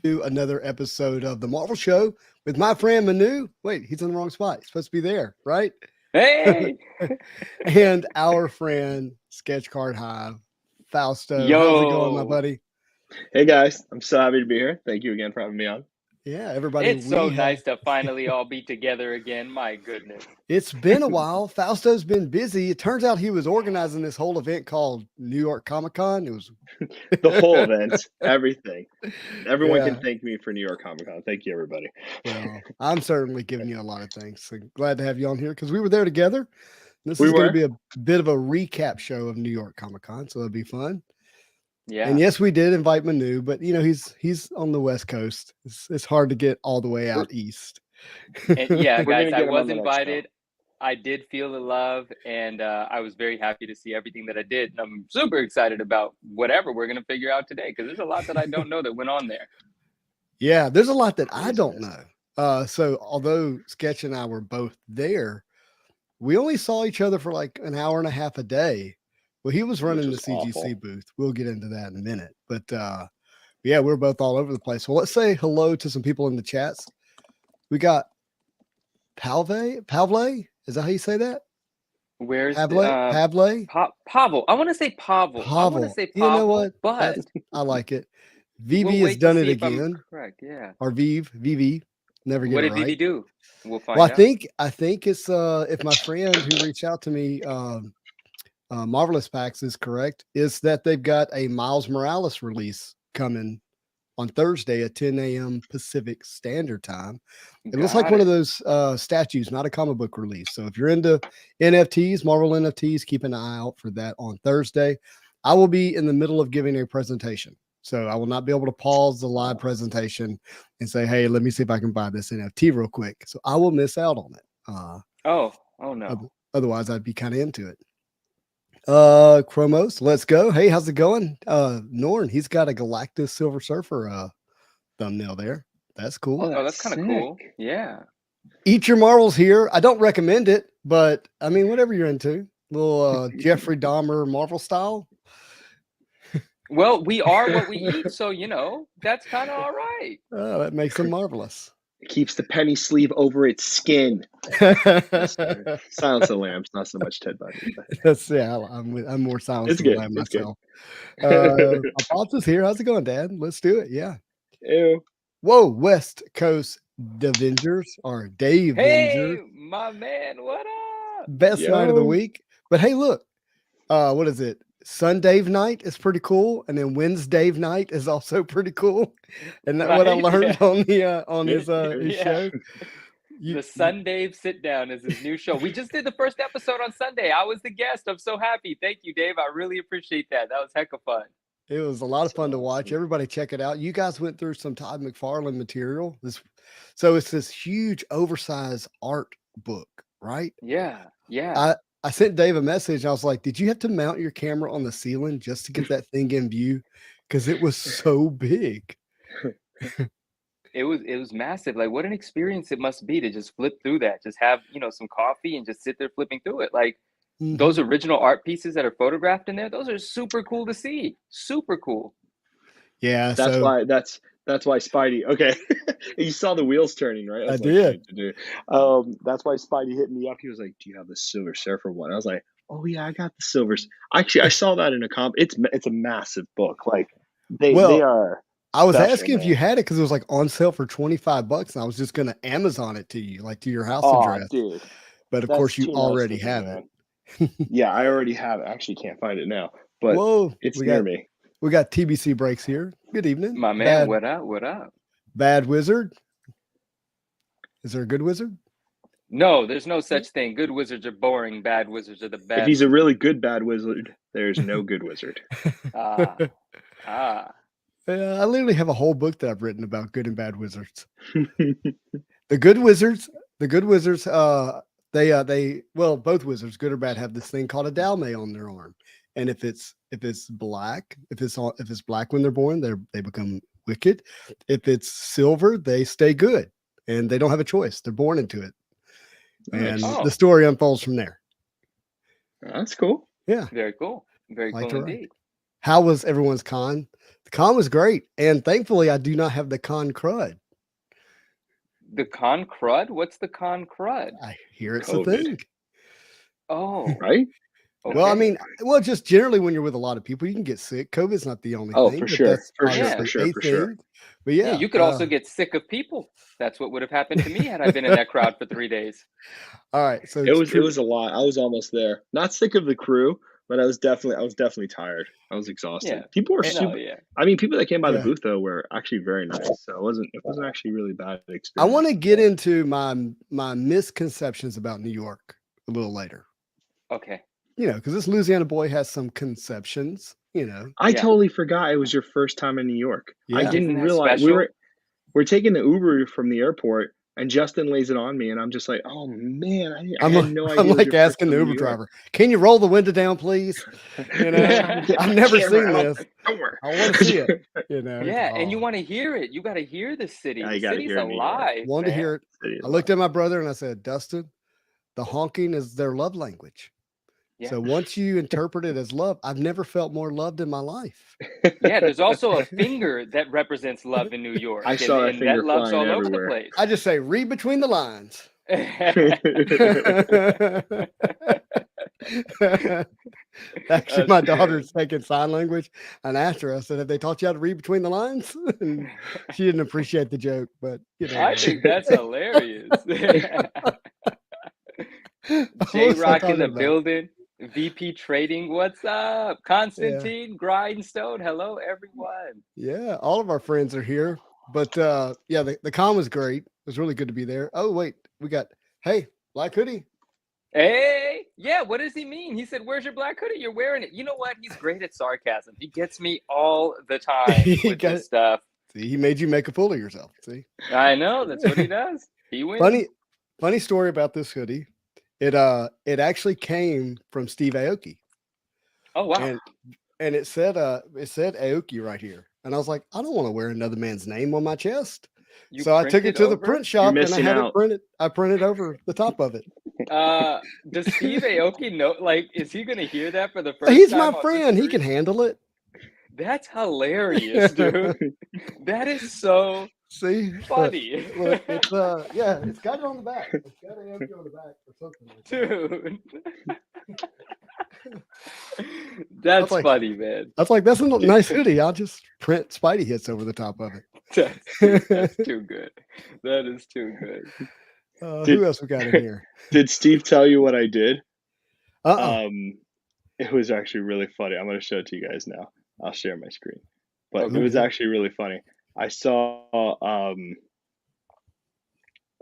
to another episode of the Marvel Show with my friend Manu. Wait, he's in the wrong spot. He's supposed to be there, right? Hey, And our friend Sketchcardhive, Fausto. How's it going, my yo, buddy? Hey guys, I'm so happy to be here. Thank you again for having me on. Yeah, everybody. it's so nice to finally all be together again. My goodness. It's been a while. Fausto's been busy. It turns out he was organizing this whole event called New York Comic Con. It was The whole event, everything. Everyone Yeah. can thank me for New York Comic Con. Thank you, everybody. Well, I'm certainly giving you a lot of thanks. So glad to have you on here because we were there together. This We is going were. to be a bit of a recap show of New York Comic Con, so it'll be fun. Yeah. And yes, we did invite Manu, but you know he's on the West Coast. It's hard to get all the way out east. And yeah, We're guys, gonna I get him was on the next invited. I did feel the love, and I was very happy to see everything that I did. And I'm super excited about whatever we're going to figure out today because there's a lot that I don't know that went on there. Yeah, there's a lot that I Yes, don't yes. know. So although Sketch and I were both there, we only saw each other for like an hour and a half a day. Well, he was running the was CGC awful. booth. We'll get into that in a minute. But yeah, we're both all over the place. Well, let's say hello to some people in the chats. We got Pavle. Is that how you say that? Where's Pavle? Pavel? I want to say Pavel. I want to Pavel. say You know Pavel, what? but I like it. we'll Vivi has wait to done it see if I'm again. correct. Yeah. Or Vivi. Never get What it did right. Vivi do? We'll find Well, out. I think it's if my friend who reached out to me, Marvelous Packs is correct, is that they've got a Miles Morales release coming on Thursday at 10 a.m. Pacific Standard Time. It looks like Got one of it. those statues, not a comic book release. So if you're into NFTs, Marvel NFTs, keep an eye out for that on Thursday. I will be in the middle of giving a presentation. So I will not be able to pause the live presentation and say, hey, let me see if I can buy this NFT real quick. So I will miss out on it. Oh no. Otherwise, I'd be kind of into it. Chromos, let's go. Hey, how's it going? Norn, he's got a Galactus Silver Surfer thumbnail there. That's cool. Oh, that's kind of cool. Yeah. Eat Your Marvels here. I don't recommend it, but I mean, whatever you're into. Little Jeffrey Dahmer Marvel style. Well, we are what we eat, so that's kind of all right. Oh, that makes them marvelous. It keeps the penny sleeve over its skin. Silence of the Lambs, not so much Ted Bundy. But That's I'm more Silence it's of the good. Lamb It's good. myself. My pops is here. How's it going, Dad? Let's do it. Yeah. Ew. Whoa, West Coast Avengers or Dave Hey, Avengers. my man, what up? Best night of the Yo. week. But hey, look, what is it? Sunday night is pretty cool, and then Wednesday night is also pretty cool. And that what I Right? learned Yeah. on the on his Yeah. show. The Sunday Sit Down is his new show. We just did the first episode on Sunday. I was the guest. I'm so happy. Thank you, Dave. I really appreciate that. That was heck of fun. It was a lot of fun to watch. Awesome. Everybody check it out. You guys went through some Todd McFarlane material. So it's this huge oversized art book, right? Yeah. Yeah. I sent Dave a message. I was like, did you have to mount your camera on the ceiling just to get that thing in view? Because it was so big. It was massive. Like, what an experience it must be to just flip through that. Just have, some coffee and just sit there flipping through it. Like, Mhm. those original art pieces that are photographed in there, those are super cool to see. Super cool. Yeah. That's why Spidey. Okay, you saw the wheels turning, right? I did. That's why Spidey hit me up. He was like, "Do you have the Silver Surfer one?" I was like, "Oh yeah, I got the Silvers." Actually, I saw that in a comp. It's a massive book. Like they are. I was special, asking if man. you had it because it was like on sale for $25, and I was just going to Amazon it to you, like to your house Oh, address. dude. But of That's course, you too nice already of you, have man. it. Yeah, I already have it. I actually can't find it now, but Whoa, it's we near got me. we got TBC breaks here. Good evening, My man, what up? What up? Bad Wizard. Is there a good wizard? No, there's no such thing. Good wizards are boring. Bad wizards are the best. If he's a really good bad wizard, there's no good wizard. Ah. I literally have a whole book that I've written about good and bad wizards. The good wizards, both wizards, good or bad, have this thing called a dalme on their arm, and if it's black, if it's black when they're born, they become wicked. If it's silver, they stay good, and they don't have a choice. They're born into it, and Nice. the story unfolds from there. That's cool. Yeah, Very cool. Very Like cool to write. indeed. How was everyone's con? The con was great, and thankfully, I do not have the con crud. The con crud? What's the con crud? I hear it's COVID. a thing. Oh, Right? okay. Well, I mean, just generally when you're with a lot of people, you can get sick. COVID's not the only Oh, thing, for but sure. that's For sure. obviously For sure. a For sure. thing. But yeah, you could also get sick of people. That's what would have happened to me had I been in that crowd for 3 days. all right. So It was a lot. I was almost there. Not sick of the crew, but I was definitely tired. I was exhausted. Yeah. People were No, super. yeah. I mean, people that came by the Yeah. booth though were actually very nice. So it wasn't actually really bad experience. I want to get into my misconceptions about New York a little later. Okay. Because this Louisiana boy has some conceptions. I Yeah. totally forgot it was your first time in New York. I Yeah. didn't Isn't that realize special? we're taking the Uber from the airport, and Justin lays it on me, and I'm just like, oh man, I had no idea. I'm it was like your first asking time the in Uber New York. driver, "Can you roll the window down, please?" I've never seen this. Don't worry. I want to see it. Yeah, and you want to hear it. You got to hear the city. Yeah, The you gotta city's hear New York. alive. Want to man. hear it. City is I looked alive. at my brother and I said, "Dustin, the honking is their love language." Yeah. So once you interpret it as love, I've never felt more loved in my life. Yeah, there's also a finger that represents love in New York. I saw that and finger that love's all flying over the everywhere. place. I just say, read between the lines. Actually, my daughter's taking sign language, and asked her, I said, "Have they taught you how to read between the lines?" And she didn't appreciate the joke, but I think that's hilarious. J-Rock in the building. VP Trading, what's up? Constantine, Grindstone, hello everyone. Yeah, all of our friends are here. But yeah, the con was great. It was really good to be there. Oh, wait, we got, hey, black hoodie. Hey, yeah, what does he mean? He said, "Where's your black hoodie? You're wearing it." You know what? He's great at sarcasm. He gets me all the time with this stuff. See, he made you make a fool of yourself. See, I know, that's what he does. He wins. Funny story about this hoodie. It actually came from Steve Aoki. Oh wow. And it said Aoki right here. And I was like, I don't want to wear another man's name on my chest. So I took it to the print shop and I had it printed. I printed over the top of it. Does Steve Aoki know? Like, is he gonna hear that for the first He's time? my friend. He can handle it. That's hilarious, dude. That is so funny. Look, it's yeah, it's got it on the back. It's got Aoki on the back or something. Dude. That's like, funny, man. I was like, that's a nice hoodie. I'll just print Spidey hits over the top of it. That's too good. That is too good. Who else we got in here? Did Steve tell you what I did? Uh-uh. It was actually really funny. I'm going to show it to you guys now. I'll share my screen. But it was actually really funny. I saw, let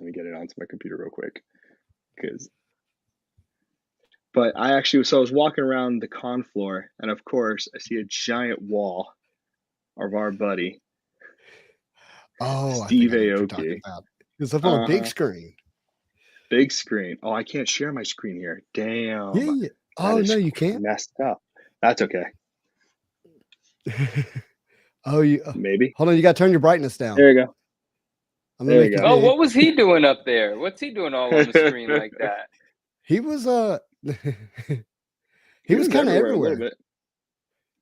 me get it onto my computer real quick. But I was walking around the con floor, and of course, I see a giant wall of our buddy, Steve Aoki. It's up on a big screen. Big screen. Oh, I can't share my screen here. Damn. Yeah. Oh, no, you can't? Messed up. That's okay. Maybe. Hold on, you got to turn your brightness down. There you go. There you go. Oh, what was he doing up there? What's he doing all on the screen like that? He was he was kind of everywhere. A little bit.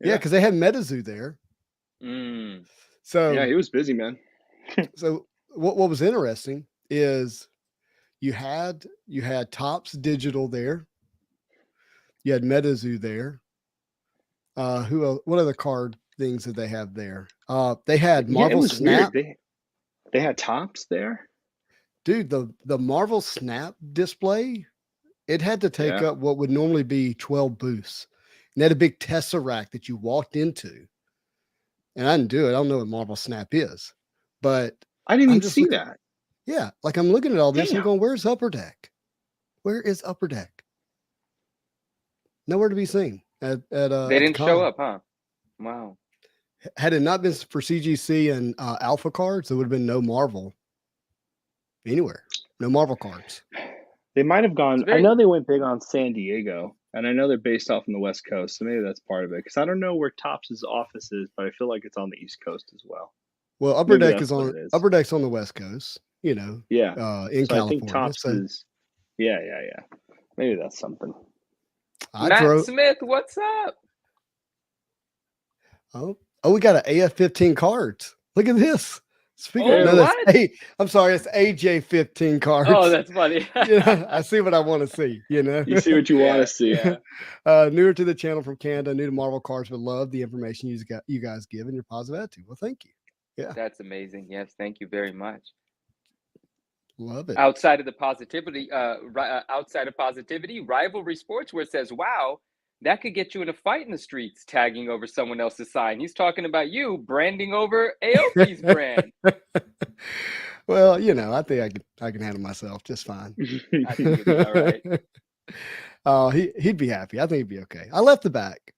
Yeah, because they had MetaZoo there. So yeah, he was busy, man. So what was interesting is you had Topps Digital there. You had MetaZoo there. What other card things did they have there? They had Marvel Snap. They had Topps there. Dude, the Marvel Snap display, it had to take up what would normally be 12 booths. And they had a big Tesseract that you walked into. And I didn't do it. I don't know what Marvel Snap is. But I didn't even see that. Yeah. Like I'm looking at all this and I'm going, where's Upper Deck? Where is Upper Deck? Nowhere to be seen. They didn't show up, huh? Wow. Had it not been for CGC and Alpha cards, there would have been no Marvel anywhere. No Marvel cards. They might have gone. I know they went big on San Diego, and I know they're based off on the West Coast, so maybe that's part of it. Because I don't know where Topps' office is, but I feel like it's on the East Coast as well. Well, Upper Deck's on the West Coast. In California. I think Topps is. Yeah. Maybe that's something. Matt Smith, what's up? Oh, we got an AF-15 cards. Look at this. Speaking Oh, of, no, that's what? I'm sorry, it's AJ-15 cards. Oh, that's funny. I see what I want to see, You see what you want to see. Yeah. Newer to the channel from Canada, new to Marvel cards, but love the information you guys give and your positive attitude. Well, thank you. Yeah, That's amazing. Yes, thank you very much. love it. Outside of positivity, rivalry sports, where it says, "Wow, that could get you in a fight in the streets, tagging over someone else's sign." He's talking about you branding over Aoki's brand. Well, I think I can handle myself just fine. I think you'll be all right. Oh, he'd be happy. I think he'd be okay. I left the back.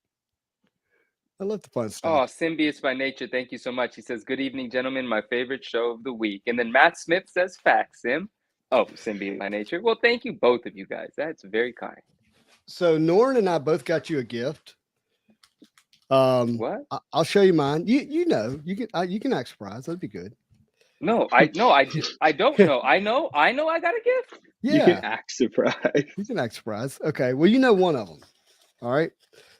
I love the fun Oh, stuff. Symbiotes by Nature, thank you so much. He says, "Good evening, gentlemen. My favorite show of the week." And then Matt Smith says, "Facts, Sim." Oh, Symbiotes by Nature. Well, thank you, both of you guys. That's very kind. So Norn and I both got you a gift. What? I'll show you mine. You can act surprised. That'd be good. No, I don't know. I know I got a gift. Yeah, You can act surprised. you can act surprised. Okay, well, you know one of them. All right.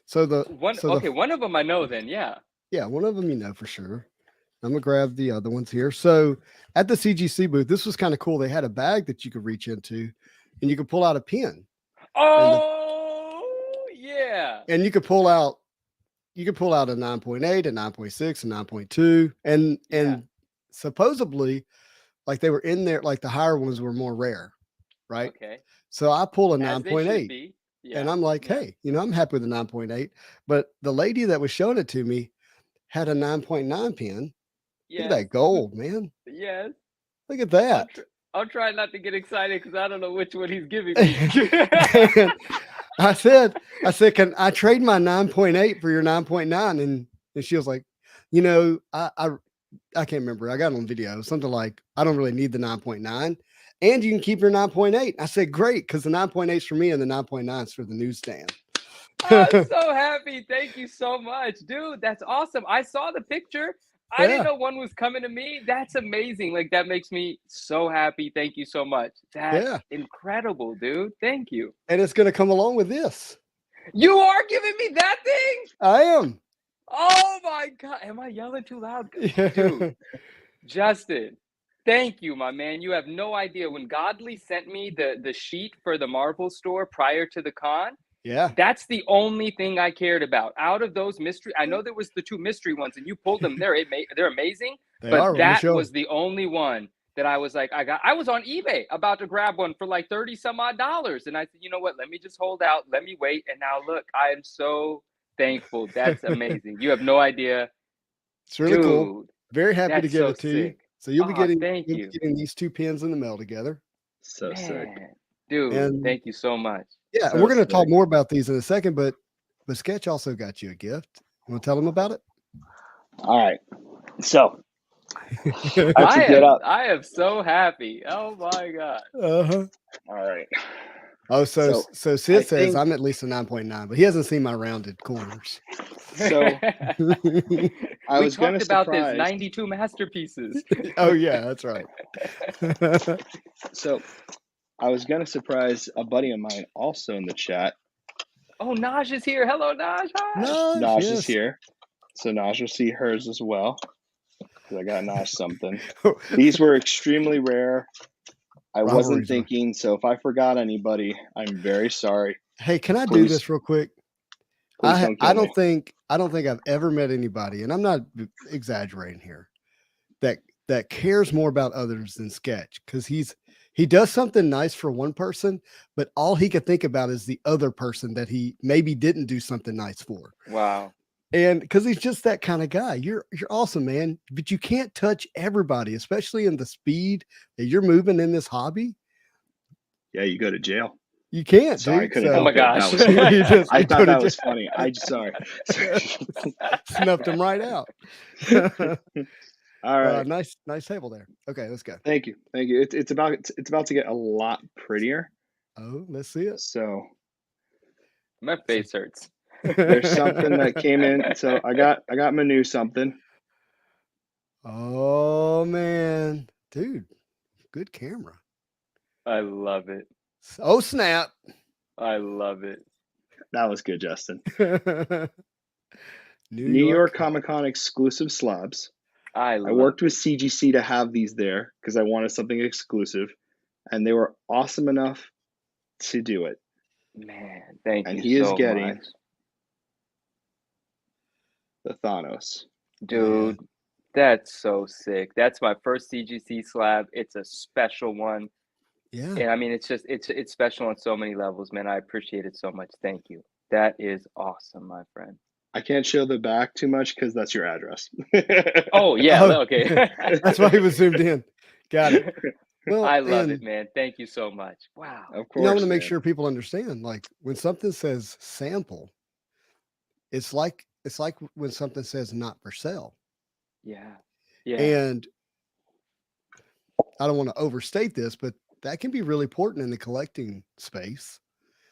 So one of them I know then, yeah. Yeah, one of them you know for sure. I'm gonna grab the other ones here. So at the CGC booth, this was kind of cool. They had a bag that you could reach into, and you could pull out a pin. Oh, yeah. And you could pull out a 9.8, a 9.6, a 9.2, and supposedly, like they were in there, like the higher ones were more rare, right? Okay. So I pull a As they should 9.8. be. Yeah. And I'm like, hey, I'm happy with the 9.8. But the lady that was showing it to me had a 9.9 pin. Look at that gold, man. Yes. Look at that. I'll try not to get excited because I don't know which one he's giving me. I said, can I trade my 9.8 for your 9.9? And she was like, I can't remember. I got it on video. Something like, I don't really need the 9.9. And you can keep your 9.8. I said, great, because the 9.8 is for me and the 9.9 is for the newsstand. I'm so happy. Thank you so much, dude. That's awesome. I saw the picture. I didn't know one was coming to me. That's amazing. Like, that makes me so happy. Thank you so much. That's incredible, dude. Thank you. And it's going to come along with this. You are giving me that thing? I am. Oh my God. Am I yelling too loud? Dude, Justin, thank you, my man. You have no idea. When Godly sent me the sheet for the Marvel store prior to the con, that's the only thing I cared about. Out of those mystery, I know there was the 2 mystery ones, and you pulled them. They're amazing. But that was the only one that I was like, I was on eBay about to grab one for like $30 some odd. And I said, you know what? Let me just hold out. Let me wait. And now look, I am so thankful. That's amazing. You have no idea. It's really cool. Very happy to give it to you. So you'll be getting these 2 pins in the mail together. So sick. Dude, thank you so much. Yeah, and we're going to talk more about these in a second, but Sketch also got you a gift. You want to tell them about it? All right. So I am so happy. Oh my God. All right. Oh, so Sid says I'm at least a 9.9, but he hasn't seen my rounded corners. So I was going to about this 92 masterpieces. Oh yeah, that's right. So I was going to surprise a buddy of mine also in the chat. Oh, Naj is here. Hello, Naj. Hi. Naj is here. So Naj will see hers as well. Because I got Naj something. These were extremely rare. I wasn't thinking, so if I forgot anybody, I'm very sorry. Hey, can I do this real quick? I don't think I've ever met anybody, and I'm not exaggerating here, that cares more about others than Sketch, because he does something nice for one person, but all he could think about is the other person that he maybe didn't do something nice for. Wow. And because he's just that kind of guy. You're awesome, man. But you can't touch everybody, especially in the speed that you're moving in this hobby. Yeah, you go to jail. You can't. Sorry, dude. Oh my gosh. I thought that was funny. I'm sorry. Snuffed him right out. All right. Nice table there. Okay, let's go. Thank you. It's about to get a lot prettier. Oh, let's see it. So my face hurts. There's something that came in. So I got Manu something. Oh man, dude, good camera. I love it. Oh snap! I love it. That was good, Justin. New York Comic-Con exclusive slabs. I worked with CGC to have these there because I wanted something exclusive, and they were awesome enough to do it. Man, thank and you he so is getting much. the Thanos. Dude, that's so sick. That's my first CGC slab. It's a special one. Yeah. And I mean, it's just it's special on so many levels, man. I appreciate it so much. Thank you. That is awesome, my friend. I can't show the back too much because that's your address. Oh yeah, okay. That's why he was zoomed in. Got it. Well, I love it, man. Thank you so much. Wow. Of course. I want to make sure people understand, like when something says sample, it's like when something says not for sale. Yeah. Yeah. And I don't want to overstate this, but that can be really important in the collecting space.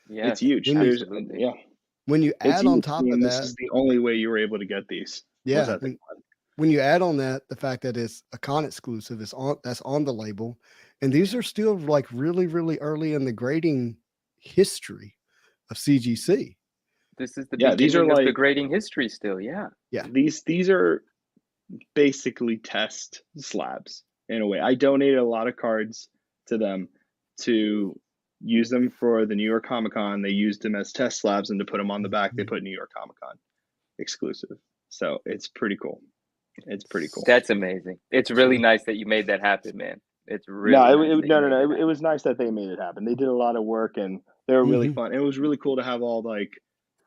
Yeah. It's huge. Absolutely. When you add on top of that, this is the only way you were able to get these. Yeah. When you add on that, the fact that it's a con exclusive, that's on the label. And these are still like really, really early in the grading history of CGC. This is the beginning of the grading history still. Yeah. Yeah. These are basically test slabs in a way. I donated a lot of cards to them to use them for the New York Comic-Con. They used them as test slabs, and to put them on the back, they put New York Comic-Con exclusive. So it's pretty cool. It's pretty cool. That's amazing. It's really nice that you made that happen, man. It's really It was nice that they made it happen. They did a lot of work, and they were really fun. It was really cool to have all like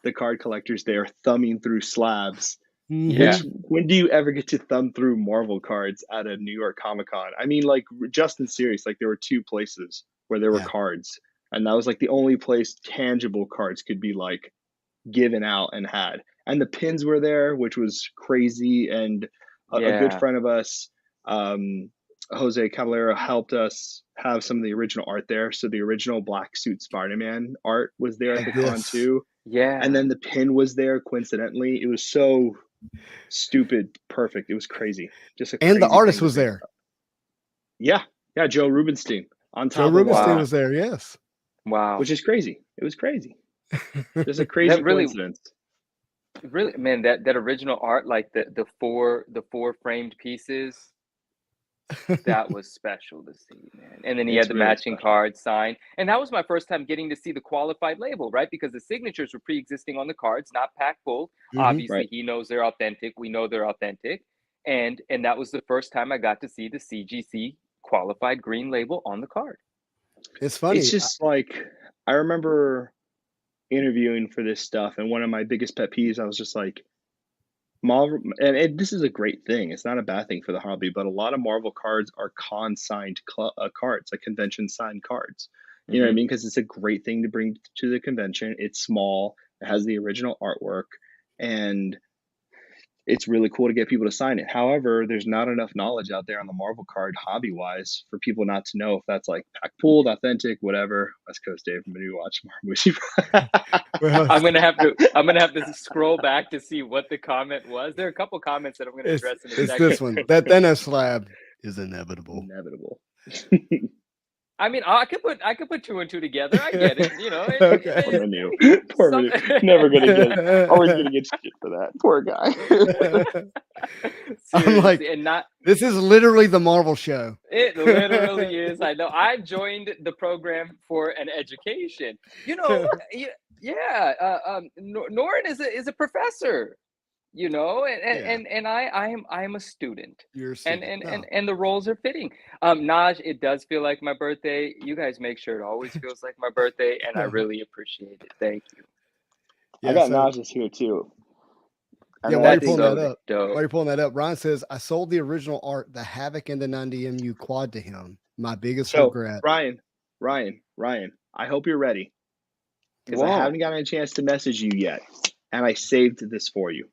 the card collectors there thumbing through slabs. Yeah. When do you ever get to thumb through Marvel cards at a New York Comic-Con? I mean, like, just in serious, like there were 2 places where there were cards, and that was like the only place tangible cards could be like given out and had. And the pins were there, which was crazy. And a good friend of us, Jose Caballero, helped us have some of the original art there. So the original black suit Spider-Man art was there at the con too. Yeah. And then the pin was there coincidentally. It was so stupid perfect. It was crazy. And the artist was there. Yeah. Joe Rubenstein on top. Joe Rubenstein was there. Yes. Wow. Which is crazy. It was crazy. There's a crazy coincidence. Really, man, that original art, like the four framed pieces, that was special to see, man. And then he had the matching cards signed, and that was my first time getting to see the qualified label, right? Because the signatures were pre-existing on the cards, not pack full. Obviously, he knows they're authentic. We know they're authentic, and that was the first time I got to see the CGC qualified green label on the card. It's funny. It's just like, I remember interviewing for this stuff, and one of my biggest pet peeves, I was just like, Marvel, and this is a great thing. It's not a bad thing for the hobby, but a lot of Marvel cards are con-signed cards, like convention-signed cards. You know what I mean? Because it's a great thing to bring to the convention. It's small. It has the original artwork, and it's really cool to get people to sign it. However, there's not enough knowledge out there on the Marvel card hobby-wise for people not to know if that's like pack pulled, authentic, whatever. West Coast Dave from the New Watch Marvel. I'm gonna have to scroll back to see what the comment was. There are a couple comments that I'm gonna address in a second. It's this one. That Thanos slab is inevitable. I mean, I could put 2 and 2 together. I get it. You know. Poor Manu. Never gonna get. Always gonna get shit for that. Poor guy. I'm like, this is literally the Marvel show. It literally is. I know. I joined the program for an education. You know. Norrin is a professor. You know, and I am a student. You're a student. And the roles are fitting. Naj, it does feel like my birthday. You guys make sure it always feels like my birthday, and I really appreciate it. Thank you. I got Naj's here too. Yeah, while you're pulling that up, Ryan says, I sold the original art, the Havoc and the 90MU quad to him. My biggest regret. Ryan, I hope you're ready. Because I haven't gotten a chance to message you yet. And I saved this for you.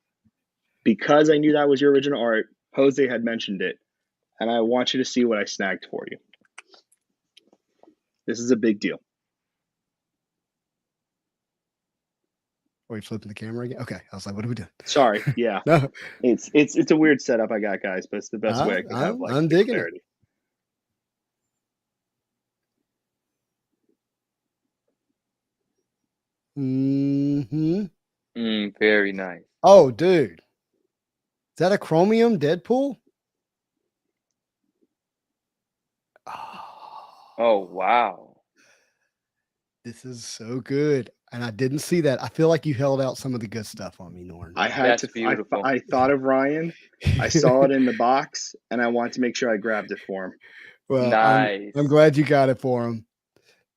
Because I knew that was your original art, Jose had mentioned it, and I want you to see what I snagged for you. This is a big deal. Are you flipping the camera again? Okay, I was like, what are we doing? Sorry, yeah. No. It's a weird setup I got, guys, but it's the best way I can have I'm digging clarity. Very nice. Oh, dude. that a chromium Deadpool? Oh, wow. This is so good. And I didn't see that. I feel like you held out some of the good stuff on me, Norn. I had That's to. beautiful. I thought of Ryan. I saw it in the box, and I wanted to make sure I grabbed it for him. Well, Nice. I'm glad you got it for him.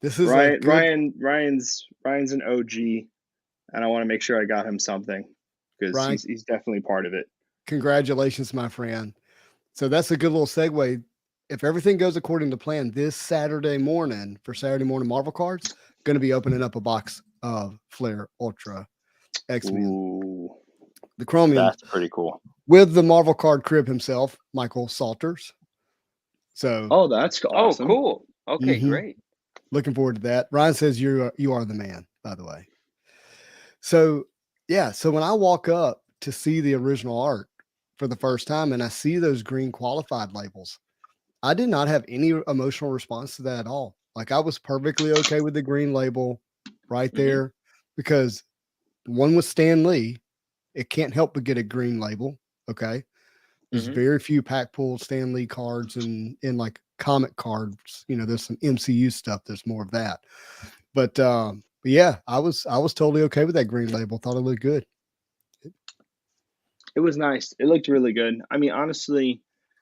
This is a good, Ryan's an OG, and I want to make sure I got him something because Ryan, he's definitely part of it. congratulations, my friend. So that's a good little segue. If everything goes according to plan, this Saturday morning for Saturday morning Marvel cards, going to be opening up a box of Flair Ultra X-Men. Ooh, The chromium. that's pretty cool. With the Marvel card crib himself, Michael Salters. So, oh, that's awesome. Oh, cool. Okay, great. Looking forward to that. Ryan says you are the man, by the way. So, yeah. So when I walk up to see the original art for the first time and I see those green qualified labels, I did not have any emotional response to that at all. Like I was perfectly okay with the green label right there because one was Stan Lee. It can't help but get a green label. Okay. There's very few pack pulled Stan Lee cards and in like comic cards, there's some MCU stuff. There's more of that. But yeah, I was totally okay with that green label. Thought it looked good. It was nice. It looked really good. I mean, honestly,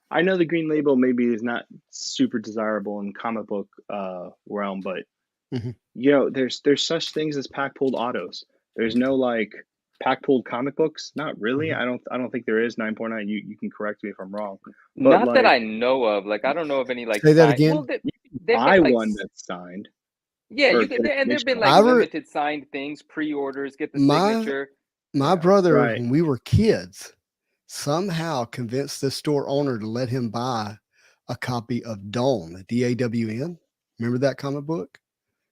I know the green label maybe is not super desirable in comic book realm, but there's such things as pack pulled autos. There's no like pack pulled comic books. Not really. I don't think there is. 9.9. You can correct me if I'm wrong. But Not that I know of. Like I don't know of any like. Say that again. Well, they've buy like, one that's signed. Yeah, you can, and there've been like limited signed things, pre-orders, get the signature. My brother, when we were kids, somehow convinced the store owner to let him buy a copy of Dawn, DAWN. Remember that comic book?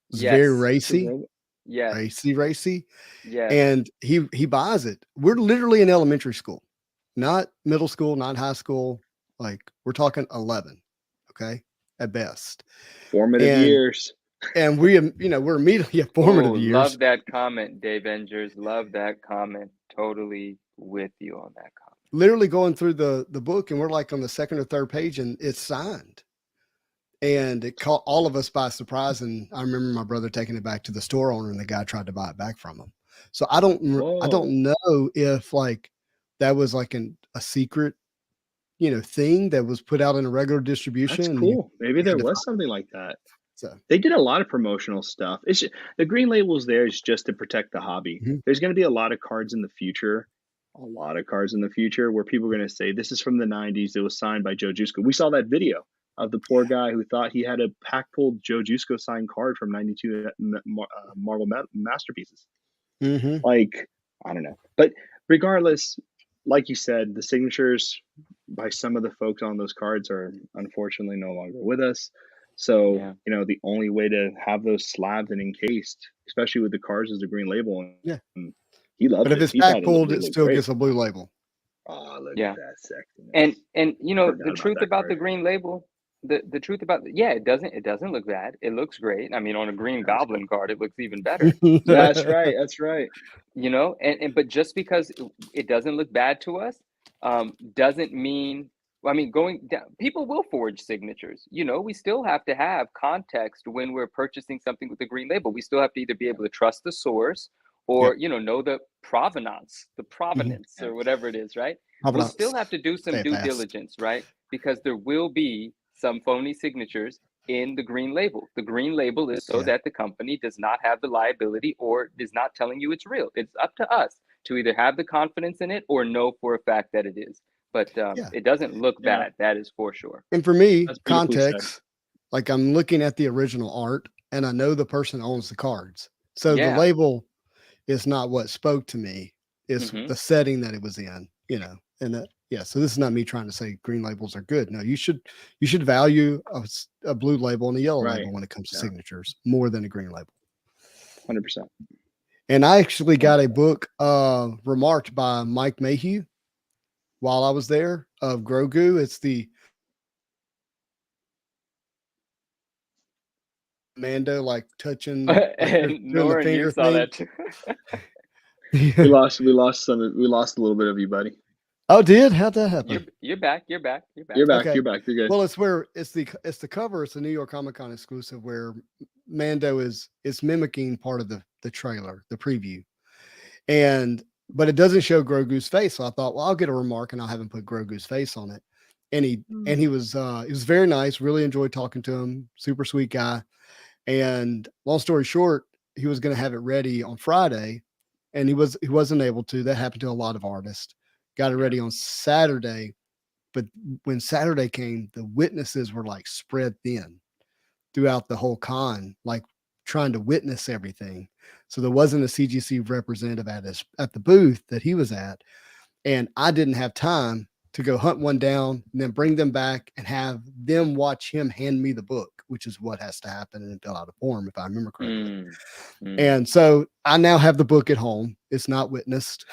It was very racy. Yeah. Racy. Yeah. And he buys it. We're literally in elementary school, not middle school, not high school. Like we're talking 11. Okay. At best. Formative years. And we're immediately at formative years. Love that comment, Dave Engers. Love that comment. Totally with you on that comment. Literally going through the book, and we're like on the second or third page, and it's signed. And it caught all of us by surprise. And I remember my brother taking it back to the store owner, and the guy tried to buy it back from him. So I don't know if like that was like a secret, thing that was put out in a regular distribution. That's cool. Maybe there was something like that. So they did a lot of promotional stuff. The green labels there is just to protect the hobby. There's going to be a lot of cards in the future. Where people are going to say, this is from the 90s. It was signed by Joe Jusko. We saw that video of the poor guy who thought he had a pack-pulled Joe Jusko signed card from 92 Marvel Masterpieces. Like, I don't know. But regardless, like you said, the signatures by some of the folks on those cards are unfortunately no longer with us. So, the only way to have those slabbed and encased, especially with the cards, is the green label. And he loved it. But if it's pack pulled, it still gets a blue label. Oh, look at that sexiness. And the truth about the green label, the truth about it doesn't look bad. It looks great. I mean, on a green Goblin card, it looks even better. That's right. But just because it doesn't look bad to us, doesn't mean. I mean, going down, people will forge signatures. We still have to have context when we're purchasing something with the green label. We still have to either be able to trust the source or, know the provenance, or whatever it is, right? We'll still have to do some due diligence, right? Because there will be some phony signatures in the green label. The green label is so that the company does not have the liability or is not telling you it's real. It's up to us to either have the confidence in it or know for a fact that it is. But it doesn't look bad. That is for sure. And for me, context, like I'm looking at the original art and I know the person owns the cards. So the label is not what spoke to me. It's the setting that it was in, and so this is not me trying to say green labels are good. No, you should value a blue label and a yellow label when it comes to signatures more than a green label. 100%. And I actually got a book remarked by Mike Mayhew while I was there of Grogu. It's the Mando like touching and Lauren, you saw that too. we lost a little bit of you, buddy. Oh, did? How'd that happen? You're back. You're back. You're back. Okay. You're back. You're good. Well, it's the cover. It's the New York Comic Con exclusive where Mando is mimicking part of the trailer, the preview, but it doesn't show Grogu's face. So I thought, well, I'll get a remark and I'll have him put Grogu's face on it. And he was very nice. Really enjoyed talking to him. Super sweet guy. And long story short, he was going to have it ready on Friday, and he wasn't able to. That happened to a lot of artists. Got it ready on Saturday, but when Saturday came, the witnesses were like spread thin throughout the whole con, like trying to witness everything. So there wasn't a CGC representative at the booth that he was at, and I didn't have time to go hunt one down and then bring them back and have them watch him hand me the book, which is what has to happen and fill out a form, if I remember correctly. And so I now have the book at home. It's not witnessed,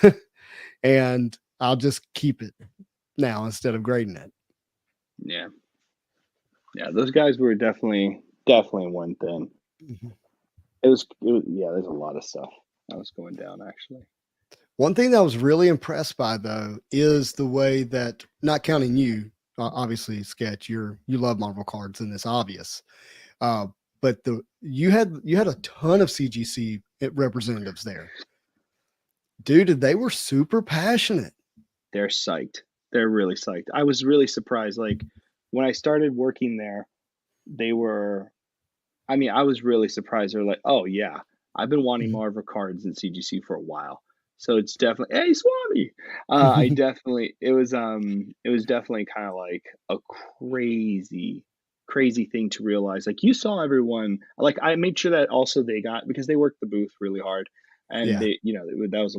and I'll just keep it now instead of grading it. Yeah. Those guys were definitely one thing. Mm-hmm. It was there's a lot of stuff that was going down actually. One thing that I was really impressed by, though, is the way that, not counting you, obviously, Sketch, you love Marvel cards, and it's obvious. But you had a ton of CGC representatives there. Dude, they were super passionate. They're psyched. They're really psyched. I was really surprised. Like when I started working there, I was really surprised. They're like, oh yeah, I've been wanting Marvel cards in CGC for a while. So it's definitely, hey, Swami. It was definitely kind of like a crazy thing to realize. Like you saw everyone, like I made sure that also they got, because they worked the booth really hard, and that was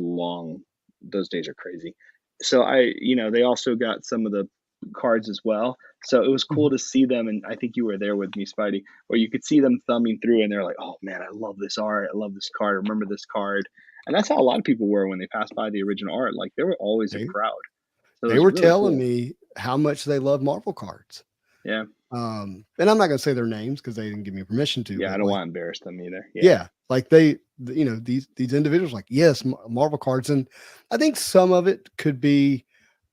those days are crazy. So they also got some of the cards as well. So it was cool to see them. And I think you were there with me, Spidey, where you could see them thumbing through and they're like, oh man, I love this art. I love this card. I remember this card. And that's how a lot of people were when they passed by the original art. Like there were always a crowd. So they were really telling me how much they love Marvel cards. Yeah. And I'm not going to say their names because they didn't give me permission to. Yeah, I don't want to embarrass them either. Yeah. Like these individuals, like, yes, Marvel cards. And I think some of it could be,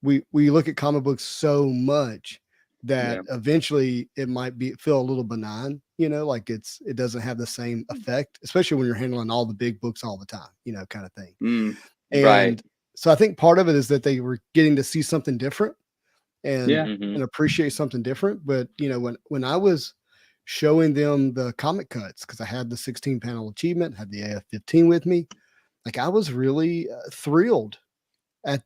we look at comic books so much that eventually it might feel a little benign, like it doesn't have the same effect, especially when you're handling all the big books all the time, kind of thing. And so I think part of it is that they were getting to see something different and appreciate something different. But when I was showing them the comic cuts, because I had the 16 panel achievement, had the AF-15 with me, like I was really thrilled at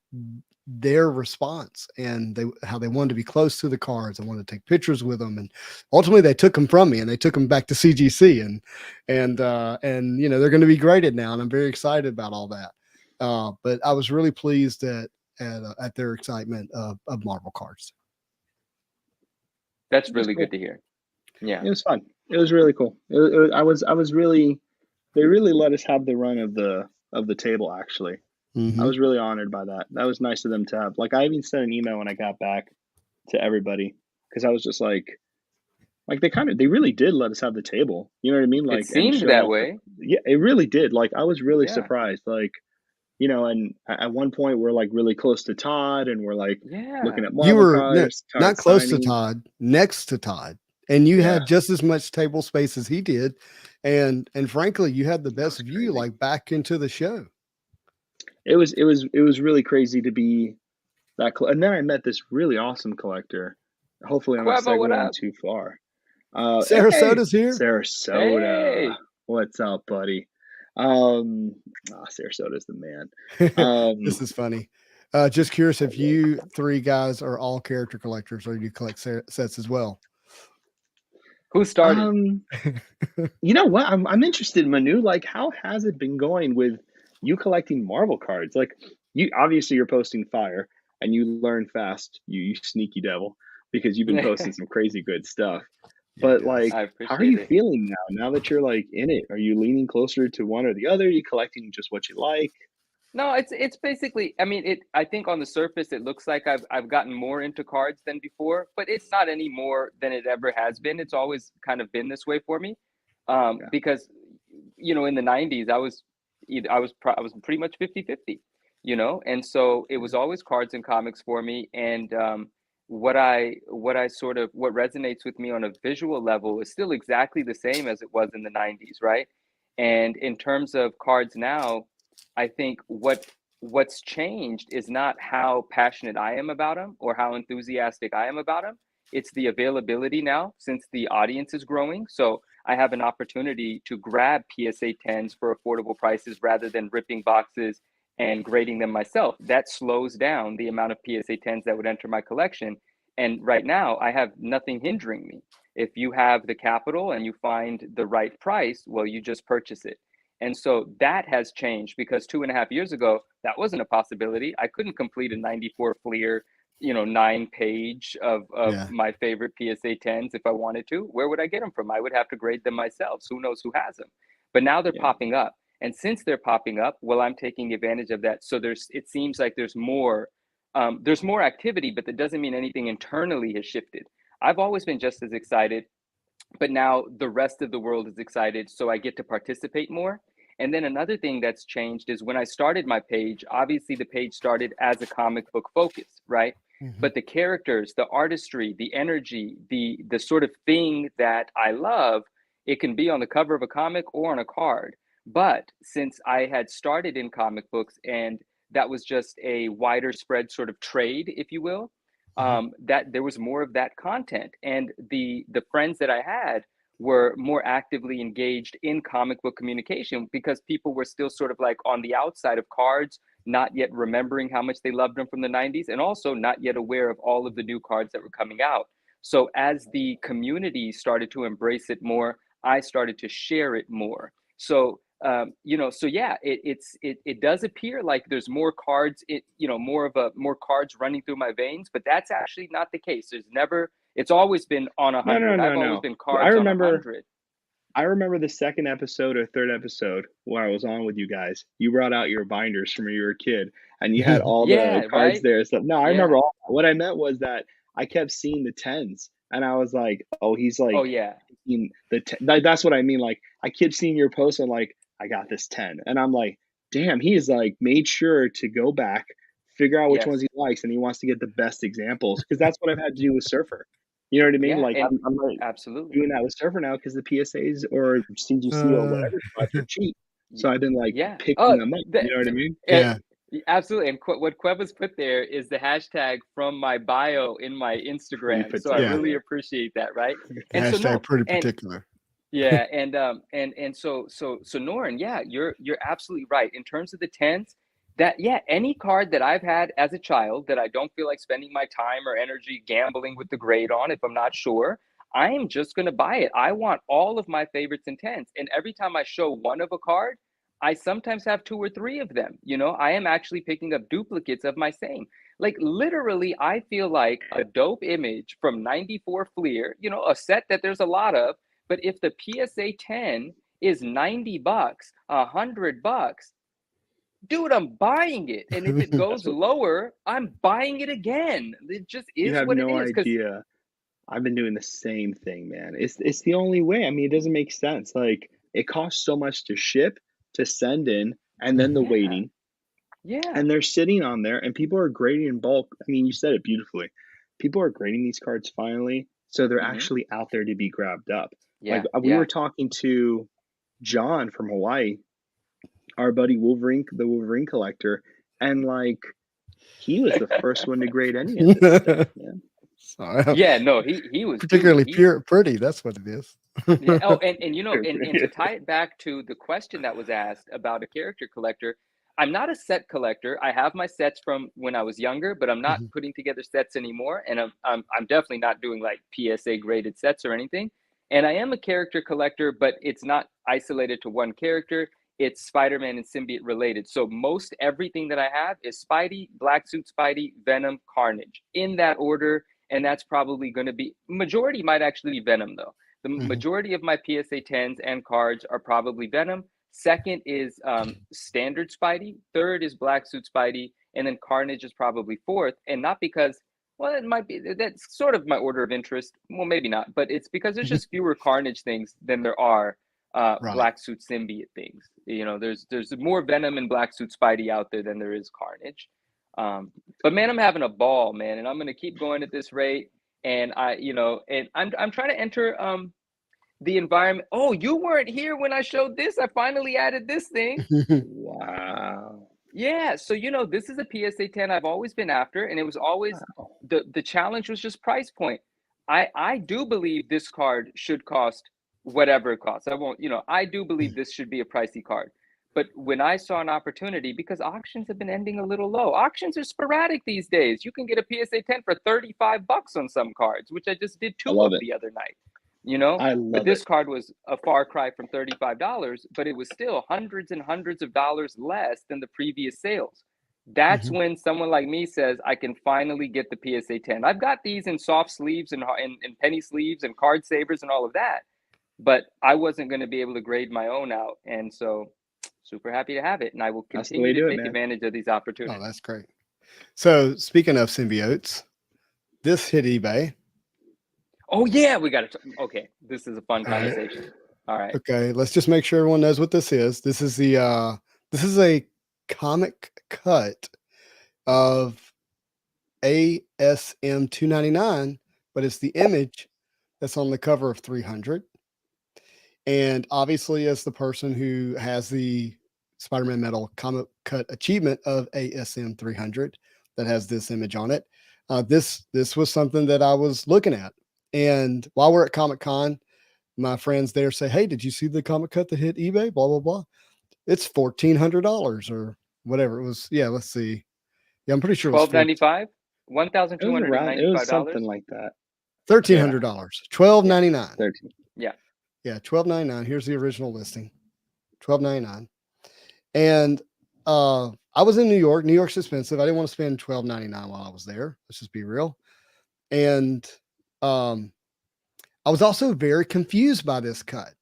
their response and how they wanted to be close to the cards. I wanted to take pictures with them, and ultimately they took them from me and they took them back to CGC and they're going to be graded now, and I'm very excited about all that. But I was really pleased at their excitement of Marvel cards. That's really good to hear. Yeah, it was fun. It was really cool. I was really, they really let us have the run of the table actually. I was really honored by that. That was nice of them to have. Like I even sent an email when I got back to everybody, because I was just like they really did let us have the table. You know what I mean? Like it seemed that way. Yeah, it really did. Like I was really surprised. Like, and at one point we're like really close to Todd, and we're like looking at Marvel you were cards, not close to Todd, next to Todd, and you had just as much table space as he did, and frankly, you had the best view like back into the show. It was really crazy to be that close. And then I met this really awesome collector. Hopefully I'm not segueing too far. Sarasota's here. Sarasota. Hey. What's up, buddy? Sarasota's the man. This is funny. Just curious if you three guys are all character collectors, or you collect sets as well. Who started? You know what? I'm interested, Manu. Like, how has it been going with you collecting Marvel cards? Like, you're posting fire, and you learn fast, you sneaky devil, because you've been posting some crazy good stuff. But like, how are you feeling now that you're like in it? Are you leaning closer to one or the other? Are you collecting just what you like? No, it's basically, I mean, I think on the surface it looks like I've gotten more into cards than before, but it's not any more than it ever has been. It's always kind of been this way for me, because in the 90s I was pretty much 50-50. you know? And so it was always cards and comics for me. And what resonates with me on a visual level is still exactly the same as it was in the 90s, right? And in terms of cards now, I think what's changed is not how passionate I am about them or how enthusiastic I am about them. It's the availability now, since the audience is growing. So I have an opportunity to grab PSA 10s for affordable prices rather than ripping boxes and grading them myself. That slows down the amount of PSA 10s that would enter my collection. And right now, I have nothing hindering me. If you have the capital and you find the right price, well, you just purchase it. And so that has changed, because 2.5 years ago, that wasn't a possibility. I couldn't complete a 94 Fleer, 9 page of Yeah. my favorite PSA 10s if I wanted to. Where would I get them from? I would have to grade them myself. So who knows who has them? But now they're popping up. And since they're popping up, well, I'm taking advantage of that. So it seems like there's more activity, but that doesn't mean anything internally has shifted. I've always been just as excited, but now the rest of the world is excited, so I get to participate more. And then another thing that's changed is when I started my page, obviously the page started as a comic book focus, right? But the characters, the artistry, the energy, the sort of thing that I love, it can be on the cover of a comic or on a card. But since I had started in comic books and that was just a wider spread sort of trade, if you will, that there was more of that content. And the friends that I had were more actively engaged in comic book communication, because people were still sort of like on the outside of cards, not yet remembering how much they loved them from the 90s, and also not yet aware of all of the new cards that were coming out. So as the community started to embrace it more, I started to share it more. So so yeah, it does appear like there's more cards, more cards running through my veins, but that's actually not the case. It's always been on No, 100. I've always been cards on 100. I remember the second episode or third episode where I was on with you guys. You brought out your binders from when you were a kid, and you had all the Yeah, cards right. there. So no, I Yeah. remember all. What I meant was that I kept seeing the tens, and I was like, "Oh, he's Oh like yeah. That's what I mean. Like I kept seeing your post, and like I got this 10, and I'm like, damn, he is like made sure to go back, figure out which ones Yes. he likes, and he wants to get the best examples, because that's what I've had to do with Surfer. You know what I mean? Yeah. Like And I'm like absolutely. doing that with Surfer now because the PSAs or CGC or Uh, whatever spots are cheap. So I've been like Yeah. picking them up. You know what I The, mean? yeah. absolutely. And what Queva's put there is the hashtag from my bio in my You Instagram. put So I Yeah. really together. appreciate that, right? The And so hashtag no, pretty and particular. yeah, and so Norin, yeah, you're absolutely right. In terms of the tens, that yeah, any card that I've had as a child that I don't feel like spending my time or energy gambling with the grade on if I'm not sure, I am just gonna buy it. I want all of my favorites in tens. And every time I show one of a card, I sometimes have two or three of them. I am actually picking up duplicates of my same. Like literally, I feel like a dope image from 94 Fleer, a set that there's a lot of, but if the PSA 10 is $90, $100, dude, I'm buying it. And if it goes That's what lower, I'm buying it again. It just you is have what it no is. Because idea. I've been doing the same thing, man. It's the only way. I mean, it doesn't make sense. Like it costs so much to ship, to send in, and then the yeah, waiting. yeah, And they're sitting on there, and people are grading in bulk. I mean, you said it beautifully. People are grading these cards finally, so they're hmm, actually out there to be grabbed up. Like yeah, we were yeah. talking to John from Hawaii, our buddy Wolverine, the Wolverine collector, and like he was the first one to grade any of this stuff, man. Sorry. Yeah, no, he was, dude, Particularly pretty. That's what it is. yeah. Oh, and to tie it back to the question that was asked about a character collector, I'm not a set collector. I have my sets from when I was younger, but I'm not Mhm. putting together sets anymore. And I'm definitely not doing like PSA graded sets or anything. And I am a character collector, but it's not isolated to one character. It's Spider-Man and symbiote related. So most everything that I have is Spidey, Black Suit Spidey, Venom, Carnage in that order. And that's probably going to be majority might actually be Venom though. The Mhm. majority of my PSA 10s and cards are probably Venom. Second is standard Spidey. Third is Black Suit Spidey. And then Carnage is probably fourth. And not because, well, it might be, that's sort of my order of interest. Well, maybe not, but it's because there's just fewer Carnage things than there are Right. Black Suit symbiote things. You know, there's more Venom in Black Suit Spidey out there than there is Carnage. But man, I'm having a ball, man, and I'm gonna keep going at this rate. And I'm trying to enter the environment. Oh, you weren't here when I showed this. I finally added this thing. Wow. Yeah, so this is a PSA 10 I've always been after, and it was always the challenge was just price point. I do believe this card should cost whatever it costs. I won't, I do believe this should be a pricey card. But when I saw an opportunity, because auctions have been ending a little low, auctions are sporadic these days. You can get a PSA 10 for $35 on some cards, which I just did two of the other night. I But love this it. card was a far cry from $35, but it was still hundreds and hundreds of dollars less than the previous sales. That's when someone like me says, I can finally get the PSA 10. I've got these in soft sleeves and penny sleeves and card savers and all of that, but I wasn't going to be able to grade my own out. And so super happy to have it. And I will That's the way continue to to do it, take man. advantage of these Oh, opportunities. that's great. So speaking of symbiotes, this hit eBay. Oh yeah, we got to. Okay, this is a fun conversation. All right. Okay, let's just make sure everyone knows what this is. This is a comic cut of ASM 299, but it's the image that's on the cover of 300. And obviously, as the person who has the Spider-Man Metal comic cut achievement of ASM 300 that has this image on it, this was something that I was looking at. And while we're at Comic-Con, my friends there say, hey, did you see the comic cut that hit eBay? Blah, blah, blah. It's $1,400 or whatever it was. Yeah, let's see. Yeah, I'm pretty sure it was $1,295, It was $1,295. something like that. $1,300, $1,299. 13. Yeah. Yeah, $1,299. Here's the original listing, $1,299. And I was in New York. New York's expensive. I didn't want to spend $1,299 while I was there. Let's just be real. And I was also very confused by this cut.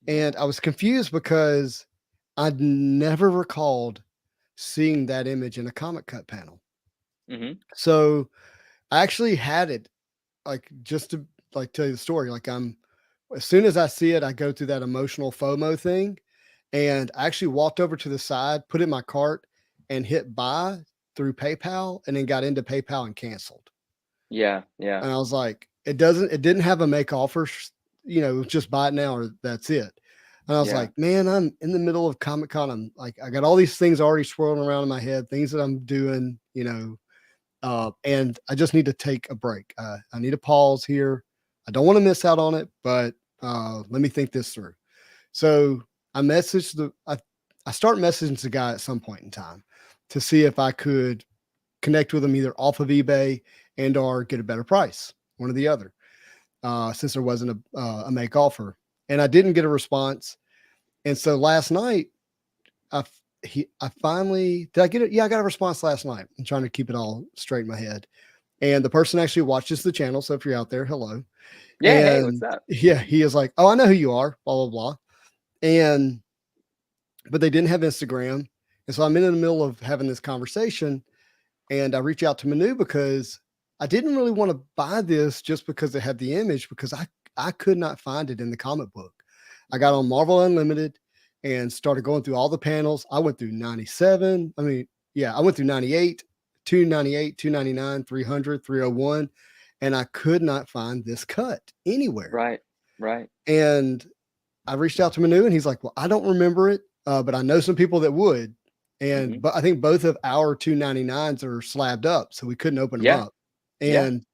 And I was confused because I'd never recalled seeing that image in a comic cut panel. Mm-hmm. So I actually had it, like, just to like tell you the story. Like, as soon as I see it, I go through that emotional FOMO thing. And I actually walked over to the side, put it in my cart, and hit buy through PayPal, and then got into PayPal and canceled. Yeah, yeah. And I was like, it didn't have a make offer, just buy it now or that's it. And I was like, man, I'm in the middle of Comic-Con. I'm like, I got all these things already swirling around in my head, things that I'm doing, and I just need to take a break. I need a pause here. I don't want to miss out on it, but let me think this through. So I start messaging the guy at some point in time to see if I could connect with him either off of eBay and or get a better price, one or the other, since there wasn't a make offer. And I didn't get a response. And so last night, I finally, did I get it? Yeah, I got a response last night. I'm trying to keep it all straight in my head. And the person actually watches the channel. So if you're out there, hello. Yeah, and, hey, what's up? Yeah, he is like, oh, I know who you are, blah, blah, blah. But they didn't have Instagram. And so I'm in the middle of having this conversation, and I reach out to Manu because I didn't really want to buy this just because it had the image, because I could not find it in the comic book. I got on Marvel Unlimited and started going through all the panels. I went through 97. I went through 98, 298, 299, 300, 301, and I could not find this cut anywhere. Right. And I reached out to Manu, and he's like, well, I don't remember it, but I know some people that would. And but I think both of our 299s are slabbed up, so we couldn't open them up. And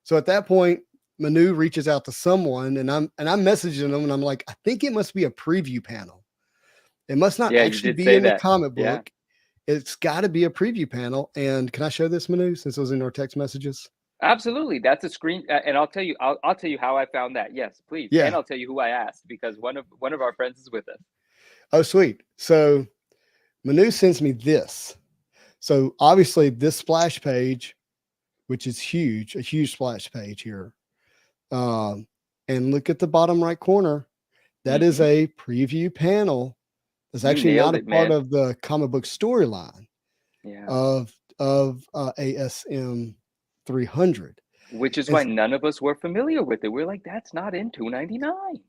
so at that point, Manu reaches out to someone, and I'm messaging them, and I'm like, I think it must be a preview panel. It must not actually be in the comic book. It's got to be a preview panel. And can I show this, Manu, since it was in our text messages? Absolutely. That's a screen. And I'll tell you how I found that. Yes, please. Yeah. And I'll tell you who I asked, because one of our friends is with us. Oh, sweet. So Manu sends me this. So obviously this splash page, which is huge, a huge splash page here. And look at the bottom right corner. That is a preview panel. It's actually not a part of the comic book storyline of ASM 300. Which is why none of us were familiar with it. We're like, that's not in $299.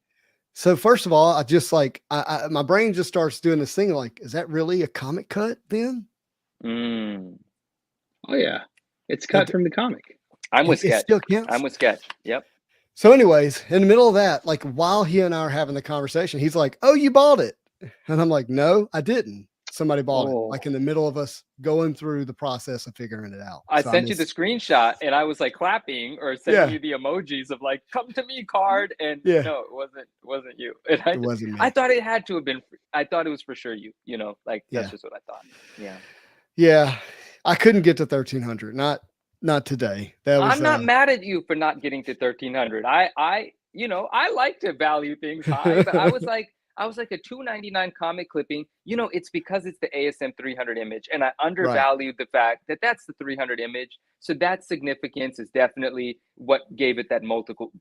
So first of all, I just like my brain just starts doing this thing like, is that really a comic cut then? Mm. Oh yeah, it's cut from the comic. I'm with It Sketch. still counts? I'm with Sketch. Yep. So anyways, in the middle of that, like while he and I are having the conversation, he's like, "Oh, you bought it." And I'm like, "No, I didn't. Somebody bought it." Like in the middle of us going through the process of figuring it out. I So sent you the screenshot and I was like clapping or sending you the emojis of like, come to me card. And no, it wasn't you. And it wasn't me. I thought it had to have been, I thought it was for sure you, you know, like that's just what I thought. Yeah. Yeah. I couldn't get to 1300. Not today. That was, I'm not mad at you for not getting to 1300. I you know, I like to value things high, but I was like a $2.99 comic clipping. You know, it's because it's the ASM 300 image, and I undervalued the fact that that's the 300 image. So that significance is definitely what gave it that multiple.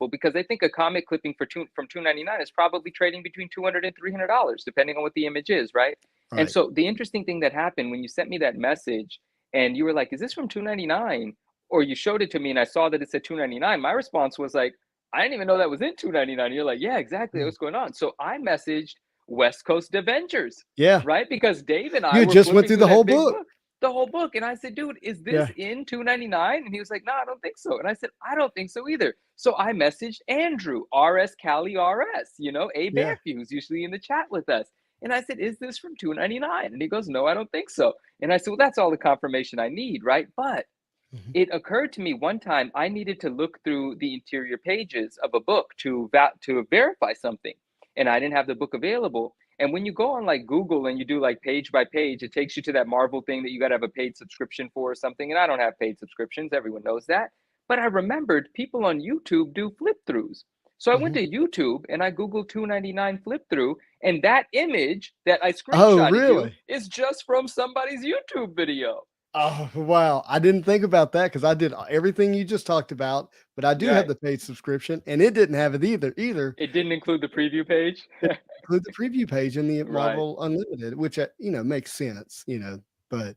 Because I think a comic clipping from $2.99 is probably trading between $200 and $300, depending on what the image is, right? And so the interesting thing that happened when you sent me that message, and you were like, "Is this from $2.99?" Or you showed it to me, and I saw that it said $2.99. My response was like, I didn't even know that was in $2.99. You're like, yeah, exactly. What's going on? So I messaged West Coast Avengers. Yeah. Right? Because Dave and I you just went through the whole book. The whole book. And I said, dude, is this in $2.99? And he was like, no, I don't think so. And I said, I don't think so either. So I messaged Andrew, RS Cali RS, you know, A Matthew, who's usually in the chat with us. And I said, is this from $2.99? And he goes, no, I don't think so. And I said, well, that's all the confirmation I need, right? But it occurred to me one time I needed to look through the interior pages of a book to verify something, and I didn't have the book available. And when you go on like Google and you do like page by page, it takes you to that Marvel thing that you got to have a paid subscription for or something. And I don't have paid subscriptions. Everyone knows that. But I remembered people on YouTube do flip throughs. So I went to YouTube and I Googled $2.99 flip through, and that image that I screenshotted you is just from somebody's YouTube video. Oh, wow. I didn't think about that because I did everything you just talked about, but I do have the paid subscription, and it didn't have it either. It didn't include the preview page? Include the preview page in the Marvel Unlimited, which, you know, makes sense, you know, but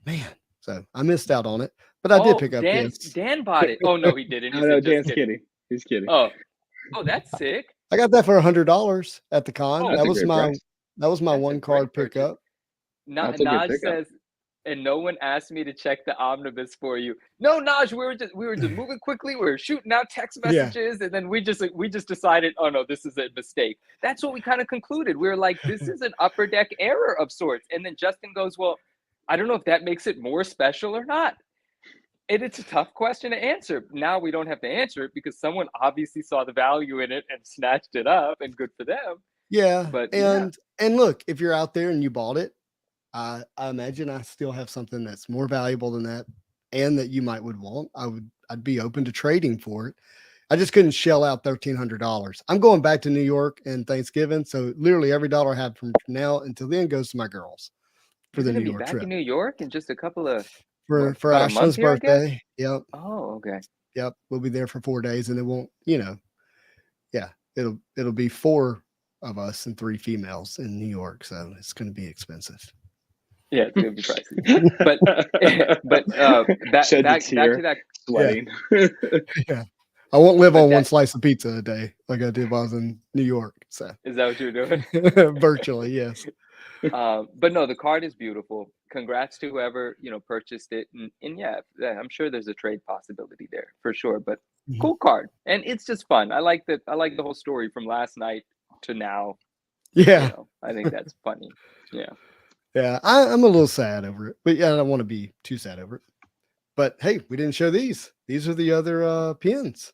man, so I missed out on it, but I did pick up this. Dan bought it. Oh, no, he didn't. He no, Dan's kidding. He's kidding. Oh, that's sick. I got that for $100 at the con. Oh, that was my one card pickup. Naj says, and no one asked me to check the omnibus for you. No, Naj, we were just moving quickly. We were shooting out text messages, and then we just decided, oh no, this is a mistake. That's what we kind of concluded. We were like, this is an upper deck error of sorts. And then Justin goes, well, I don't know if that makes it more special or not. And it's a tough question to answer. Now we don't have to answer it because someone obviously saw the value in it and snatched it up, and good for them. Yeah, but and look, if you're out there and you bought it, I imagine I still have something that's more valuable than that, and that you would want. I'd be open to trading for it. I just couldn't shell out $1,300. I'm going back to New York and Thanksgiving, so literally every dollar I have from now until then goes to my girls for the New York trip. Back in New York in just a couple of for Ashlyn's birthday. Yep. Oh, okay. Yep. We'll be there for 4 days, and it won't, you know, it'll be 4 of us and 3 females in New York, so it's going to be expensive. Yeah, it's gonna be pricey. but back to that sweating. Yeah. I won't live on one slice of pizza a day like I did while I was in New York. So is that what you're doing? Virtually, yes. But no, the card is beautiful. Congrats to whoever, you know, purchased it. And yeah, I'm sure there's a trade possibility there for sure. But cool card. And it's just fun. I like the whole story from last night to now. Yeah. You know, I think that's funny. Yeah. Yeah, I'm a little sad over it, but yeah, I don't want to be too sad over it. But hey, we didn't show these. These are the other pins.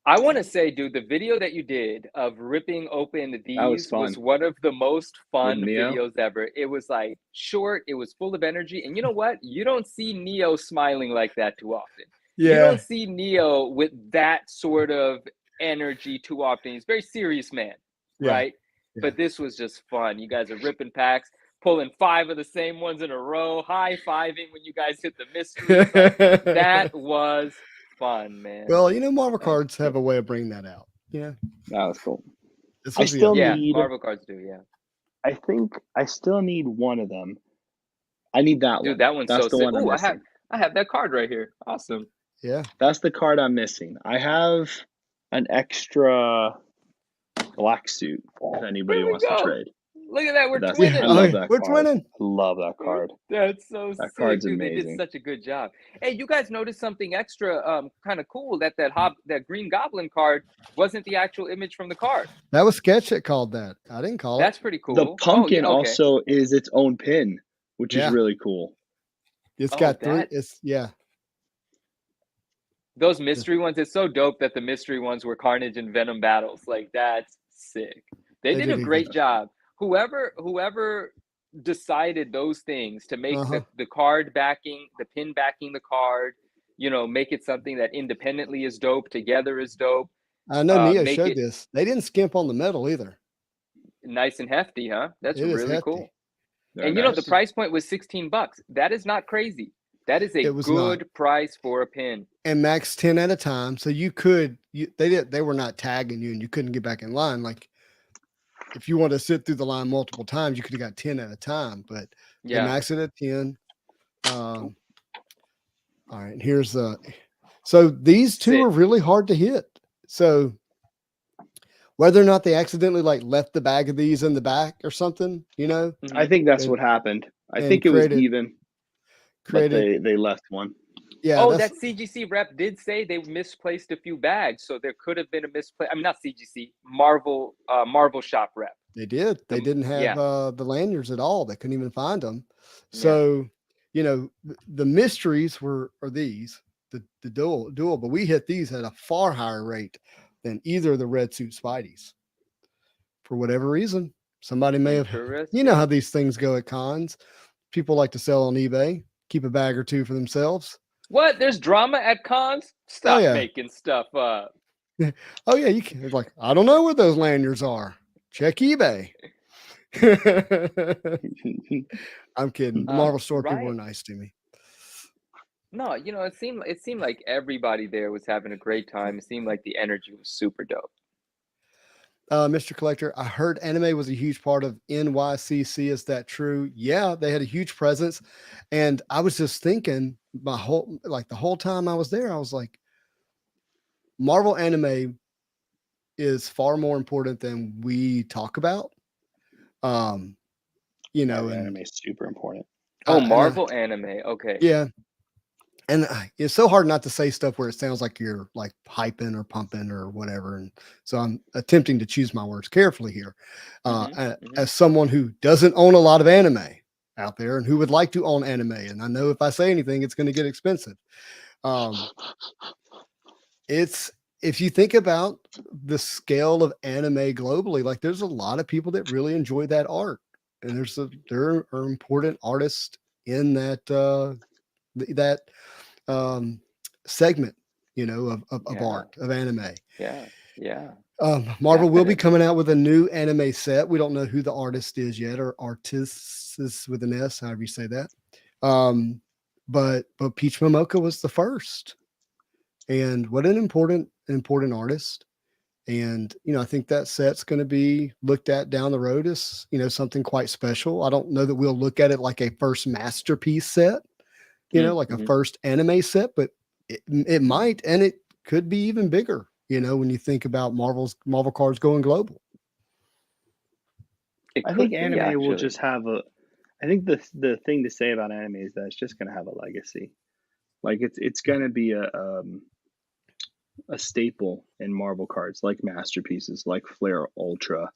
I want to say, dude, the video that you did of ripping open these was one of the most fun videos ever. It was like short, it was full of energy. And you know what? You don't see Neo smiling like that too often. Yeah. You don't see Neo with that sort of energy too often. He's a very serious man, right? Yeah. But this was just fun. You guys are ripping packs, pulling 5 of the same ones in a row, high-fiving when you guys hit the mystery. Like, that was fun, man. Well, you know, Marvel cards have a way of bringing that out. Yeah. That was cool. I still need Marvel cards do, I think I still need one of them. I need that one. Dude, that one's so sick. Ooh, I have that card right here. Awesome. Yeah. That's the card I'm missing. I have an extra black suit. If anybody Here we wants to go. trade. Look at that. We're That's- twinning. I love that We're card. twinning. I love that card. That's so That sick, card's dude. They did amazing. such a good job. Hey, you guys noticed something extra kind of cool that Green Goblin card wasn't the actual image from the card. That was Sketch that called that. I didn't call That's it. pretty cool. The pumpkin okay. also is its own pin, which is really cool. It's got three. that- It's Those mystery ones, it's so dope that the mystery ones were Carnage and Venom battles. Like, that's sick. They did a great job. Whoever decided those things to make the card backing, the pin backing the card, make it something that independently is dope, together is dope. I know Neo showed this. They didn't skimp on the metal either. Nice and hefty, huh? That's really cool. And the price point was $16. That is not crazy. That is a good price for a pin. And max 10 at a time. So you could, they were not tagging you and you couldn't get back in line. Like if you want to sit through the line multiple times, you could have got 10 at a time, but they max it at 10. All right, here's so these two are really hard to hit. So whether or not they accidentally like left the bag of these in the back or something, I think that's what happened. I think it was even. But they left one. Yeah. Oh, that CGC rep did say they misplaced a few bags, so there could have been a misplay. I mean, not CGC, Marvel Shop rep. They did. They didn't have the lanyards at all. They couldn't even find them. So, the mysteries are these, the dual, but we hit these at a far higher rate than either of the red suit Spideys. For whatever reason, somebody may have. You know how these things go at cons. People like to sell on eBay. Keep a bag or two for themselves. What? There's drama at cons? Stop making stuff up. Oh yeah, you can. Like, I don't know where those lanyards are. Check eBay. I'm kidding. The Marvel store people were nice to me. No, it seemed like everybody there was having a great time. It seemed like the energy was super dope. Mr. Collector, I heard anime was a huge part of NYCC. Is that true? Yeah, they had a huge presence. And I was just thinking the whole time I was there, I was like, Marvel anime is far more important than we talk about. Anime is super important. Oh, Marvel anime. Okay. Yeah. And it's so hard not to say stuff where it sounds like you're like hyping or pumping or whatever. And so I'm attempting to choose my words carefully here. As someone who doesn't own a lot of anime out there and who would like to own anime. And I know if I say anything, it's going to get expensive. If you think about the scale of anime globally, like there's a lot of people that really enjoy that art. And there are important artists in that segment, of art, of anime. Yeah. Marvel will be coming out with a new anime set. We don't know who the artist is yet, or artists is with an S, however you say that. But Peach Momoka was the first. And what an important artist. And, I think that set's going to be looked at down the road as, something quite special. I don't know that we'll look at it like a first masterpiece set, like a first anime set, but it might, and it could be even bigger, when you think about Marvel cards going global. I think anime will just have I think the thing to say about anime is that it's just going to have a legacy. Like it's going to be a staple in Marvel cards, like masterpieces, like Flare Ultra.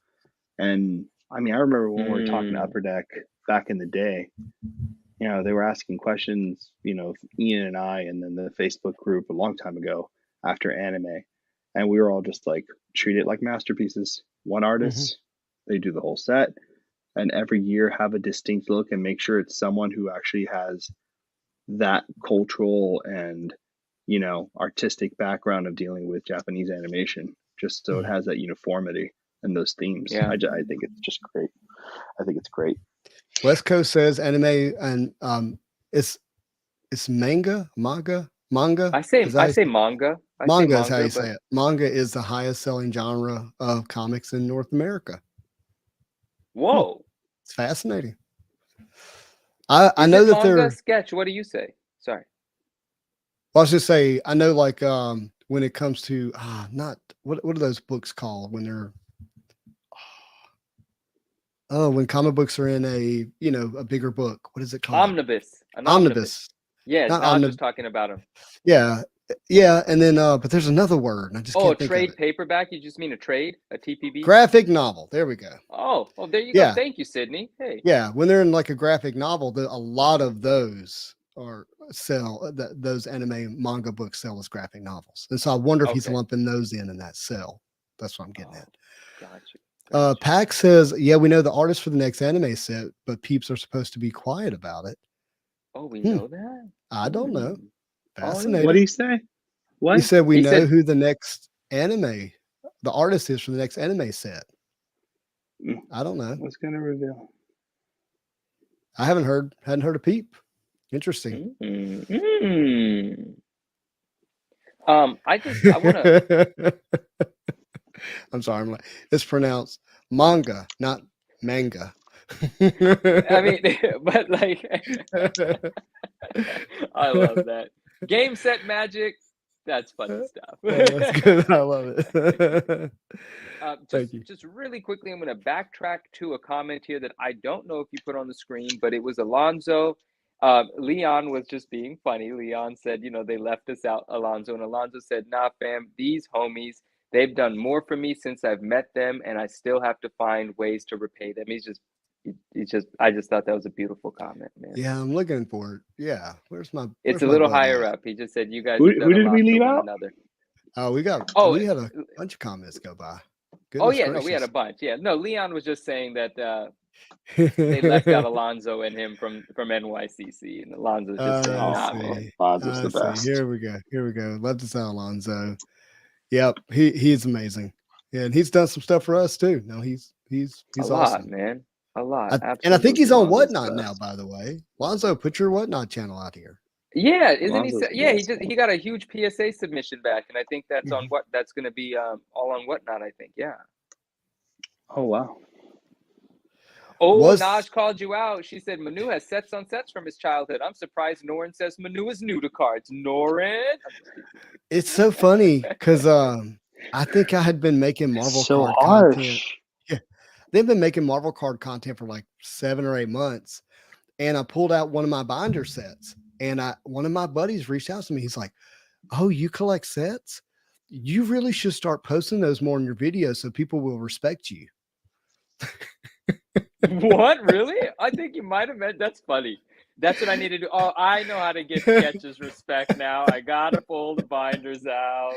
And I mean, I remember when we were talking to Upper Deck back in the day, they were asking questions, Ian and I, and then the Facebook group a long time ago after anime. And we were all just like, treat it like masterpieces. One artist, they do the whole set. And every year have a distinct look and make sure it's someone who actually has that cultural and, artistic background of dealing with Japanese animation, just so it has that uniformity and those themes. Yeah. I think it's just great. I think it's great. West Coast says anime and it's manga. I say manga. Manga is how you say it. Manga is the highest selling genre of comics in North America. Whoa. It's fascinating. I know that they're Sketch. What do you say? Sorry. Well, I was just say, I know like when it comes to not what are those books called when they're Oh, when comic books are in a, a bigger book. What is it called? Omnibus. An Omnibus. Yeah, Not Naj was talking about him. Yeah. Yeah. And then, but there's another word. And I just Oh, a can't think of trade it. paperback? You just mean a trade? A TPB? Graphic novel. There we go. Oh, there you go. Yeah. Thank you, Sydney. Hey. Yeah. When they're in like a graphic novel, a lot of those those anime manga books sell as graphic novels. And so I wonder if he's lumping those in that sell. That's what I'm getting at. Gotcha. Pax says, yeah, we know the artist for the next anime set, but peeps are supposed to be quiet about it. Oh, we know that? I don't know. Fascinating. What do you say? What? He said we know who the next the artist is for the next anime set. I don't know. What's going to reveal? I hadn't heard a peep. Interesting. I want to. I'm sorry. It's pronounced manga, not manga. I mean, but like, I love that. Game set magic. That's funny stuff. That's good. I love it. Just really quickly, I'm going to backtrack to a comment here that I don't know if you put on the screen, but it was Alonzo. Leon was just being funny. Leon said, they left us out, Alonzo. And Alonzo said, nah, fam, these homies, they've done more for me since I've met them, and I still have to find ways to repay them. I just thought that was a beautiful comment, man. Yeah, I'm looking for it. Yeah. It's a little higher up. He just said, you guys. Who did we leave out? Oh, we had a bunch of comments go by. Goodness gracious. No, we had a bunch. Yeah. No, Leon was just saying that they left out Alonzo and him from NYCC, and Alonzo's just saying, nah, man. Alonzo's the best. Here we go. Love to say Alonzo. Yep, he's amazing. Yeah, and he's done some stuff for us too. No, he's awesome. Lot, man. A lot. And I think he's on Whatnot now, by the way. Alonzo, put your Whatnot channel out here. Yeah, isn't he? Yeah, he got a huge PSA submission back, and I think that's on that's going to be all on Whatnot. I think, yeah. Oh wow. Oh, Naj called you out. She said Manu has sets on sets from his childhood. I'm surprised Norin says Manu is new to cards. Norin, it's so funny because I think I had been making Marvel card content. Yeah, they've been making Marvel card content for like 7 or 8 months, and I pulled out one of my binder sets, and one of my buddies reached out to me. He's like, "Oh, you collect sets? You really should start posting those more in your videos so people will respect you." What? Really? I think you might have meant. That's funny. That's what I need to do. Oh, I know how to get Sketch's respect now. I gotta pull the binders out.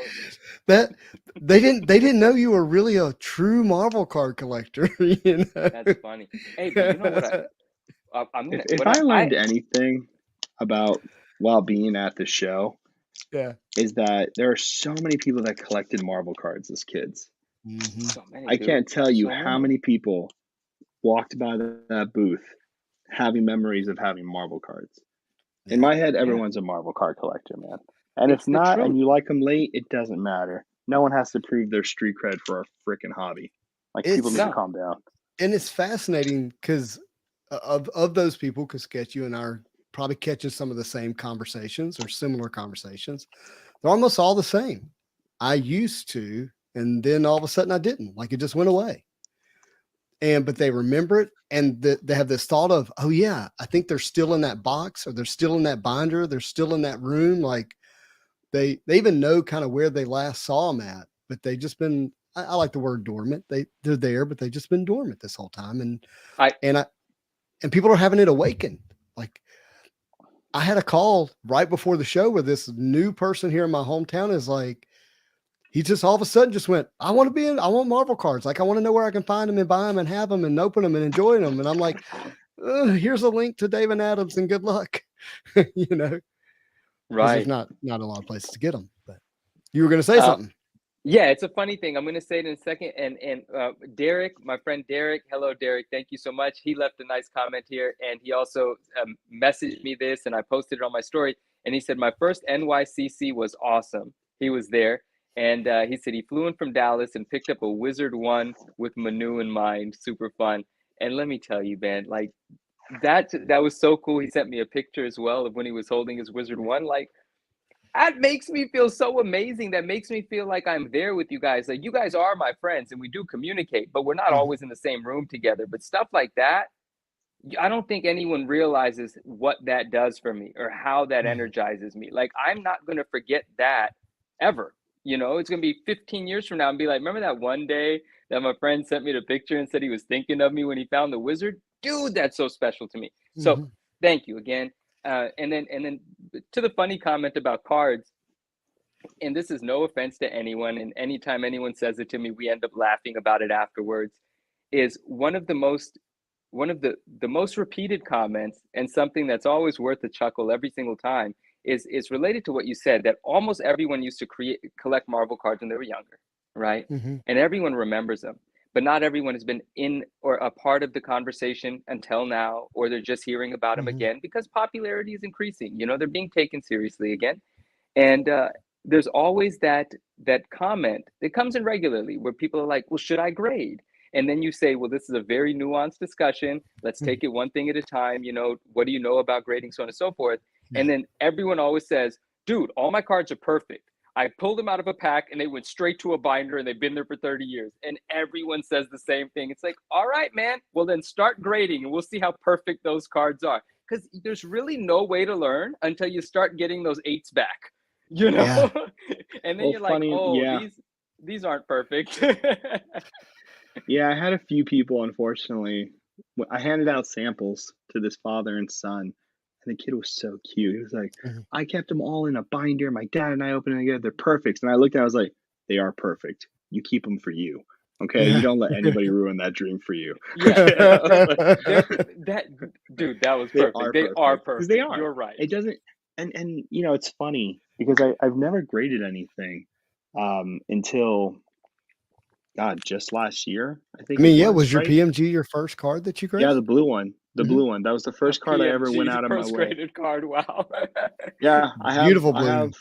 That they didn't know you were really a true Marvel card collector. That's funny. Hey, but you know what? If I learned anything about while being at the show, is that there are so many people that collected Marvel cards as kids. Mm-hmm. So many, I can't tell you how many people walked by that booth having memories of having Marvel cards. In my head, everyone's a Marvel card collector, man. And if not, and you like them late, it doesn't matter. No one has to prove their street cred for a freaking hobby. Like, people need to calm down. And it's fascinating because of those people, because Sketch, you and I are probably catching some of the same conversations or similar conversations. They're almost all the same. I used to, and then all of a sudden I didn't. Like, it just went away. But they remember it, and they have this thought of, oh yeah, I think they're still in that box, or they're still in that binder, they're still in that room. Like they even know kind of where they last saw them at, but they just been, I like the word dormant. They're there, but they just been dormant this whole time. And people are having it awaken. Like, I had a call right before the show where this new person here in my hometown is like, he just all of a sudden just went, I want Marvel cards. Like, I want to know where I can find them and buy them and have them and open them and enjoy them. And I'm like, here's a link to David Adams and good luck. Right. There's not a lot of places to get them, but you were going to say something. Yeah, it's a funny thing. I'm going to say it in a second. And Derek, my friend Derek, hello, Derek. Thank you so much. He left a nice comment here, and he also messaged me this, and I posted it on my story. And he said, my first NYCC was awesome. He was there. And he said he flew in from Dallas and picked up a Wizard 1 with Manu in mind. Super fun. And let me tell you, man, like that was so cool. He sent me a picture as well of when he was holding his Wizard 1. Like, that makes me feel so amazing. That makes me feel like I'm there with you guys. Like, you guys are my friends and we do communicate, but we're not always in the same room together. But stuff like that, I don't think anyone realizes what that does for me or how that energizes me. Like, I'm not going to forget that ever. It's going to be 15 years from now and be like, remember that one day that my friend sent me the picture and said he was thinking of me when he found the wizard? Dude, that's so special to me. So thank you again. And then to the funny comment about cards, and this is no offense to anyone, and anytime anyone says it to me, we end up laughing about it afterwards, is one of the most repeated comments, and something that's always worth a chuckle every single time, is related to what you said, that almost everyone used to collect Marvel cards when they were younger, right? And everyone remembers them, but not everyone has been in or a part of the conversation until now, or they're just hearing about them again because popularity is increasing. They're being taken seriously again, and there's always that comment that comes in regularly where people are like, well, should I grade? And then you say, well, this is a very nuanced discussion. Let's take it one thing at a time. What do you know about grading, so on and so forth. And then everyone always says, dude, all my cards are perfect. I pulled them out of a pack and they went straight to a binder and they've been there for 30 years. And everyone says the same thing. It's like, all right, man, well then start grading and we'll see how perfect those cards are. Because there's really no way to learn until you start getting those 8s back, Yeah. And then you're like, these aren't perfect. Yeah, I had a few people, unfortunately. I handed out samples to this father and son, and the kid was so cute. He was like, I kept them all in a binder. My dad and I opened them together. They're perfect. And I looked at it, I was like, they are perfect. You keep them for you. Okay? You don't let anybody ruin that dream for you. Dude, that was perfect. They are perfect. They are. You're right. It doesn't, and it's funny because I've never graded anything until... God, just last year, I think. Was your PMG your first card that you graded? Yeah, the blue one. The blue one. That was the first card I ever went out of my way. First graded card. Wow. Yeah, I have beautiful blue.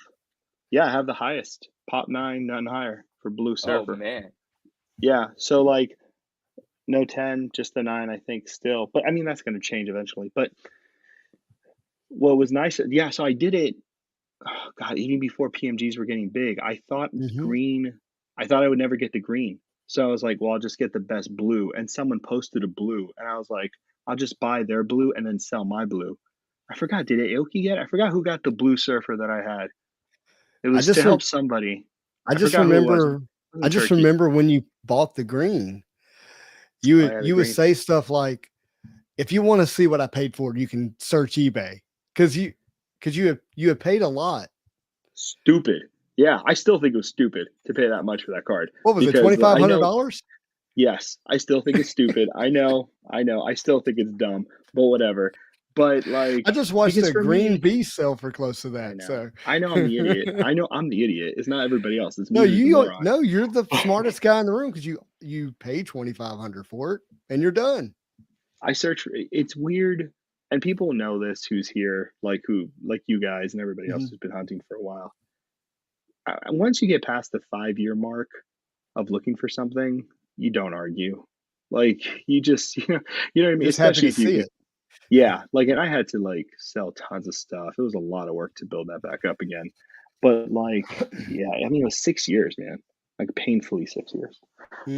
I have the highest pop 9, nothing higher for blue surfer. Oh man. Yeah, so like no 10, just the 9, I think still. But I mean that's going to change eventually. But what was nice, so I did it. Oh, God, even before PMGs were getting big, I thought green. I thought I would never get the green. So I was like, well, I'll just get the best blue. And someone posted a blue. And I was like, I'll just buy their blue and then sell my blue. I forgot. Did Aoki get it? I forgot who got the blue surfer that I had. It was to help somebody. I just remember when you bought the green, you would say stuff like, if you want to see what I paid for it, you can search eBay. Because you have paid a lot. Stupid. Yeah, I still think it was stupid to pay that much for that card. What was it, $2,500? Yes, I still think it's stupid. I know. I still think it's dumb, but whatever. But like, I just watched a green beast sell for close to that. I know I'm the idiot. I know I'm the idiot. It's not everybody else. It's me. No, you're the smartest guy in the room because you pay $2,500 for it and you're done. I search. It's weird, and people know this who's here, like you guys and everybody else who's been hunting for a while. Once you get past the 5-year mark of looking for something, you don't argue. Like you just, you know what I mean? Just especially if you see it. Yeah. Like, and I had to like sell tons of stuff. It was a lot of work to build that back up again. But like, yeah, I mean, it was 6 years, man, like painfully 6 years.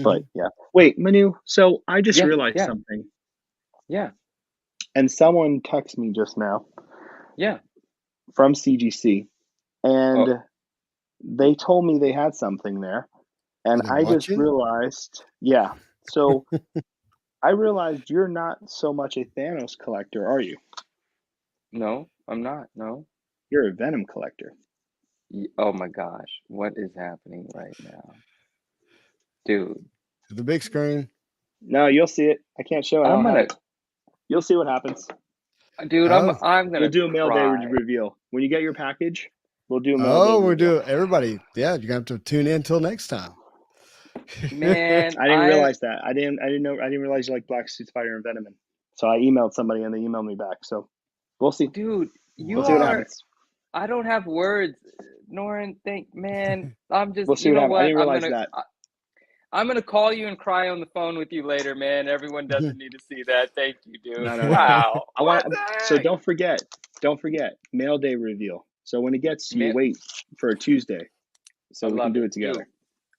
But yeah. Wait, Manu. So I just realized something. Yeah. And someone texted me just now. Yeah. From CGC. And they told me they had something there. And I just realized, so I realized you're not so much a Thanos collector, are you? No, I'm not. No. You're a Venom collector. Oh my gosh. What is happening right now? Dude. The big screen. No, you'll see it. I can't show it. You'll see what happens. Dude, I'm gonna We'll do a mail day reveal. When you get your package, we'll do a mail day reveal. Everybody. Yeah, you're gonna have to tune in until next time. Man, I didn't realize that. I didn't realize you like Black Suit Spider and Venom. So I emailed somebody and they emailed me back. So we'll see. Dude, we'll see what happens. I don't have words. Norin, man, I'm just we'll see what happens. I didn't realize that. I'm gonna call you and cry on the phone with you later, man. Everyone doesn't need to see that. Thank you, dude. No. Wow. So don't forget, mail day reveal. So when it gets, you Man, wait for a Tuesday, so I we can love do it. it together. Dude,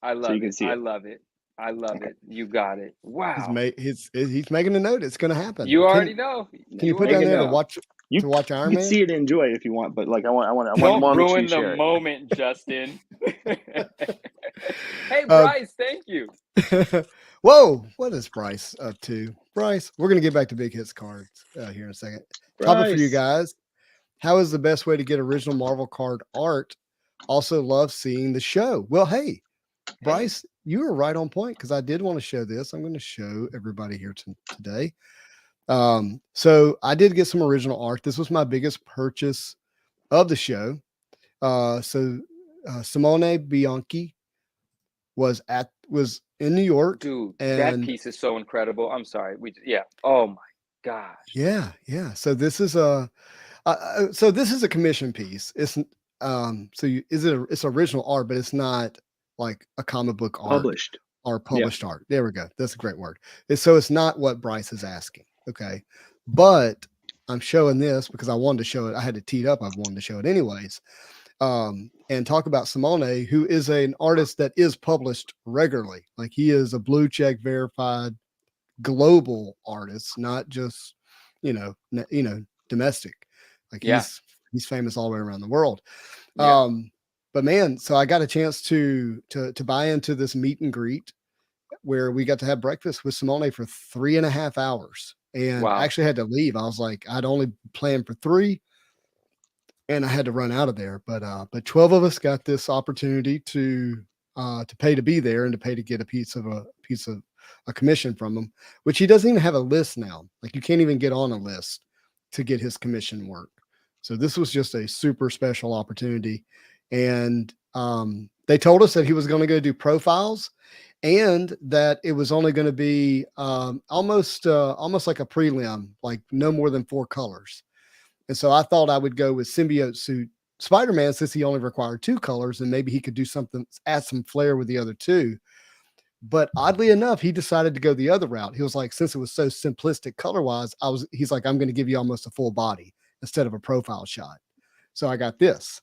I So love you can it. see I it. love it. I love it. You got it. He's Wow. he's making a note. It's going to happen. You already know. Can you put Make down a there to note. watch You Iron can Man? see it and enjoy it if you want, but like I want to Don't make sure ruin you the share it. moment, Justin. Hey, Bryce, thank you. Whoa, what is Bryce up to? Bryce, we're going to get back to Big Hits cards here in a second. Topic for you Bryce. guys. How is the best way to get original Marvel card art? Also love seeing the show. Well, hey, Bryce, you were right on point because I did want to show this. I'm going to show everybody here today. So I did get some original art. This was my biggest purchase of the show. Simone Bianchi was in New York. Dude, and that piece is so incredible. I'm sorry. Oh my gosh. Yeah. So this is a commission piece. It's it's original art, but it's not like a comic book art Published. or published art. There we go. That's a great word. So it's not what Bryce is asking. Okay. But I'm showing this because I wanted to show it. I had to tee it up. I wanted to show it anyways. And talk about Simone, who is an artist that is published regularly. Like he is a blue check verified global artist, not just, domestic. Like he's famous all the way around the world. Yeah. But man, so I got a chance to buy into this meet and greet where we got to have breakfast with Simone for 3.5 hours. And I actually had to leave. I was like, I'd only planned for 3 and I had to run out of there. But 12 of us got this opportunity to pay to be there and to pay to get a piece of a commission from him, which he doesn't even have a list now. Like you can't even get on a list to get his commission work. So this was just a super special opportunity. And they told us that he was going to go do profiles and that it was only going to be almost like a prelim, like no more than 4 colors. And so I thought I would go with symbiote suit Spider-Man since he only required 2 colors and maybe he could do something, add some flair with the other 2. But oddly enough, he decided to go the other route. He was like, since it was so simplistic color-wise, he's like, I'm going to give you almost a full body instead of a profile shot. So I got this.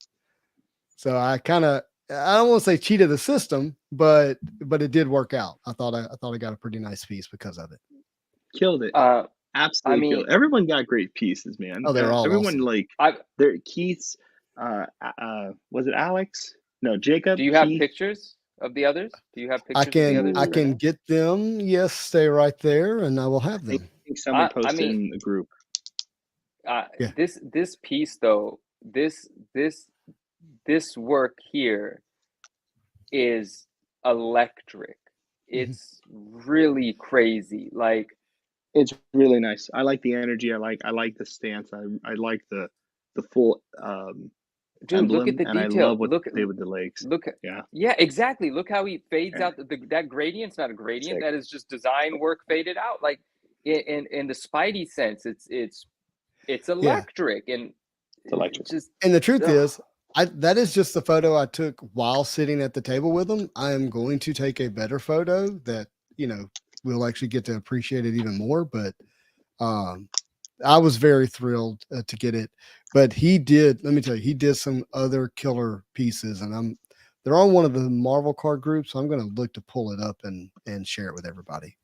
So I don't want to say cheated the system, but it did work out. I thought I got a pretty nice piece because of it. Killed it. Absolutely killed it. Everyone got great pieces, man. Oh, they're all everyone awesome. Keith's was it Alex? No, Jacob. Do you have pictures of the others? Do you have pictures of the others? I can get them. Yes, stay right there and I will have them. I think someone posted in the group. This piece though, this work here is electric. It's really crazy. Like it's really nice. I like the energy. I like the stance. I like the full dude, emblem, look at the and detail. I love what they did with the legs. Yeah, exactly. Look how he fades out that gradient's not a gradient. That is just design work faded out. Like in the Spidey sense, it's electric and it's electric. And the truth is, that is just the photo I took while sitting at the table with him. I am going to take a better photo that, we'll actually get to appreciate it even more. But I was very thrilled to get it. But let me tell you, he did some other killer pieces and they're on one of the Marvel card groups. So I'm going to look to pull it up and share it with everybody.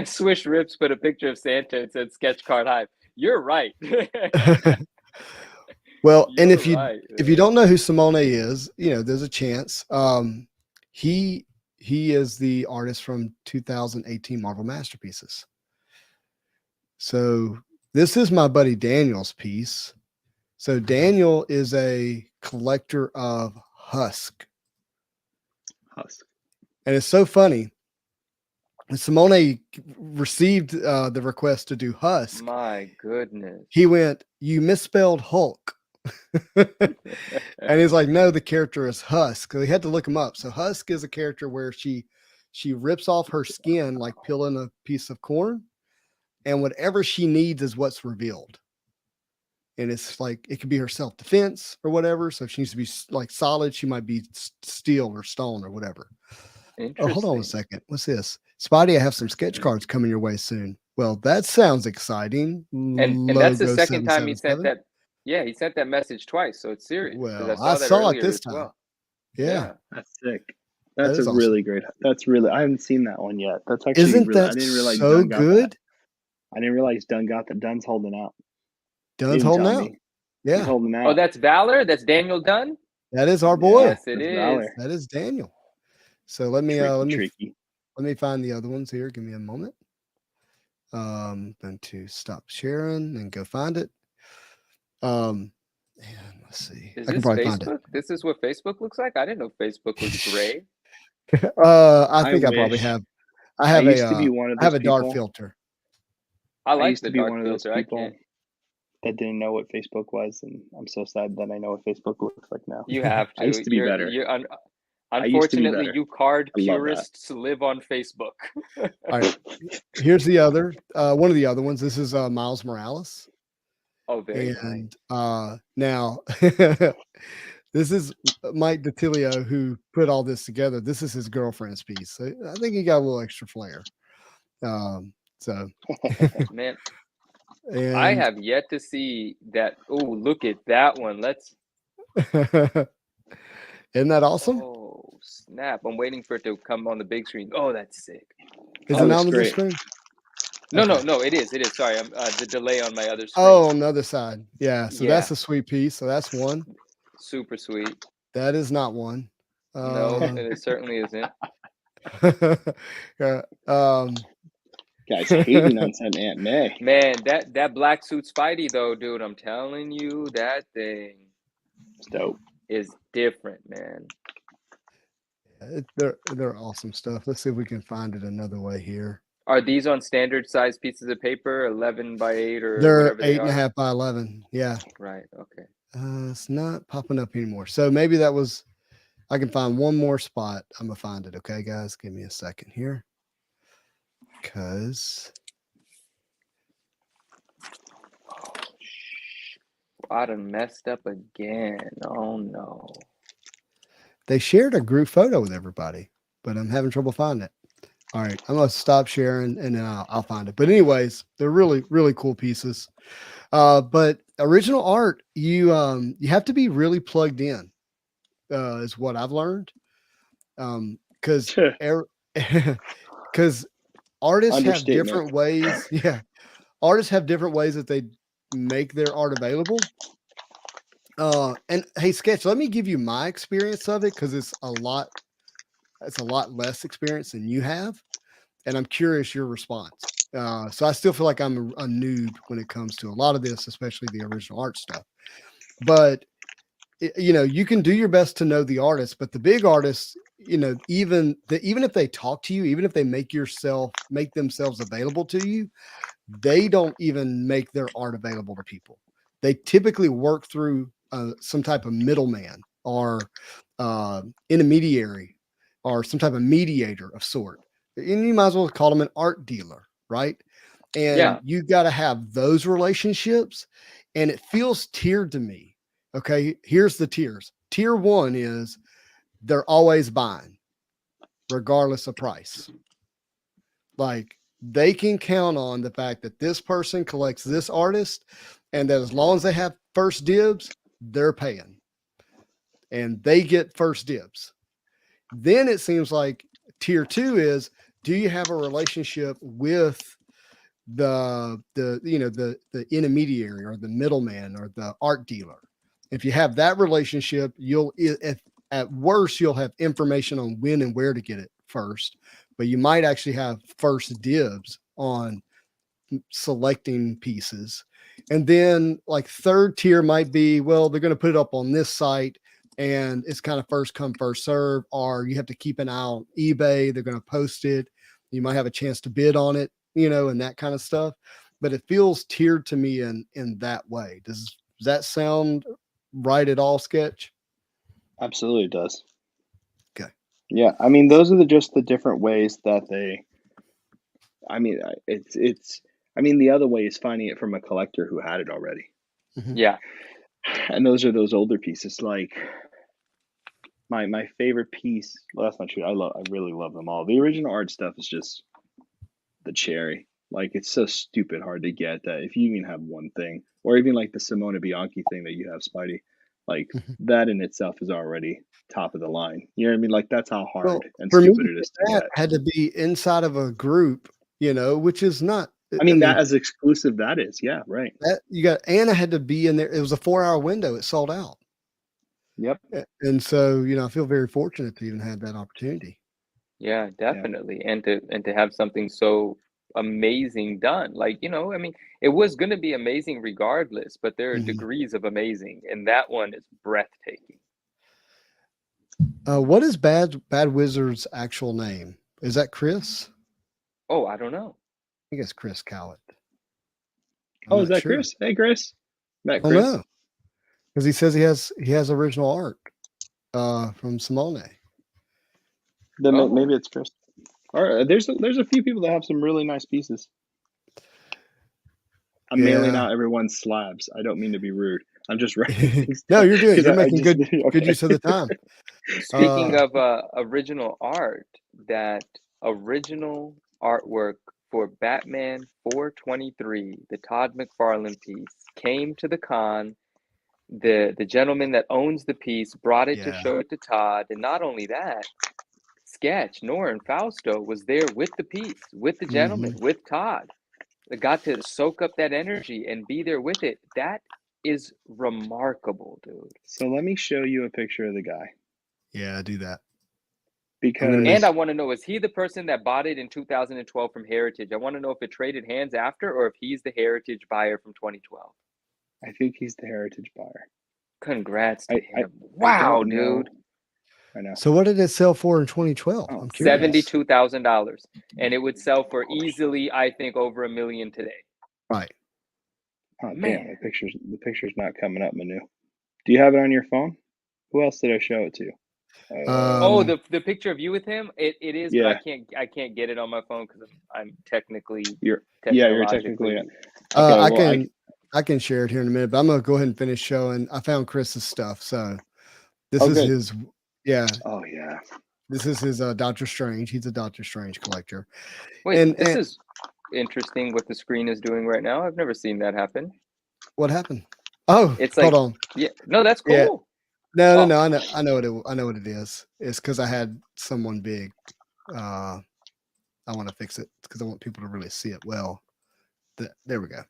Swish Rips put a picture of Santa and said Sketchcardhive. You're right. Well, and if you don't know who Simone is, there's a chance. He is the artist from 2018 Marvel Masterpieces. So this is my buddy Daniel's piece. So Daniel is a collector of Husk. And it's so funny. Simone received the request to do Husk. My goodness. He went, you misspelled Hulk. And he's like, no, the character is Husk. So he had to look him up. So Husk is a character where she rips off her skin like peeling a piece of corn. And whatever she needs is what's revealed. And it's like, it could be her self-defense or whatever. So if she needs to be like solid, she might be steel or stone or whatever. Oh, hold on a second. What's this? Spidey, I have some sketch cards coming your way soon. Well, that sounds exciting. And that's the second time he sent that. Yeah, he sent that message twice, so it's serious. Because Well, I I saw that saw it earlier this as time. well. Yeah. That's sick. That That's a is awesome. really great. That's really. I haven't seen that one yet. That's actually Isn't really. I that didn't realize so Dunn got that. good? I didn't realize Dunn got that. Dunn's holding out. Dunn's Didn't holding tell out. me. He's Yeah, holding Oh, out. that's Valor? That's Daniel Dunn? that is our Yeah, boy. Yes, it that's is. Valor. That is Daniel. So let me Tricky. let me find the other ones here. Give me a moment. Then to stop sharing and go find it. And let's see. Is I can this probably find it. Facebook? This is what Facebook looks like? I didn't know Facebook was gray. I think I probably wish. have. I have used to be one of I have those a dark people. filter. I I like used the to be dark one of those filter. I people can't. that didn't know what Facebook was, and I'm so sad that I know what Facebook looks like now. You have to. I used to be better. I used to be Unfortunately, better. you card I love that. purists live on Facebook. All right. Here's the other one of the other ones. This is Miles Morales. Oh, very And nice. now this is Mike DiTilio who put all this together. This is his girlfriend's piece. So I think he got a little extra flair. So Man, and I have yet to see that. Oh, look at that one. Let's. Isn't that awesome? Oh, snap. I'm waiting for it to come on the big screen. Oh, that's sick. Is Oh, it that's on the big great. screen? No, Okay. no, it is. Sorry, I'm the delay on my other screen. Oh, on the other side. Yeah. So Yeah. that's a sweet piece. So that's one. Super sweet. That is not one. No, it certainly isn't. Guys hating on some Aunt May. Man, that black suit Spidey though, dude, I'm telling you, that thing It's dope. is different, man. They're awesome stuff. Let's see if we can find it another way here. Are these on standard size pieces of paper, 11 by 8 or They're whatever they are? 8.5 by 11. Yeah. Right. Okay. It's not popping up anymore. So maybe that was. I can find one more spot. I'm gonna find it. Okay, guys, give me a second here. Because I done messed up again. Oh no. they shared a group photo with everybody, but I'm having trouble finding it. All right, I'm gonna stop sharing and then I'll find it. But anyways, they're really, really cool pieces. But original art, you have to be really plugged in, is what I've learned. Because because artists have different ways. Yeah, artists have different ways that they make their art available. And hey, Sketch, let me give you my experience of it because it's a lot less experience than you have, and I'm curious your response. So I still feel like I'm a noob when it comes to a lot of this, especially the original art stuff. But you can do your best to know the artist, but the big artists, even if they talk to you, even if they make themselves available to you, they don't even make their art available to people. They typically work through some type of middleman or intermediary or some type of mediator of sort. And you might as well call them an art dealer, right? And you got to have those relationships. And it feels tiered to me. Okay, here's the tiers. Tier 1 is they're always buying, regardless of price. Like they can count on the fact that this person collects this artist and that as long as they have first dibs, they're paying and they get first dibs. Then it seems like tier 2 is, do you have a relationship with the intermediary or the middleman or the art dealer? If you have that relationship, at worst, you'll have information on when and where to get it first, but you might actually have first dibs on selecting pieces. And then like third tier might be, well, they're going to put it up on this site and it's kind of first come, first serve, or you have to keep an eye on eBay. They're going to post it. You might have a chance to bid on it, and that kind of stuff. But it feels tiered to me in that way. Does that sound right at all, Sketch? Absolutely does. Okay. Yeah, I mean, those are just the different ways that they. I mean, it's. I mean, the other way is finding it from a collector who had it already. Mm-hmm. Yeah, and those are those older pieces. Like my favorite piece. Well, that's not true. I really love them all. The original art stuff is just the cherry. Like, it's so stupid hard to get that if you even have one thing, or even like the Simone Bianchi thing that you have, Spidey, like that in itself is already top of the line. You know what I mean? Like, that's how Well, hard and for me, stupid it is to that get. had to be inside of a group, which is not. I mean, that as exclusive that is, yeah, right. That you got Anna had to be in there. It was a 4-hour window. It sold out. Yep. And so, I feel very fortunate to even have that opportunity. Yeah, definitely. And to have something so amazing done. Like, I mean, it was going to be amazing regardless, but there are degrees of amazing, and that one is breathtaking. What is Bad Wizard's actual name? Is that Chris? Oh, I don't know. I think it's Chris Cowett. Is that sure. Chris? Hey, Chris. Met Chris. Oh, no. Because he says he has original art from Simone. Then maybe it's Chris. All right, there's a few people that have some really nice pieces. I'm mailing out everyone's slabs. I don't mean to be rude. I'm just writing things. No, you're doing. You're making good use of the time. Speaking of original art, that original artwork for Batman 423, the Todd McFarlane piece, came to the con. The gentleman that owns the piece brought it to show it to Todd, and not only that, Nora and Fausto was there with the piece, with the gentleman, with Todd. They got to soak up that energy and be there with it. That is remarkable, dude. So let me show you a picture of the guy. Yeah, do that. Because I want to know, is he the person that bought it in 2012 from Heritage? I want to know if it traded hands after, or if he's the Heritage buyer from 2012. I think he's the Heritage buyer. Congrats to him. Wow, dude. I know. So what did it sell for in 2012? I'm curious. $72,000, and it would sell for easily, I think, over $1 million today. Right. Oh man, the picture's not coming up, Manu. Do you have it on your phone? Who else did I show it to? The picture of you with him. It is, but I can't get it on my phone because I'm technically. You're technically. Okay, I can share it here in a minute, but I'm gonna go ahead and finish showing. I found Chris's stuff, so this is his. Yeah. Oh yeah. This is his Doctor Strange. He's a Doctor Strange collector. Wait, this is interesting what the screen is doing right now. I've never seen that happen. What happened? Oh, it's hold on. Yeah, no, that's cool. Yeah. No, I know what it is. It's because I had someone big. I want to fix it because I want people to really see it well. There we go.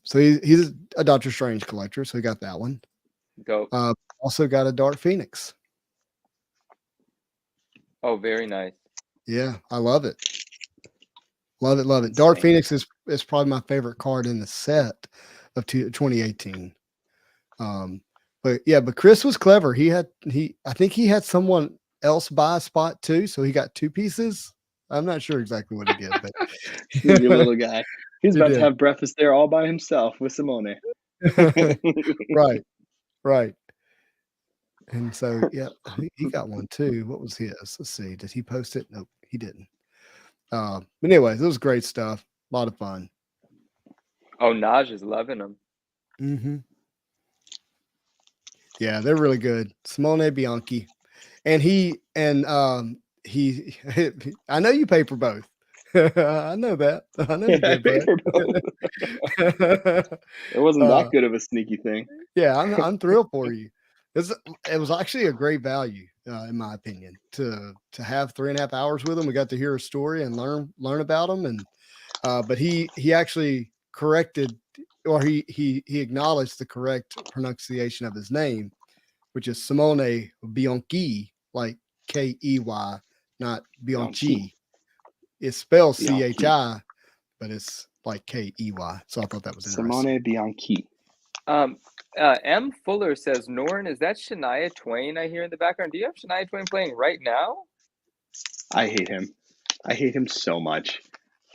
So he's a Doctor Strange collector, so he got that one. Dope. Also got a Dark Phoenix. Oh, very nice. Yeah, I love it. Love it. Dark Phoenix is probably my favorite card in the set of 2018. But Chris was clever. I think he had someone else buy a spot too, so he got two pieces. I'm not sure exactly what he did, but he's your little guy. He's about to have breakfast there all by himself with Simone. Right. And so he got one too. What was his? Let's see. Did he post it? Nope, he didn't. But anyways, it was great stuff. A lot of fun. Oh, Naj is loving them. Mm-hmm. Yeah, they're really good. Simone Bianchi. And he I know you pay for both. I know that. I know you pay for both. It wasn't that good of a sneaky thing. Yeah, I'm thrilled for you. It was actually a great value, in my opinion, to have 3.5 hours with him. We got to hear a story and learn about him, and but he actually corrected, or he acknowledged the correct pronunciation of his name, which is Simone Bianchi, like Key, not Bianchi. It's spelled CHI, but it's like Key. So I thought that was interesting. Simone Bianchi. M. Fuller says, Norn, is that Shania Twain I hear in the background? Do you have Shania Twain playing right now? I hate him. I hate him so much.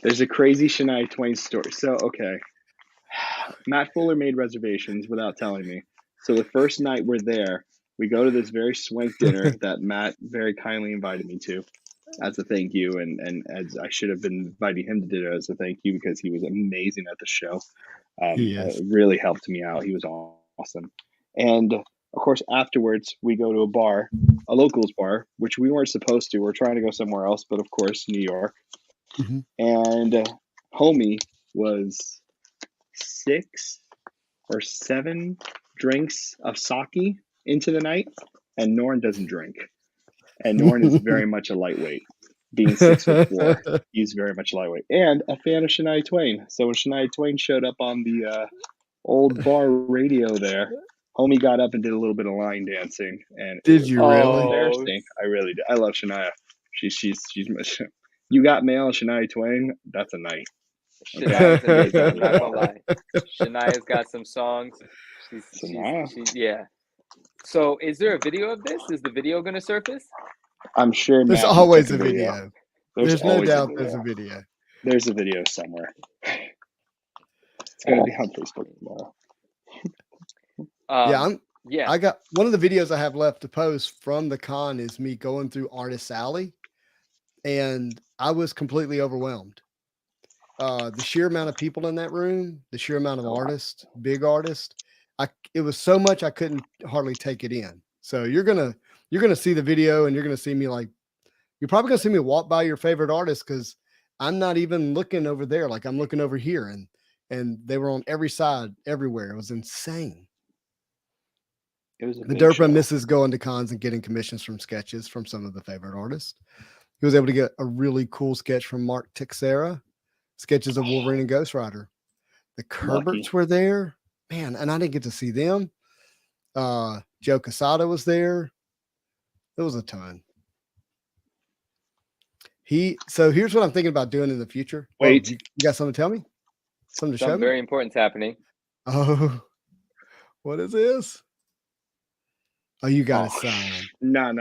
There's a crazy Shania Twain story. So, okay. Matt Fuller made reservations without telling me. So the first night we're there, we go to this very swank dinner that Matt very kindly invited me to as a thank you. And as I should have been inviting him to dinner as a thank you because he was amazing at the show. It really helped me out. He was awesome. And of course, afterwards, we go to a bar, a locals bar, which we weren't supposed to. We're trying to go somewhere else, but of course, New York. and homie was 6 or 7 drinks of sake into the night, and Norn doesn't drink. And Norn is very much a lightweight. Being 6'4", he's very much lightweight. And a fan of Shania Twain. So when Shania Twain showed up on the old bar radio there, homie got up and did a little bit of line dancing. And did you really? Embarrassing. I really did. I love Shania. She's you got mail, Shania Twain. That's a night. Shania's amazing. I'm not gonna lie. Shania's got some songs. She's yeah. So, is there a video of this? Is the video going to surface? I'm sure. There's always a video. There's no doubt there's a video. There's a video somewhere. It's going to be on Facebook tomorrow. I got one of the videos I have left to post from the con is me going through Artist Alley, and I was completely overwhelmed. The sheer amount of people in that room, the sheer amount of artists, big artists. It was so much I couldn't hardly take it in. So you're gonna see the video, and you're gonna see me you're probably gonna see me walk by your favorite artist, because I'm not even looking over there, like I'm looking over here, and they were on every side, everywhere. It was insane. It was the Derpa misses going to cons and getting commissions from sketches from some of the favorite artists. He was able to get a really cool sketch from Mark Teixeira, sketches of Wolverine and Ghost Rider. The Kerberts were there. Man, and I didn't get to see them. Joe Quesada was there. There was a ton. So here's what I'm thinking about doing in the future. Wait. You got something to tell me? Something to show me? Very important's happening. Oh, what is this? Oh, you got to sign. No.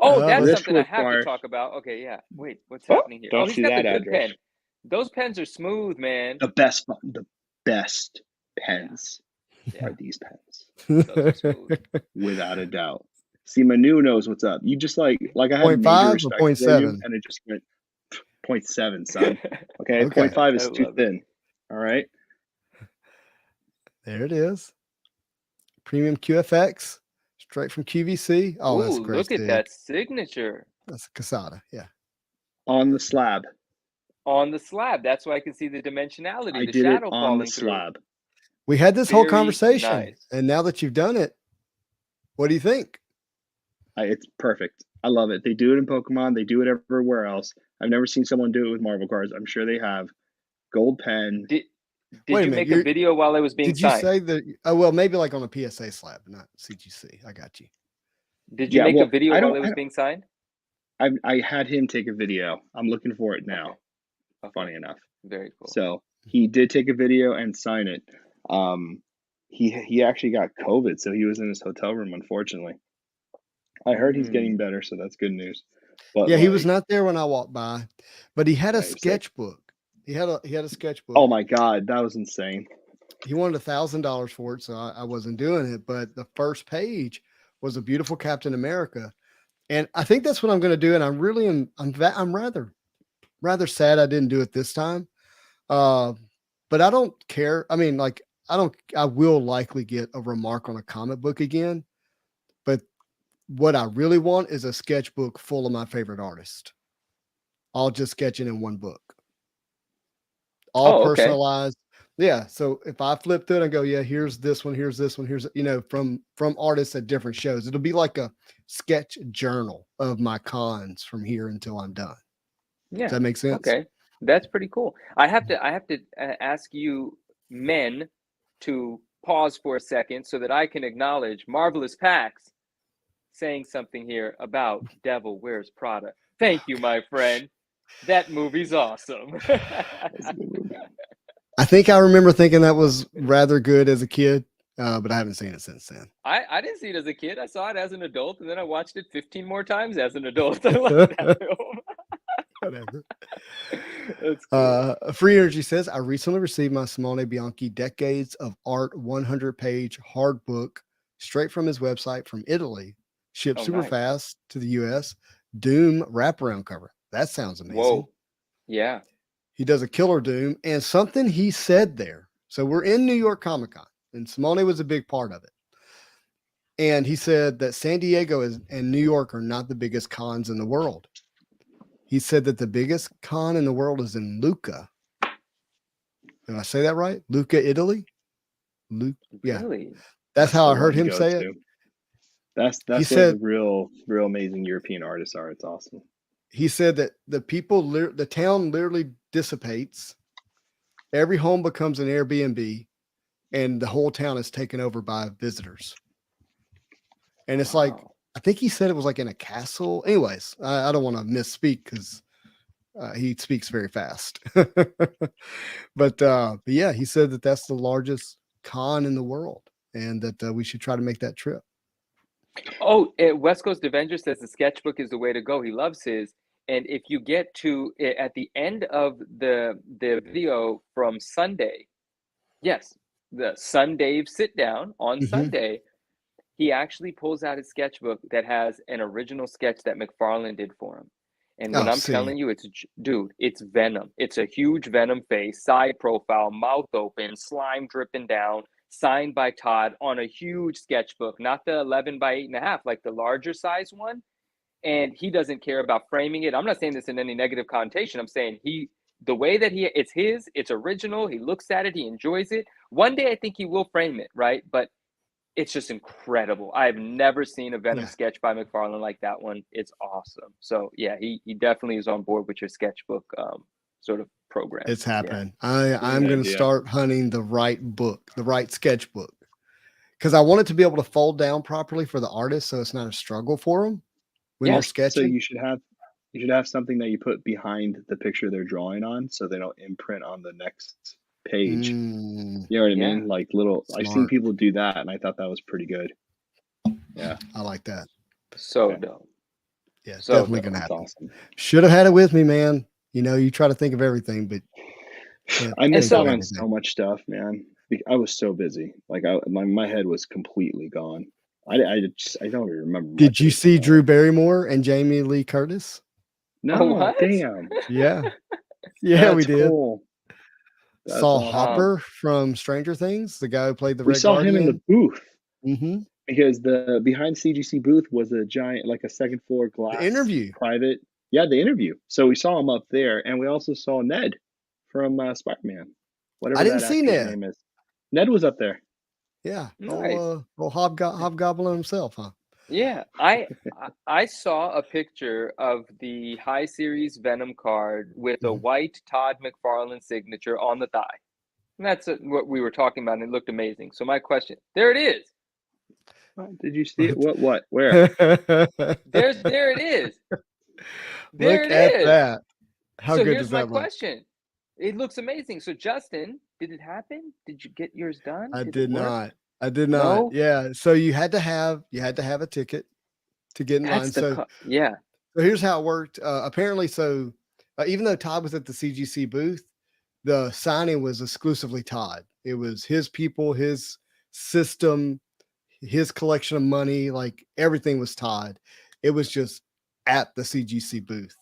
Oh, that's something I have to talk about. Okay, yeah. Wait, what's happening here? Don't he's see got that the good address. pen. Those pens are smooth, man. The best pens are these pens. Those are smooth. Without a doubt. See, Manu knows what's up. You just like I had 0.5 or 0.7, and it just went 0.7, son. Okay, 0.5 is too thin. All right. There it is. Premium QFX, straight from QVC. Oh, that's great. Look at that signature. That's a Quesada, yeah. On the slab. On the slab. That's why I can see the dimensionality. I the did shadow it on falling the slab. through. We had this whole conversation, nice. And now that you've done it, what do you think? It's perfect. I love it. They do it in Pokemon. They do it everywhere else. I've never seen someone do it with Marvel cards. I'm sure they have. Gold pen. Did you make a video while it was being signed? Did you say that? Oh, well, maybe like on a PSA slab, not CGC. I got you. Did you make a video while it was being signed? I had him take a video. I'm looking for it now. Okay. Funny enough. Very cool. So he did take a video and sign it. He actually got COVID, so he was in his hotel room, unfortunately. I heard he's getting better, so that's good news. But yeah, he was not there when I walked by, but he had a sketchbook. He had a sketchbook. Oh my God, that was insane. He wanted $1,000 for it, so I wasn't doing it. But the first page was a beautiful Captain America, and I think that's what I'm going to do. And I'm rather sad I didn't do it this time, but I don't care. I mean, I will likely get a remark on a comic book again, but what I really want is a sketchbook full of my favorite artists, all just sketching in one book, all personalized. Yeah. So if I flip through it and go, yeah, here's this one, here's this one, here's, from artists at different shows, it'll be like a sketch journal of my cons from here until I'm done. Yeah. Does that make sense? Okay. That's pretty cool. I have to ask you men to pause for a second so that I can acknowledge Marvelous Pax saying something here about Devil Wears Prada. Thank you, my friend. That movie's awesome. I think I remember thinking that was rather good as a kid, but I haven't seen it since then. I didn't see it as a kid. I saw it as an adult, and then I watched it 15 more times as an adult. I love that film. Whatever. That's cool. Free Energy says, I recently received my Simone Bianchi Decades of Art 100-page hard book straight from his website from Italy. Shipped super fast to the US. Doom wraparound cover. That sounds amazing. Whoa. Yeah. He does a killer Doom, and something he said there. So we're in New York Comic Con, and Simone was a big part of it. And he said that San Diego and New York are not the biggest cons in the world. he said that the biggest con in the world is in Lucca. Did I say that right? Lucca, Italy? Yeah. Really? That's how the I heard one to him go say to. it. That's He where said the real amazing European artists are. It's awesome. he said that the town literally dissipates. Every home becomes an Airbnb, and the whole town is taken over by visitors. And it's like, Wow. I think he said it was like in a castle. Anyways, I don't want to misspeak because he speaks very fast. but yeah, he said that that's the largest con in the world, and that we should try to make that trip. Oh, West Coast Avenger says the sketchbook is the way to go. He loves his. And if you get to at the end of the video from Sunday, yes, the Sunday sit down on Sunday, he actually pulls out his sketchbook that has an original sketch that McFarlane did for him. And when I'm telling you, dude, it's Venom. It's a huge Venom face, side profile, mouth open, slime dripping down, signed by Todd on a huge sketchbook, not the 11 by 8.5, like the larger size one. And he doesn't care about framing it. I'm not saying this in any negative connotation. I'm saying the way that it's his, it's original. He looks at it, he enjoys it. One day I think he will frame it, right? But it's just incredible. I've never seen a Venom sketch by McFarlane like that one. It's awesome. So yeah, he definitely is on board with your sketchbook sort of program. It's happening. Yeah. I'm going to start hunting the right book, the right sketchbook, because I want it to be able to fold down properly for the artist, so it's not a struggle for them when they're sketching. So you should have something that you put behind the picture they're drawing on, so they don't imprint on the next page. You know what I mean? Like little. Smart. I've seen people do that, and I thought that was pretty good. Yeah, I like that. So dope. Yeah, it's definitely gonna happen. Awesome. Should have had it with me, man. You know, you try to think of everything, but I missed out on so much stuff, man. I was so busy. Like my head was completely gone. I don't even remember. Did you see Drew Barrymore and Jamie Lee Curtis? No, damn. Yeah, yeah, we did. Cool. Saw Hopper from Stranger Things, the guy who played the Red Guardian. We saw him in the booth. Because the behind CGC booth was a giant, like a second floor glass interview. Private. Yeah, the interview. So we saw him up there, and we also saw Ned from Spider-Man. Whatever I didn't see Ned. Name is. Ned was up there. Yeah, nice. Hobgoblin himself, huh? Yeah, I saw a picture of the High Series Venom card with a white Todd McFarlane signature on the thigh. And that's what we were talking about, and it looked amazing. So my question, there it is. Did you see it? What? Where? There it is. There Look at that. How good does that look? Here's my question. It looks amazing. So Justin, did it happen? Did you get yours done? I did not. No? Yeah. So you had to have a ticket to get in line. So here's how it worked. Apparently, even though Todd was at the CGC booth, the signing was exclusively Todd. It was his people, his system, his collection of money, like everything was Todd. It was just at the CGC booth.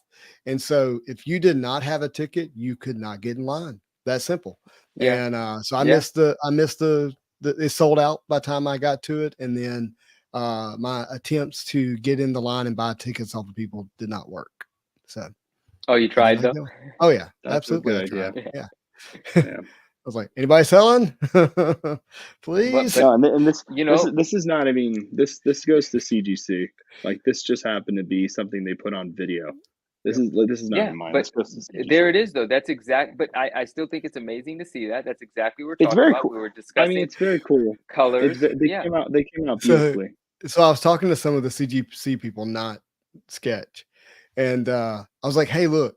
And so if you did not have a ticket, you could not get in line. That simple. Yeah. And so I missed it sold out by the time I got to it. And then my attempts to get in the line and buy tickets off of people did not work. So you tried though? Oh yeah, that's absolutely. Yeah. I was like, anybody selling? Please. And this, this is not. I mean, this goes to CGC. Like this just happened to be something they put on video. This is not in mine. But there it is, though. That's exact. But I still think it's amazing to see that. That's exactly what we're talking about. Cool. We were discussing. I mean, it's very cool. Colors. They came out beautifully. So I was talking to some of the CGC people, not Sketch, and I was like, "Hey, look,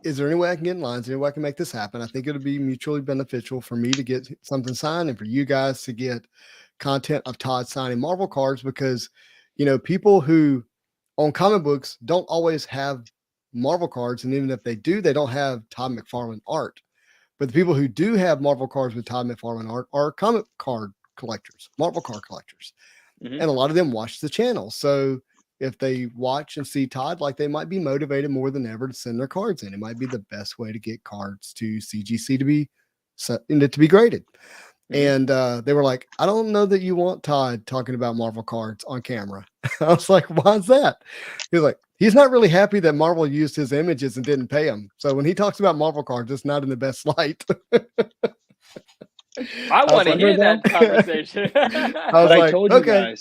is there any way I can get in line? Is there any way I can make this happen? I think it would be mutually beneficial for me to get something signed and for you guys to get content of Todd signing Marvel cards, because, people who own comic books don't always have Marvel cards. And even if they do, they don't have Todd McFarlane art. But the people who do have Marvel cards with Todd McFarlane art are comic card collectors, Marvel card collectors. And a lot of them watch the channel. So if they watch and see Todd, like they might be motivated more than ever to send their cards in. It might be the best way to get cards to CGC to be graded. And they were like, I don't know that you want Todd talking about Marvel cards on camera. I was like, why is that? He was like, he's not really happy that Marvel used his images and didn't pay him. So when he talks about Marvel cards, it's not in the best light. I want to hear that conversation. I was like, okay.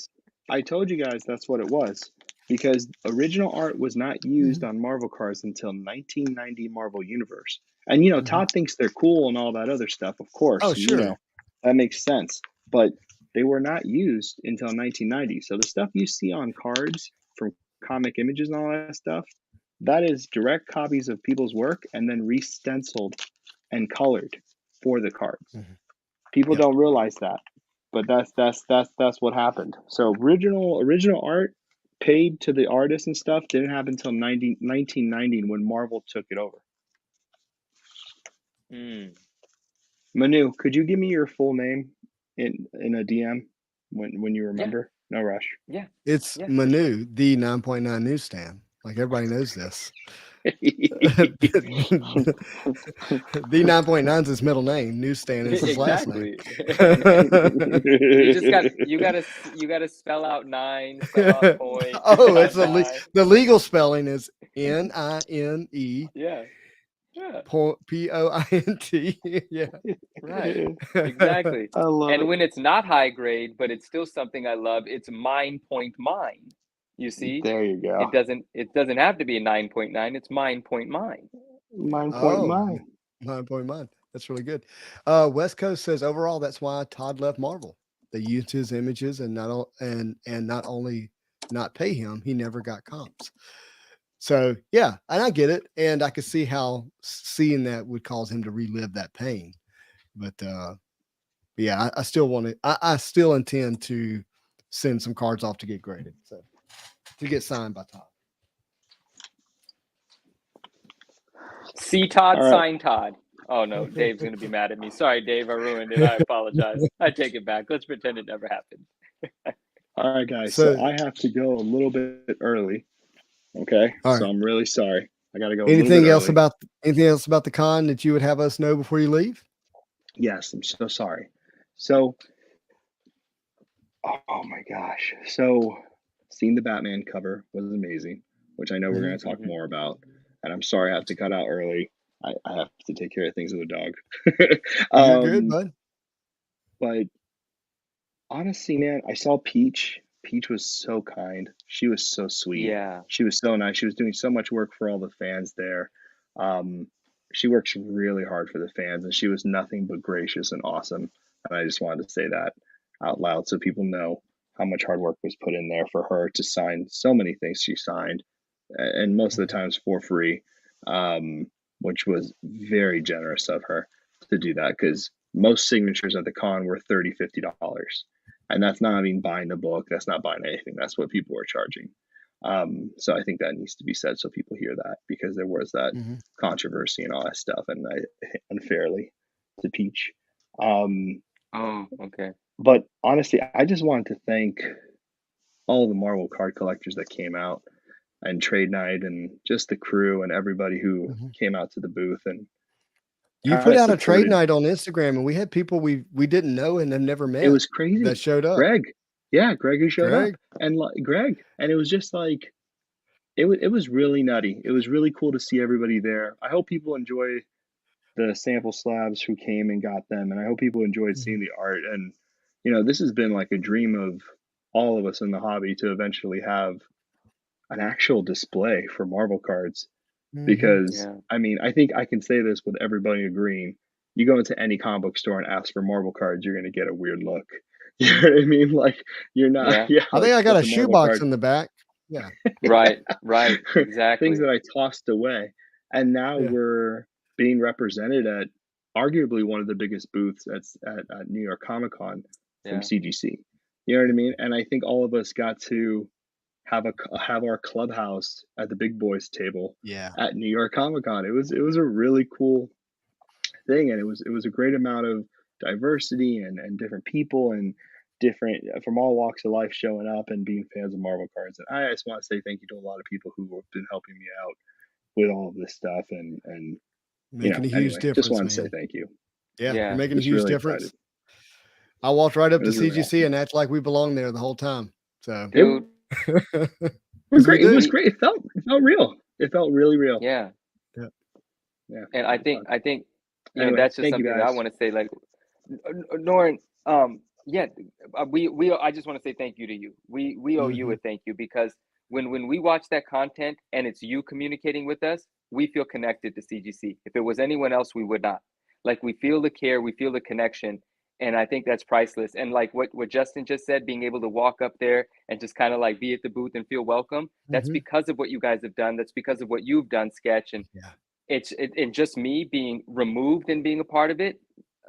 I told you guys that's what it was, because original art was not used on Marvel cards until 1990 Marvel Universe. And you know, Todd thinks they're cool and all that other stuff, of course. Oh, sure. You know, that makes sense. But they were not used until 1990. So the stuff you see on cards from comic images and all that stuff, that is direct copies of people's work and then re-stenciled and colored for the cards. People don't realize that, but that's what happened. So original art paid to the artists and stuff didn't happen until 1990 when Marvel took it over. Manu, could you give me your full name in a DM when you remember? No rush. Yeah. It's Manu, the 9.9 newsstand. Like everybody knows this. The 9.9 is his middle name. Newsstand is his last name. you gotta spell out 9. Spell out point. Oh, it's the legal spelling is N-I-N-E. Yeah. P-O-I-N-T. Yeah. Right. Exactly. And when it's not high grade, but it's still something I love, it's mine. You see? There you go. It doesn't have to be a 9.9. It's mine. 9.9. That's really good. West Coast says overall that's why Todd left Marvel. They used his images and not only not pay him, he never got comps. So yeah, and I get it, and I could see how seeing that would cause him to relive that pain. But yeah, I still want to. I still intend to send some cards off to get graded, so to get signed by Todd. See Todd, sign Todd. Oh no, Dave's gonna be mad at me. Sorry, Dave, I ruined it. I apologize. I take it back. Let's pretend it never happened. All right, guys. So I have to go a little bit early. Okay, so I'm really sorry. I gotta go. Anything else about the con that you would have us know before you leave? Yes, I'm so sorry. So, oh my gosh. So, seeing the Batman cover was amazing, which I know we're going to talk more about. And I'm sorry I have to cut out early. I have to take care of things with the dog. You're good, bud. But honestly, man, I saw Peach. Peach was so kind. She was so sweet. Yeah. She was so nice. She was doing so much work for all the fans there. She works really hard for the fans, and she was nothing but gracious and awesome. And I just wanted to say that out loud so people know how much hard work was put in there for her to sign so many things she signed, and most of the times for free, which was very generous of her to do that, because most signatures at the con were $30, $50. And that's not even buying the book. That's not buying anything. That's what people were charging. So I think that needs to be said so people hear that, because there was that controversy and all that stuff, and unfairly to Peach. Okay. But honestly, I just wanted to thank all the Marvel card collectors that came out, and Trade Night, and just the crew and everybody who came out to the booth. And you put out a trade night on Instagram, and we had people we didn't know and have never met. It was crazy. That showed up. Greg who showed up, and Greg, and it was just like it was really nutty. It was really cool to see everybody there. I hope people enjoy the sample slabs who came and got them, and I hope people enjoyed seeing the art. And you know, this has been like a dream of all of us in the hobby to eventually have an actual display for Marvel cards. Because I mean, I think I can say this with everybody agreeing. You go into any comic book store and ask for Marvel cards, you're going to get a weird look. You know what I mean? Like, you're not. I think I got a shoebox in the back. Yeah. Right. Exactly. Things that I tossed away, and now we're being represented at arguably one of the biggest booths at New York Comic Con from CGC. You know what I mean? And I think all of us got to have our clubhouse at the big boys table at New York Comic Con. It was a really cool thing, and it was a great amount of diversity and different people and different from all walks of life showing up and being fans of Marvel cards. And I just want to say thank you to a lot of people who have been helping me out with all of this stuff and making a huge difference. Just want to say thank you. Yeah. Making a huge difference. Excited. I walked right up to CGC and acted like we belonged there the whole time. So dude, was 'Cause we great. It was do. great. It felt real. It felt really real. Yeah. Yeah. Yeah. And I think, you know, Anyway, that's just thank you something that I guys. want to say, like, Norrin, yeah, I just want to say thank you to you. We owe you a Mhm. thank you, because when we watch that content and it's you communicating with us, we feel connected to CGC. If it was anyone else, we would not. Like, we feel the care, we feel the connection, and I think that's priceless. And like what Justin just said, being able to walk up there and just kind of like be at the booth and feel welcome, that's Mhm. because of what you guys have done. That's because of what you've done, Sketch. And Yeah. and just me being removed and being a part of it,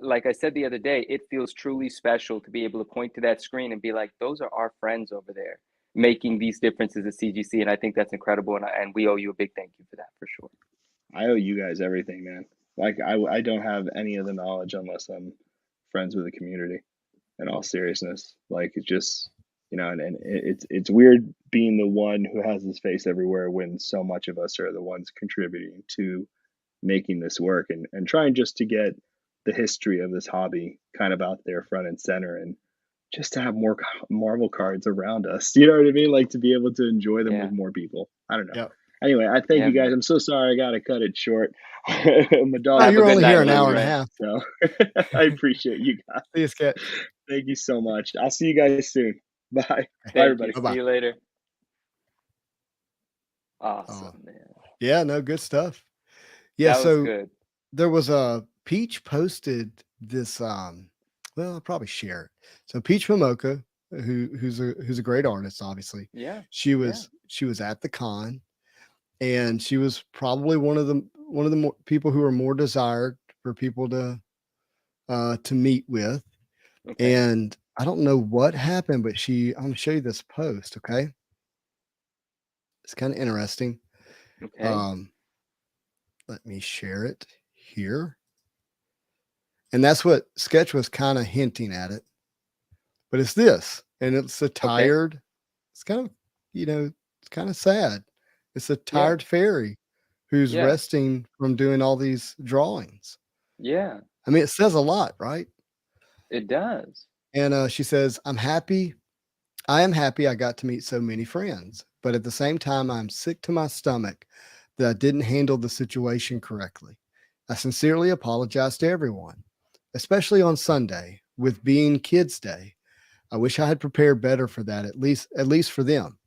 like I said the other day, it feels truly special to be able to point to that screen and be like, those are our friends over there making these differences at CGC. And I think that's incredible. And we owe you a big thank you for that, for sure. I owe you guys everything, man. Like I don't have any of the knowledge unless I'm friends with the community. In all seriousness, like it's just and it's weird being the one who has his face everywhere when so much of us are the ones contributing to making this work and trying just to get the history of this hobby kind of out there front and center and just to have more Marvel cards around us. You know what I mean? Like to be able to enjoy them with Yeah. more people. I don't know. Yeah. Anyway, I thank Yeah, you guys. man. I'm so sorry I got to cut it short. My Oh, dog's Have a you're good only barking here night, an my hour and a everywhere. friend. half. So I appreciate you guys. See you, Sketch. Thank you so much. I'll see you guys soon. Bye. Bye, Thank everybody. you. Bye-bye. See you later. Awesome, man. Yeah, no, good stuff. Yeah, That was so good. there was a Peach posted this well, I'll probably share it. So Peach Momoka, who's a great artist, obviously. Yeah. She Yeah. was at the con, and she was probably one of the more people who are more desired for people to meet with. Okay. And I don't know what happened, but I'm gonna show you this post, okay? It's kind of interesting. Okay. Um, let me share it here. And that's what Sketch was kind of hinting at it. But it's this, and it's a Okay. tired, it's kind of, it's kind of sad. It's a Yeah. tired fairy who's Yeah. resting from doing all these drawings. Yeah. I mean, it says a lot, right? It does. And she says, I am happy I got to meet so many friends, but at the same time, I'm sick to my stomach that I didn't handle the situation correctly. I sincerely apologize to everyone, especially on Sunday with being Kids Day. I wish I had prepared better for that, at least for them.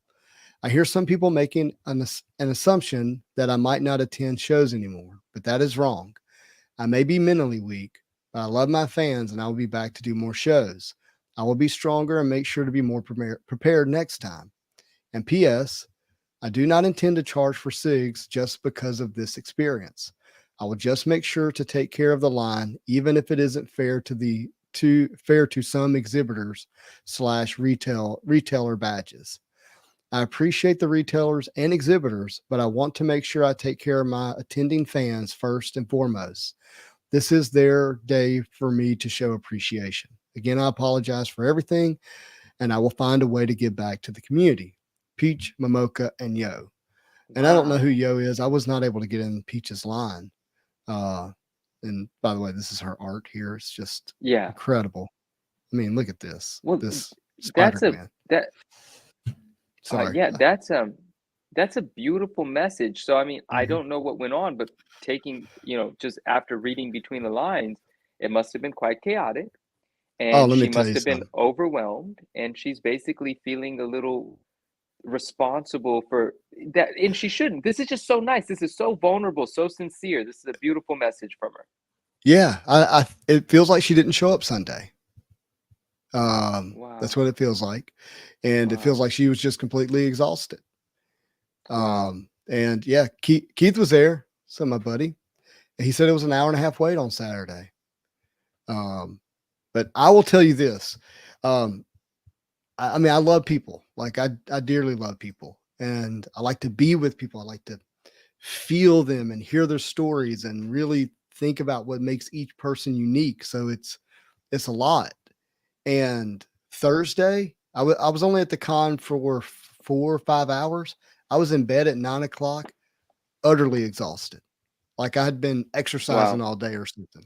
I hear some people making an assumption that I might not attend shows anymore, but that is wrong. I may be mentally weak, but I love my fans and I will be back to do more shows. I will be stronger and make sure to be more prepared next time. And P.S. I do not intend to charge for SIGs just because of this experience. I will just make sure to take care of the line, even if it isn't fair to some exhibitors / retailer badges. I appreciate the retailers and exhibitors, but I want to make sure I take care of my attending fans first and foremost. This is their day for me to show appreciation. Again, I apologize for everything, and I will find a way to give back to the community. Peach, Momoka, and Yo. And I don't know who Wow. Yo is. I was not able to get in Peach's line. Uh, and by the way, this is her art here. It's just Yeah. incredible. I mean, look at this. Well, This that's a Spider-Man. that Sorry. yeah, that's a beautiful message. So I mean, I Mhm. don't know what went on, but taking, just after reading between the lines, it must have been quite chaotic, Oh, and let me she tell must you have been something. overwhelmed, and she's basically feeling a little responsible for that, and she shouldn't. This is just so nice. This is so vulnerable, so sincere. This is a beautiful message from her. Yeah, it feels like she didn't show up Sunday. That's Wow. what it feels like. And it feels Wow. like she was just completely exhausted. Wow. And yeah, Keith was there. So my buddy, and he said it was an hour and a half wait on Saturday. Um, but I will tell you this. Um, I mean, I love people. Like I dearly love people, and I like to be with people. I like to feel them and hear their stories and really think about what makes each person unique. So it's a lot. And Thursday, I was only at the con for 4 or 5 hours. I was in bed at 9 o'clock, utterly exhausted, like I had been exercising Wow. all day or something.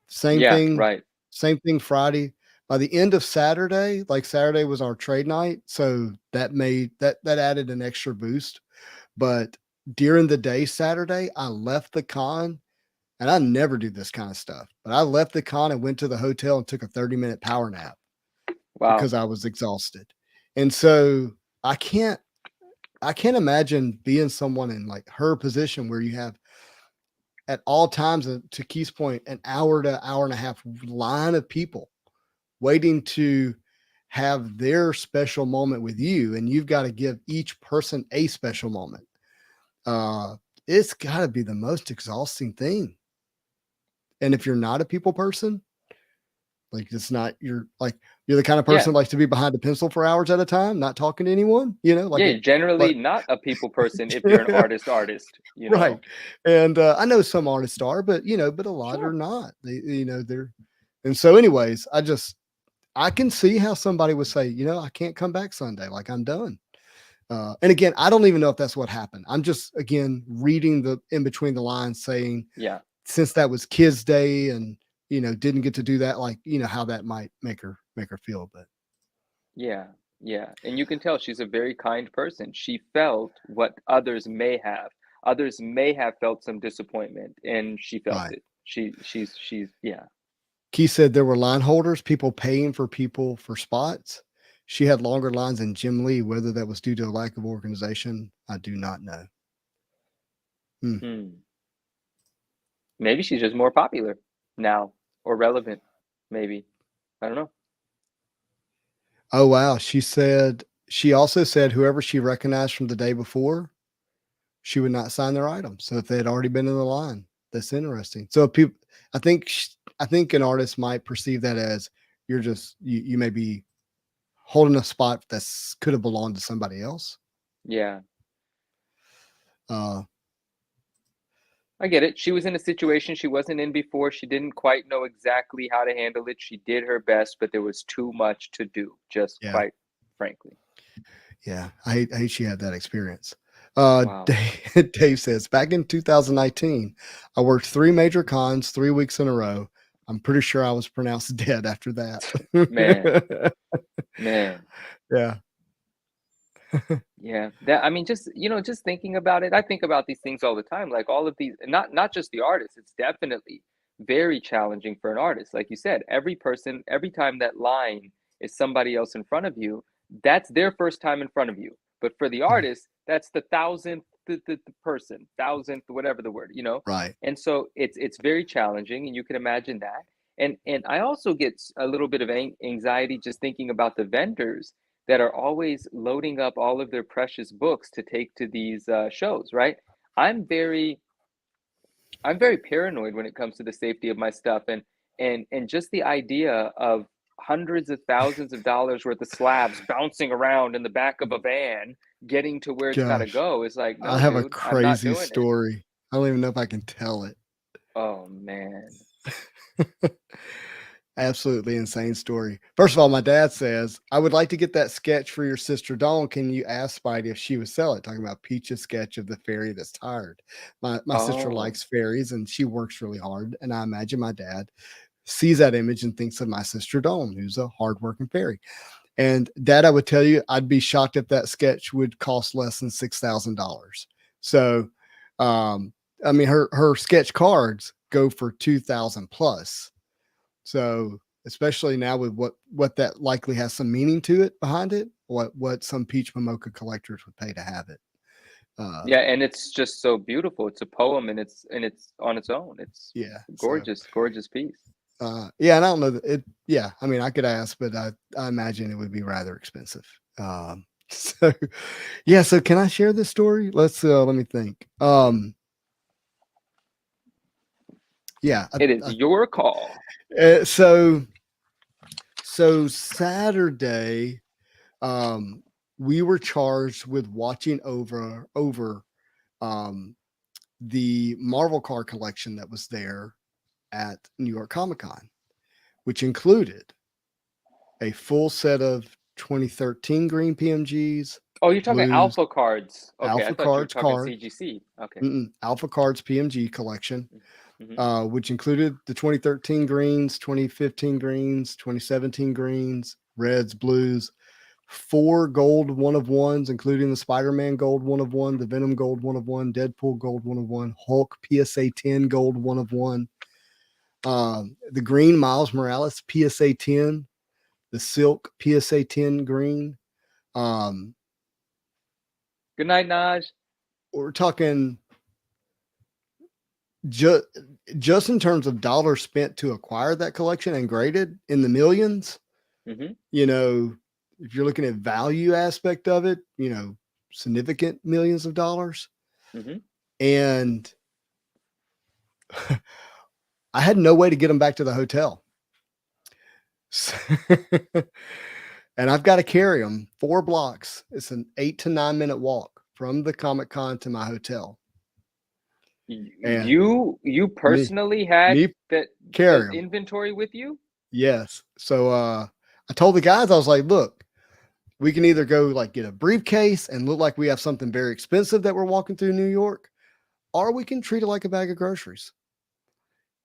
Same Yeah, thing, right. same thing Friday. by the end of Saturday, like Saturday was our trade night, so that added an extra boost. But during the day Saturday, I left the con, and I never do this kind of stuff, but I left the con and went to the hotel and took a 30-minute power nap because I was exhausted. And so I can't imagine being someone in like her position where you have at all times, to Keith's point, an hour to hour and a half line of people waiting to have their special moment with you, and you've got to give each person a special moment. It's got to be the most exhausting thing. And if you're not a people person, like you're the kind of person that likes to be behind a pencil for hours at a time, not talking to anyone, like generally not a people person if you're an artist, right. And I know some artists are, but a lot are not. And so anyways, I can see how somebody would say, I can't come back Sunday, like I'm done. And again, I don't even know if that's what happened. I'm just, again, reading the in between the lines saying, since that was Kids Day and, didn't get to do that, like, how that might make her feel. But yeah. And you can tell she's a very kind person. She felt what others may have. Others may have felt some disappointment, and she felt it. She's Keith said there were line holders, people paying for people for spots. She had longer lines than Jim Lee. Whether that was due to a lack of organization, I do not know. Maybe she's just more popular now or relevant. Maybe. I don't know. Oh, wow. She also said whoever she recognized from the day before, she would not sign their item. So if they had already been in the line, that's interesting. So people, I think an artist might perceive that as you may be holding a spot that could have belonged to somebody else. Yeah. I get it. She was in a situation she wasn't in before. She didn't quite know exactly how to handle it. She did her best, but there was too much to do, quite frankly. Yeah. I hate she had that experience. Wow. Dave says, back in 2019, I worked 3 major cons 3 weeks in a row. I'm pretty sure I was pronounced dead after that. Man. Yeah. Yeah. Just thinking about it, I think about these things all the time. Like all of these, not just the artists, it's definitely very challenging for an artist. Like you said, every time that line is somebody else in front of you, that's their first time in front of you. But for the artist, that's the 1,000th the person, 1,000th, whatever the word, Right. And so it's very challenging, and you can imagine that. And I also get a little bit of anxiety just thinking about the vendors that are always loading up all of their precious books to take to these shows, right? I'm very paranoid when it comes to the safety of my stuff, and just the idea of hundreds of thousands of dollars worth of slabs bouncing around in the back of a van, getting to where it's got to go is like, no, I have dude, a crazy story. I don't even know if I can tell it. Oh man. Absolutely insane story. First of all, my dad says, I would like to get that sketch for your sister Dawn. Can you ask Spidey if she would sell it? Talking about Peach's sketch of the fairy that's tired. My sister likes fairies and she works really hard. And I imagine my dad sees that image and thinks of my sister Dawn, who's a hardworking fairy. And Dad, I would tell you, I'd be shocked if that sketch would cost less than $6,000. So, I mean, her sketch cards go for 2,000 plus. So especially now with what that likely has some meaning to it behind it, what some Peach Momoka collectors would pay to have it. Yeah, and it's just so beautiful. It's a poem, and it's on its own. It's gorgeous piece. Yeah, and I don't know that it. Yeah, I mean, I could ask, but I imagine it would be rather expensive. So yeah, so can I share this story? Let me think. Yeah, it is your call. So Saturday, we were charged with watching over the Marvel card collection that was there at New York Comic Con, which included a full set of 2013 green PMGs. Oh, you're talking Alpha cards. Okay, Alpha I thought cards, you were talking CGC. Okay. Alpha cards PMG collection. which included the 2013 greens, 2015 greens, 2017 greens, reds, blues, 4 gold 1-of-1s, including the Spider-Man gold 1-of-1, the Venom gold 1-of-1, Deadpool gold 1-of-1, Hulk PSA 10 gold 1-of-1, the green Miles Morales PSA 10, the Silk PSA 10 green. Good night, Naj. We're talking just in terms of dollars spent to acquire that collection and graded in the millions. You know, if you're looking at value aspect of it, you know, significant millions of dollars. And I had no way to get them back to the hotel. And I've got to carry them 4 blocks. It's an 8 to 9 minute walk from the Comic-Con to my hotel. And you personally had that inventory with you? Yes. So I told the guys, I was like, look, we can either go like get a briefcase and look like we have something very expensive that we're walking through New York, or we can treat it like a bag of groceries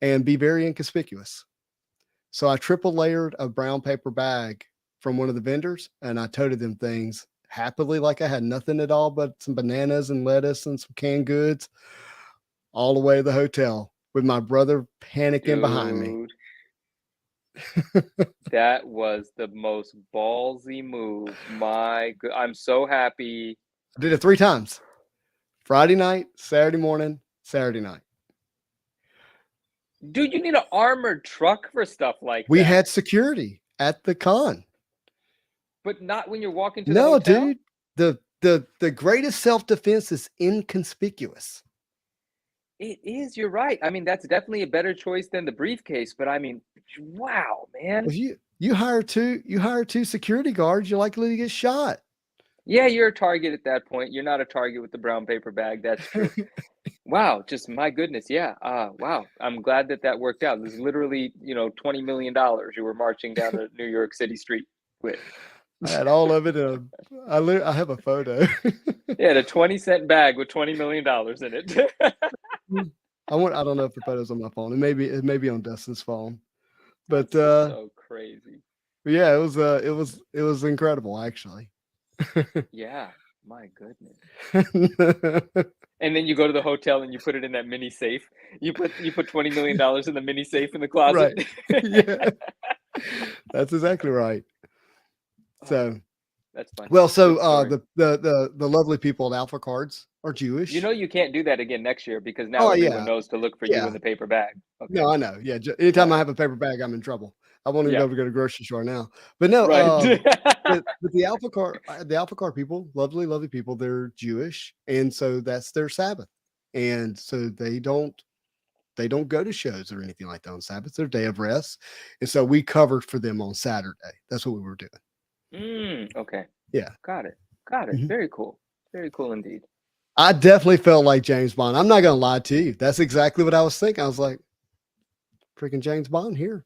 and be very inconspicuous. So I triple layered a brown paper bag from one of the vendors, and I toted them things happily like I had nothing at all but some bananas and lettuce and some canned goods all the way to the hotel with my brother panicking behind me. That was the most ballsy move. I'm so happy. I did it 3 times. Friday night, Saturday morning, Saturday night. Dude, you need an armored truck for stuff like that. We had security at the con. But not when you're walking to the hotel? Dude. The greatest self-defense is inconspicuous. It is. You're right. I mean, that's definitely a better choice than the briefcase. But I mean, wow, man. Well, you hire 2 security guards, you're likely to get shot. Yeah, you're a target at that point. You're not a target with the brown paper bag. That's true. Wow, just my goodness. Yeah. Wow. I'm glad that worked out. This is literally, $20 million you were marching down the New York City street with. I had all of it. I have a photo. Yeah, a 20-cent bag with $20 million in it. I don't know if the photo's on my phone. It may be on Dustin's phone. But so crazy. Yeah, it was incredible actually. Yeah, my goodness. And then you go to the hotel and you put it in that mini safe. You put $20 million in the mini safe in the closet. Right. Yeah. That's exactly right. So that's fine. Well, so the lovely people at Alpha Cards are Jewish. You can't do that again next year because now everyone knows to look for you in the paper bag. Okay. No, I know. Yeah, anytime I have a paper bag, I'm in trouble. I won't even be able to go to the grocery store now. But no, right. but the Alpha Card people, lovely people, they're Jewish, and so that's their Sabbath, and so they don't go to shows or anything like that on Sabbath. It's their day of rest, and so we covered for them on Saturday. That's what we were doing. Okay. Yeah. Got it. Mm-hmm. Very cool. Very cool indeed. I definitely felt like James Bond. I'm not gonna lie to you. That's exactly what I was thinking. I was like, freaking James Bond here.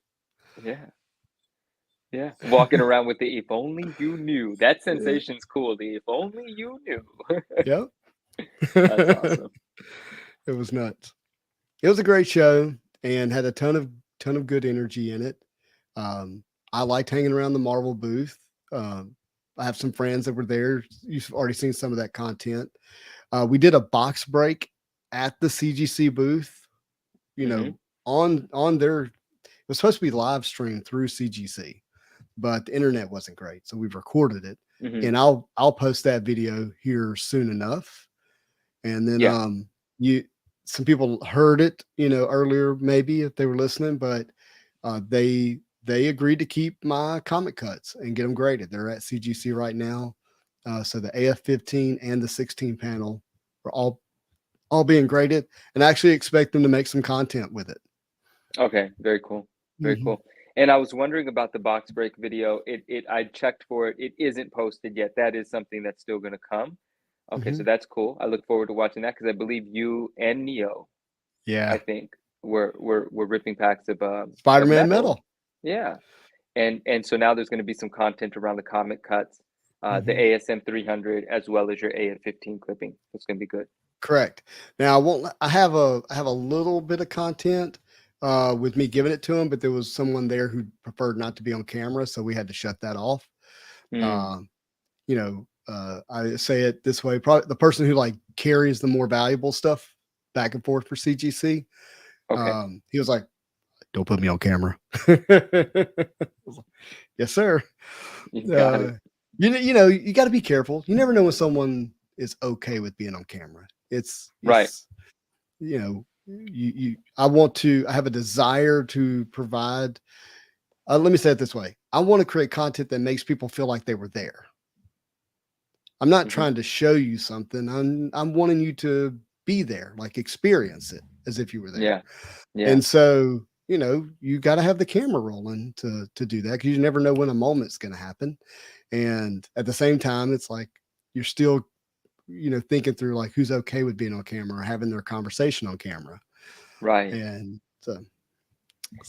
Yeah. Walking around with the "if only you knew." That sensation's cool. The "if only you knew." Yep. That's awesome. It was nuts. It was a great show and had a ton of good energy in it. I liked hanging around the Marvel booth. I have some friends that were there. You've already seen some of that content. We did a box break at the CGC booth, on their, it was supposed to be live streamed through CGC, but the internet wasn't great. So we've recorded it and I'll post that video here soon enough. And then, some people heard it, earlier, maybe if they were listening, but they agreed to keep my comic cuts and get them graded. They're at CGC right now. So the AF-15 and the 16 panel are all being graded, and I actually expect them to make some content with it. Okay, very cool. Very cool. And I was wondering about the box break video. I checked for it. It isn't posted yet. That is something that's still going to come. Okay, so that's cool. I look forward to watching that because I believe you and Neo, I think, were ripping packs of Spider-Man metal. Yeah, and so now there's going to be some content around the comic cuts, the ASM 300 as well as your AF-15 clipping. It's going to be good. Correct. Now I have a little bit of content with me giving it to him, but there was someone there who preferred not to be on camera, so we had to shut that off. Mm. I say it this way, probably the person who like carries the more valuable stuff back and forth for CGC. Okay. He was like, "Don't put me on camera." Yes, sir. You got it. You got to be careful. You never know when someone is okay with being on camera. It's Right. I have a desire to provide. Let me say it this way. I want to create content that makes people feel like they were there. I'm not trying to show you something. I'm wanting you to be there, like experience it as if you were there. Yeah. Yeah. And so, you got to have the camera rolling to do that, because you never know when a moment's going to happen. And at the same time, it's like you're still, thinking through like who's okay with being on camera or having their conversation on camera. Right. And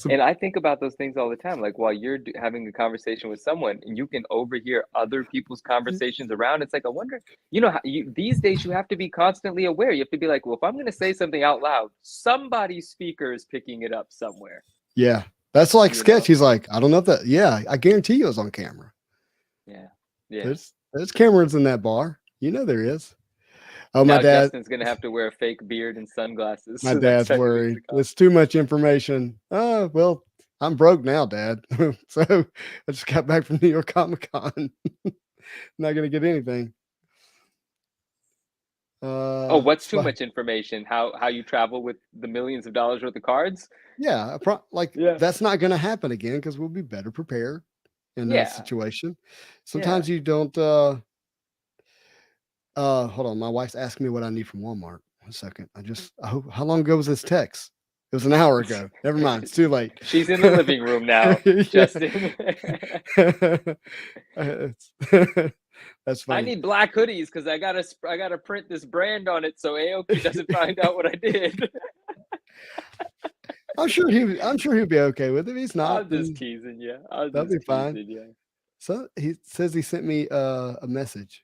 and I think about those things all the time. Like while you're having a conversation with someone and you can overhear other people's conversations around, it's like, I wonder, these days you have to be constantly aware. You have to be like, well, if I'm going to say something out loud, somebody's speaker is picking it up somewhere. Yeah. That's like Sketch. He's like, I don't know if that. Yeah. I guarantee you it was on camera. Yeah. Yeah. There's cameras in that bar. There is. Oh, now my dad. Justin's going to have to wear a fake beard and sunglasses. My dad's worried. It's too much information. Oh, well, I'm broke now, Dad. So I just got back from New York Comic-Con. Not going to get anything. What's too much information? How you travel with the millions of dollars worth of cards? Yeah. That's not going to happen again, because we'll be better prepared in that situation. Sometimes you don't. Hold on. My wife's asking me what I need from Walmart. 1 second. How long ago was this text? It was an hour ago. Never mind. It's too late. She's in the living room now, Justin. That's funny. I need black hoodies because I gotta print this brand on it so Aoki doesn't find out what I did. I'm sure he'll be okay with it. He's not. I'm just teasing you. That'll be fine. So he says he sent me a message.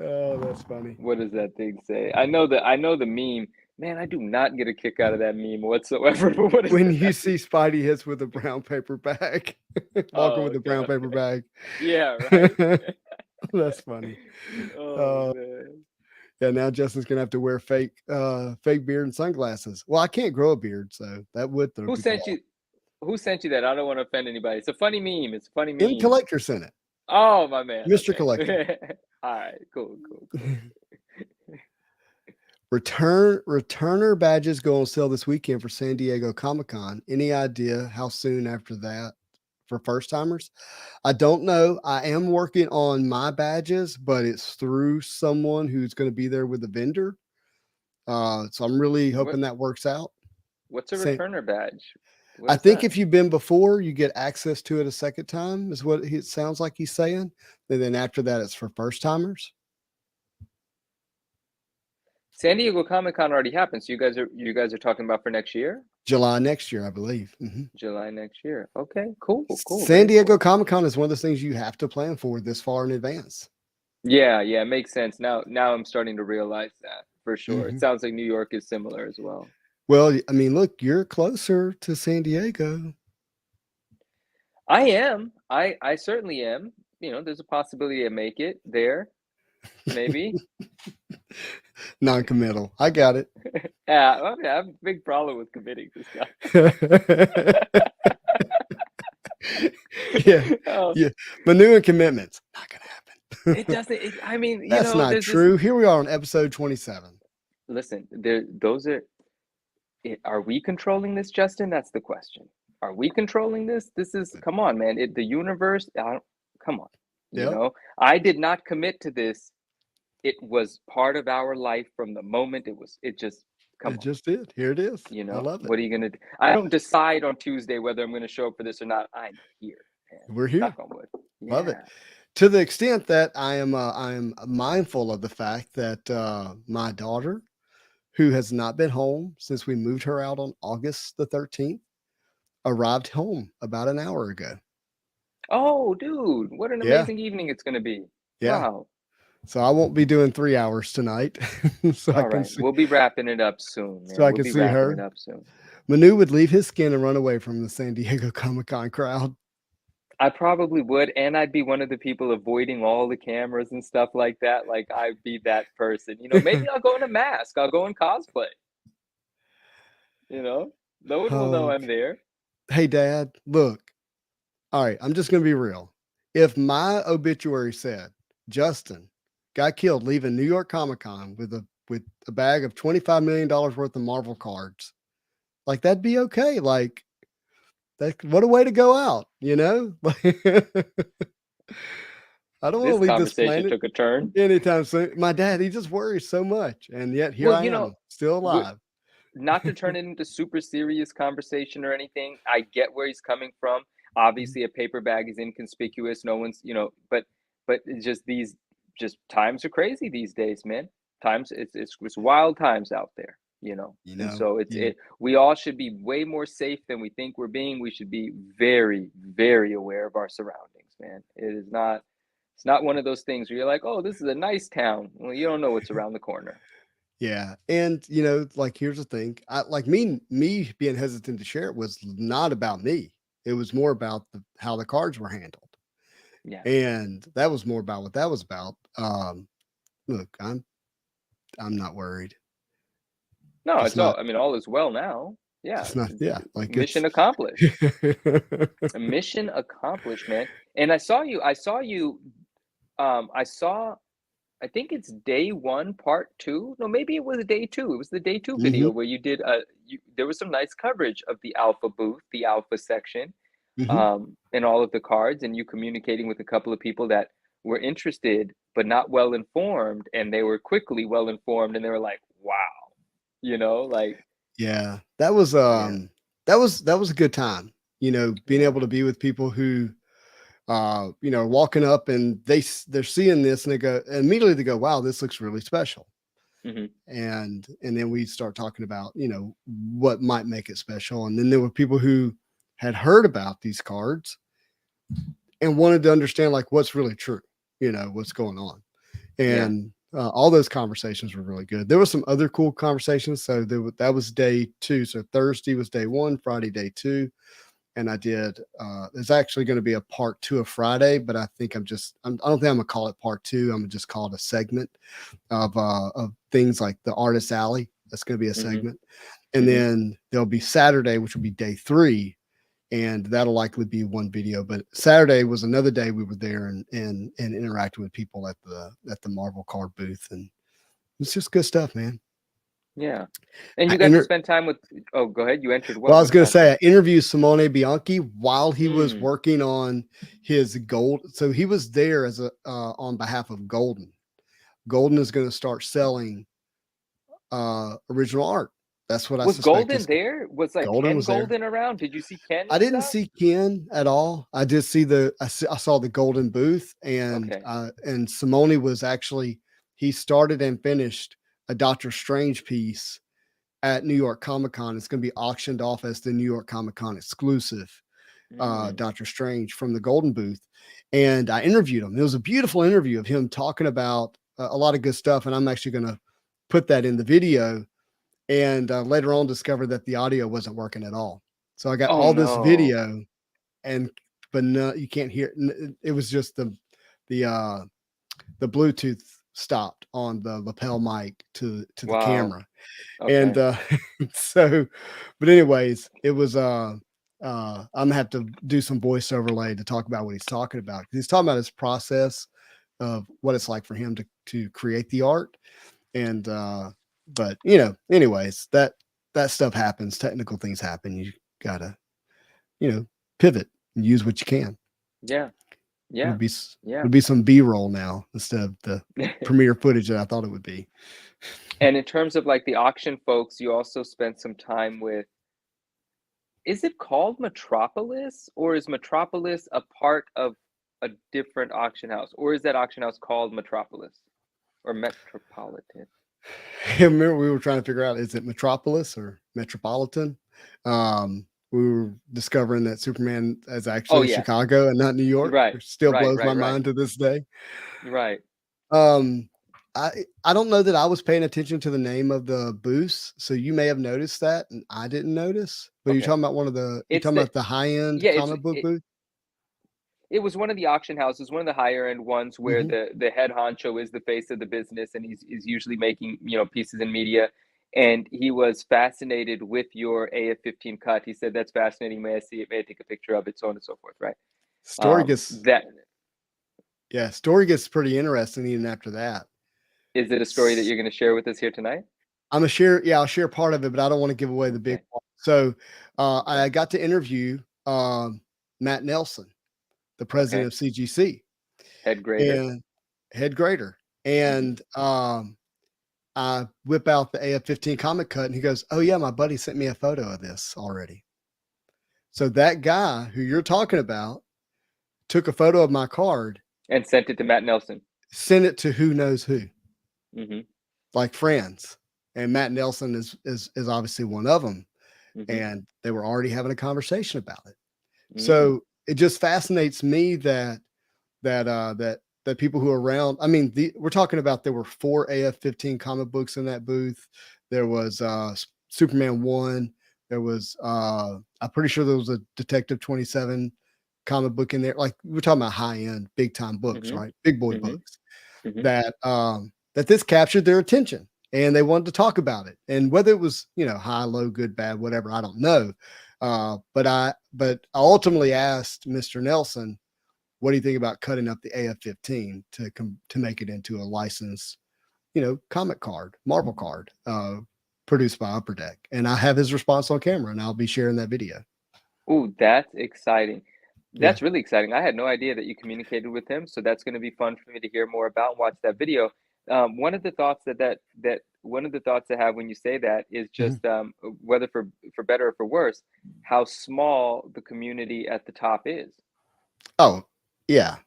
Oh, that's funny. What does that thing say? I know the meme. Man, I do not get a kick out of that meme whatsoever. But what is when you see Spidey hits with a brown paper bag, walking with a brown paper bag. Yeah, right. That's funny. Oh man. Yeah, now Justin's gonna have to wear fake beard and sunglasses. Well, I can't grow a beard, so that would throw. Who sent you that? I don't want to offend anybody. It's a funny meme. It's a funny meme. In Collector sent it. Oh, my man. Mr. Collector. All right, cool. Returner badges go on sale this weekend for San Diego Comic-Con. Any idea how soon after that for first timers? I don't know. I am working on my badges, but it's through someone who's going to be there with a vendor. So I'm really hoping that works out. What's a returner badge? I think if you've been before, you get access to it a second time, is what it sounds like he's saying. And then after that, it's for first timers. San Diego Comic-Con already happened. So you guys are talking about for next year? July next year, I believe. Mm-hmm. July next year. Okay, cool. San Diego Comic-Con is one of those things you have to plan for this far in advance. Yeah, it makes sense. Now I'm starting to realize that for sure. Mm-hmm. It sounds like New York is similar as well. Well, I mean, look, you're closer to San Diego. I am. I certainly am. There's a possibility I make it there. Maybe. Non-committal. I got it. Yeah, I have a big problem with committing to stuff. Yeah. But new commitments, not gonna happen. It doesn't. That's not true. Here we are on episode 27. Listen, are we controlling this, Justin? That's the question. Are we controlling this? This is, come on, man. The universe. Come on. Yep. I did not commit to this. It was part of our life from the moment it just did. Here it is. I love it. What are you gonna do? I don't decide on Tuesday whether I'm gonna show up for this or not. I'm here. Man. We're here. Knock on wood. Yeah. Love it. To the extent that I am mindful of the fact that my daughter, who has not been home since we moved her out on August the 13th, arrived home about an hour ago. Oh, dude, what an amazing evening it's going to be. Yeah. Wow. So I won't be doing 3 hours tonight. so I All can right, see we'll be wrapping it up soon, so man. I We'll can be see wrapping her. it up soon. Manu would leave his skin and run away from the San Diego Comic-Con crowd. I probably would, and I'd be one of the people avoiding all the cameras and stuff like that. Like I'd be that person. Maybe I'll go in a mask. I'll go in cosplay. No one will know Oh, I'm there. hey, Dad, look. All right, I'm just going to be real. If my obituary said Justin got killed leaving New York Comic-Con with a bag of $25 million worth of Marvel cards, like that'd be okay. Like that, what a way to go out, I don't want to This leave this conversation planet took a turn. anytime soon. My dad, he just worries so much, and yet here Well, I am, still alive. not to turn it into super serious conversation or anything. I get where he's coming from. Obviously, a paper bag is inconspicuous. No one's, but it's just times are crazy these days, man. Times it's wild times out there, And so we all should be way more safe than we think we're being. We should be very, very aware of our surroundings, man. It's not one of those things where you're like, oh, this is a nice town. Well, you don't know what's around the corner. Yeah. And like here's the thing. I like me being hesitant to share it was not about me. It was more about how the cards were handled. Yeah. And that was more about what that was about. Look, I'm not worried. No, it's all, I mean, all is well now. Yeah. It's not, yeah. Like mission accomplished. Mission accomplished, man. And I saw, I think it's day 1, part 2. No, maybe it was day 2. It was the day 2 video where you did, there was some nice coverage of the alpha booth, the alpha section, and all of the cards, and you communicating with a couple of people that were interested, but not well informed. And they were quickly well informed, and they were like, wow, like, yeah, that was, that was a good time, being able to be with people who, walking up and they're seeing this and immediately they go, wow, this looks really special. And then we start talking about, what might make it special. And then there were people who had heard about these cards and wanted to understand like what's really true, what's going on. And all those conversations were really good. There were some other cool conversations. So that was day 2. So Thursday was day 1, Friday, day 2. And I did, there's actually going to be a part 2 of Friday, but I think I don't think I'm going to call it part 2. I'm going to just call it a segment of things like the Artist Alley. That's going to be a segment. And then there'll be Saturday, which will be day 3. And that'll likely be one video, but Saturday was another day we were there and interacting with people at the Marvel card booth. And it's just good stuff, man. Yeah. And you got to spend time with, oh, go ahead. You entered what? Well, I was going to say, I interviewed Simone Bianchi while he was working on his gold. So he was there as on behalf of Golden. Golden is going to start selling original art. That's what I suspect. Was Golden there? Was like Golden Ken Golden around? Did you see Ken? I didn't see Ken at all. I just I saw the Golden booth, and Simone was actually, he started and finished a Doctor Strange piece at New York Comic-Con. It's going to be auctioned off as the New York Comic-Con exclusive Doctor Strange from the Golden booth. And I interviewed him. It was a beautiful interview of him talking about a lot of good stuff. And I'm actually going to put that in the video. And later on discovered that the audio wasn't working at all. So I got this video, but no, you can't hear it. It was just the Bluetooth stopped on the lapel mic to the camera. Okay. And so, but anyways, it was I'm gonna have to do some voice overlay to talk about what he's talking about. He's talking about his process of what it's like for him to create the art. And but anyways, that stuff happens. Technical things happen. You gotta, pivot and use what you can. Yeah. It'll be some B-roll now instead of the premiere footage that I thought it would be. And in terms of like the auction folks, you also spent some time with, is it called Metropolis, or is Metropolis a part of a different auction house, or is that auction house called Metropolis or Metropolitan? I remember we were trying to figure out, is it Metropolis or Metropolitan? We were discovering that Superman is actually Chicago and not New York. Right. It still blows my mind to this day. Right. I don't know that I was paying attention to the name of the booth, so you may have noticed that, and I didn't notice. But you're Okay. talking about you're talking about the high end Yeah, comic book booth. it was one of the auction houses, one of the higher end ones where Mhm. the head honcho is the face of the business, and he's usually making pieces in media. And he was fascinated with your AF-15 cut. He said, "That's fascinating. May I see it? May I take a picture of it?" So on and so forth. Right. Story gets That story gets pretty interesting even after that. is it a story that you're going to share with us here tonight? I'm gonna share. Yeah, I'll share part of it, but I don't want to give away the big Okay. part. So, Okay. I got to interview Matt Nelson, the president of CGC, Head grader. and head grader, Mhm. and I whip out the AF-15 comic cut, and he goes, "Oh yeah, my buddy sent me a photo of this already." So that guy who you're talking about took a photo of my card, And sent it to Matt Nelson. sent it to who knows who, Mhm. like friends, and Matt Nelson is obviously one of them. Mhm. And they were already having a conversation about it. Mm. So it just fascinates me that people who are around. I mean, we're talking about there were 4 AF-15 comic books in that booth. There was Superman 1. There was I'm pretty sure there was a Detective 27 comic book in there. Like we're talking about high end, big time books, Mhm. right? Big boy Mhm. books Mhm. that this captured their attention and they wanted to talk about it. And whether it was, high, low, good, bad, whatever, I don't know. But I ultimately asked Mr. Nelson, what do you think about cutting up the AF-15 to make it into a licensed, comic card, Marvel card, produced by Upper Deck? And I have his response on camera, and I'll be sharing that video. Ooh, that's exciting. Yeah. That's really exciting. I had no idea that you communicated with him, so that's going to be fun for me to hear more about and watch that video. One of the thoughts that one of the thoughts I have when you say that is Mhm. just whether for better or for worse, how small the community at the top is. Oh, yeah.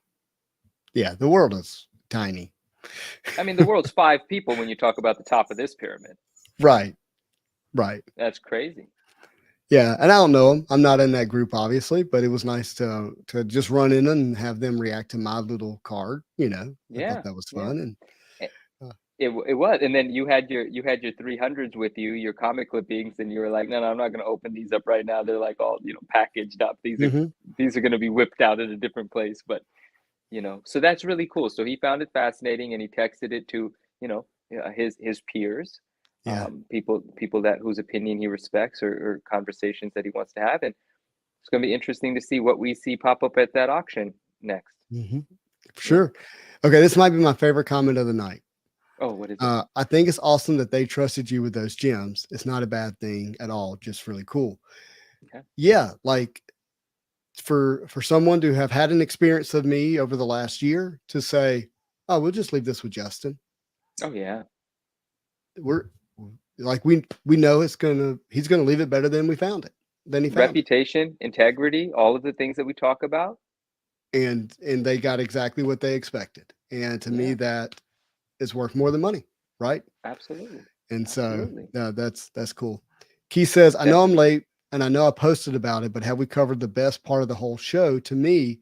Yeah. The world is tiny. I mean, the world's 5 people when you talk about the top of this pyramid. Right. Right. That's crazy. Yeah, and I don't know them. I'm not in that group, obviously, but it was nice to just run in and have them react to my little card. I thought Yeah, that was yeah. fun, and It, uh, it was, and then you had your 300s with you, your comic clippings, and you were like, no, I'm not going to open these up right now. They're like all packaged up. mhm, These are going to be whipped out in a different place, but so that's really cool. So he found it fascinating, and he texted it to his peers, yeah, people that whose opinion he respects or conversations that he wants to have, and it's going to be interesting to see what we see pop up at that auction next. mhm, Yeah. sure. Okay, this might be my favorite comment of the night. Oh, what is it? I think it's awesome that they trusted you with those gems. It's not a bad thing at all. Just really cool. Okay. Yeah, like for someone to have had an experience of me over the last year to say, "Oh, we'll just leave this with Justin." Oh yeah. We're like we know he's gonna leave it better than we found it than he found it. Reputation, integrity, all of the things that we talk about. And they got exactly what they expected. And to me, Yeah, that is worth more than money, right? absolutely. And so Absolutely. that's cool. Keith says, I know I'm Definitely. late and I know I posted about it, but have we covered the best part of the whole show? To me,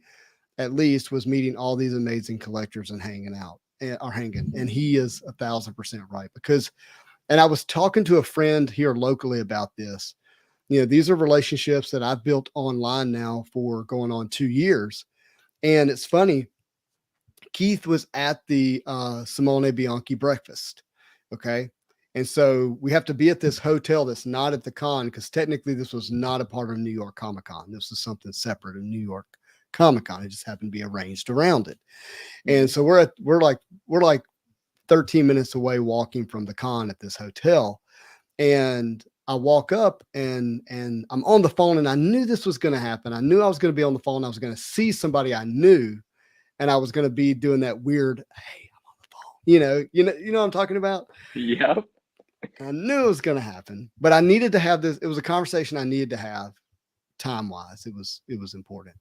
at least, was meeting all these amazing collectors and hanging out or hanging. And he is 1,000% right because, and I was talking to a friend here locally about this. These are relationships that I've built online now for going on 2 years. And it's funny, Keith was at the Simone Bianchi breakfast. Okay. And so we have to be at this hotel that's not at the con because technically this was not a part of New York Comic Con. This was something separate of New York Comic Con. It just happened to be arranged around it. And Mhm. so we're like 13 minutes away walking from the con at this hotel. And I walk up and I'm on the phone and I knew this was going to happen. I knew I was going to be on the phone. I was going to see somebody I knew and I was going to be doing that weird, hey, I'm on the phone. You know what I'm talking about? Yep. I knew it was going to happen, but I needed to have this. It was a conversation I needed to have time wise. It was important.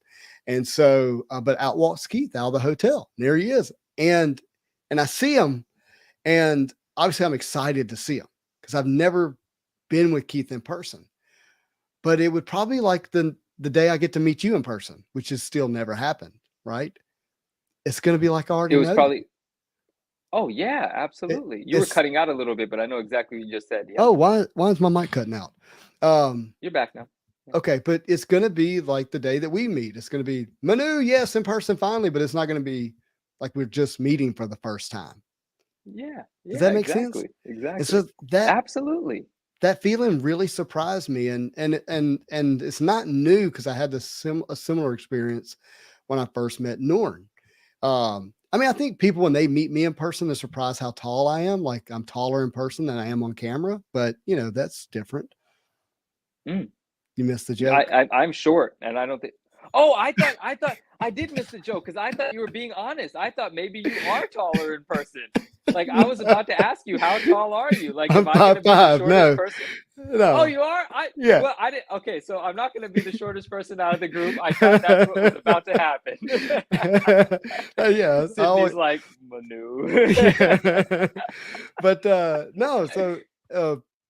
And so, but out walks Keith out of the hotel. And there he is. And I see him and obviously I'm excited to see him because I've never been with Keith in person, but it would probably like the day I get to meet you in person, which has still never happened. Right. It's going to be like I It already was know you. probably Oh yeah, absolutely. You were It's cutting out a little bit, but I know exactly what you just said. Yep. oh, why is my mic cutting out? You're back now. Okay, but it's gonna be like the day that we meet. It's gonna be Manu, yes, in person finally, but it's not gonna be like we're just meeting for the first time. Yeah, Does yeah, that make sense? exactly, And exactly. so Absolutely. that feeling really surprised me, and it's not new because I had a similar experience when I first met Norn. I mean, I think people when they meet me in person, they're surprised how tall I am. Like I'm taller in person than I am on camera, but that's different. Mm. You missed the joke. I'm short, and I don't think. Oh, I thought I did miss the joke because I thought you were being honest. I thought maybe you are taller in person. Like I was about to ask you, how tall are you? Like, am I'm I going to be the 5'5". shortest No, person? Oh, no, you are? yeah. Well, I didn't. Okay, so I'm not going to be the shortest person out of the group. I thought that's what was about to happen. Yeah, Sydney's like Manu. yeah. But no, so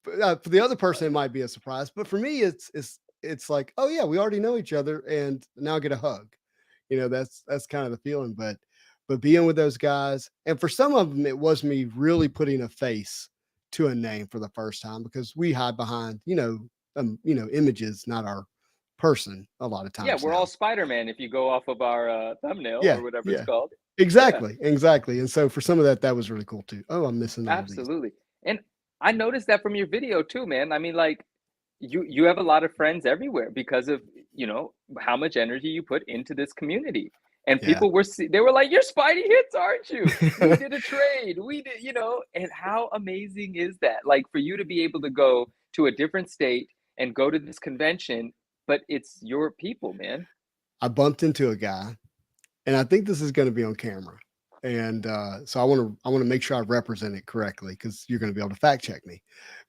for the other person it might be a surprise, but for me it's like, oh yeah, we already know each other and now I get a hug. That's kind of the feeling, but being with those guys, and for some of them it was me really putting a face to a name for the first time because we hide behind images, not our person a lot of Yeah, times we're all now. Spider-Man if you go off of our thumbnail Yeah, or whatever it's yeah. called. Yeah. Exactly. And so for some of that was really cool too. Oh, I'm missing all of these. Absolutely. And I noticed that from your video too, man. I mean, like you have a lot of friends everywhere because of, how much energy you put into this community. And Yeah. people they were like, "You're Spidey Hits, aren't you? We did a trade. We did, and how amazing is that? Like for you to be able to go to a different state and go to this convention, but it's your people, man. I bumped into a guy, and I think this is going to be on camera. And so I want to make sure I represent it correctly because you're going to be able to fact check me.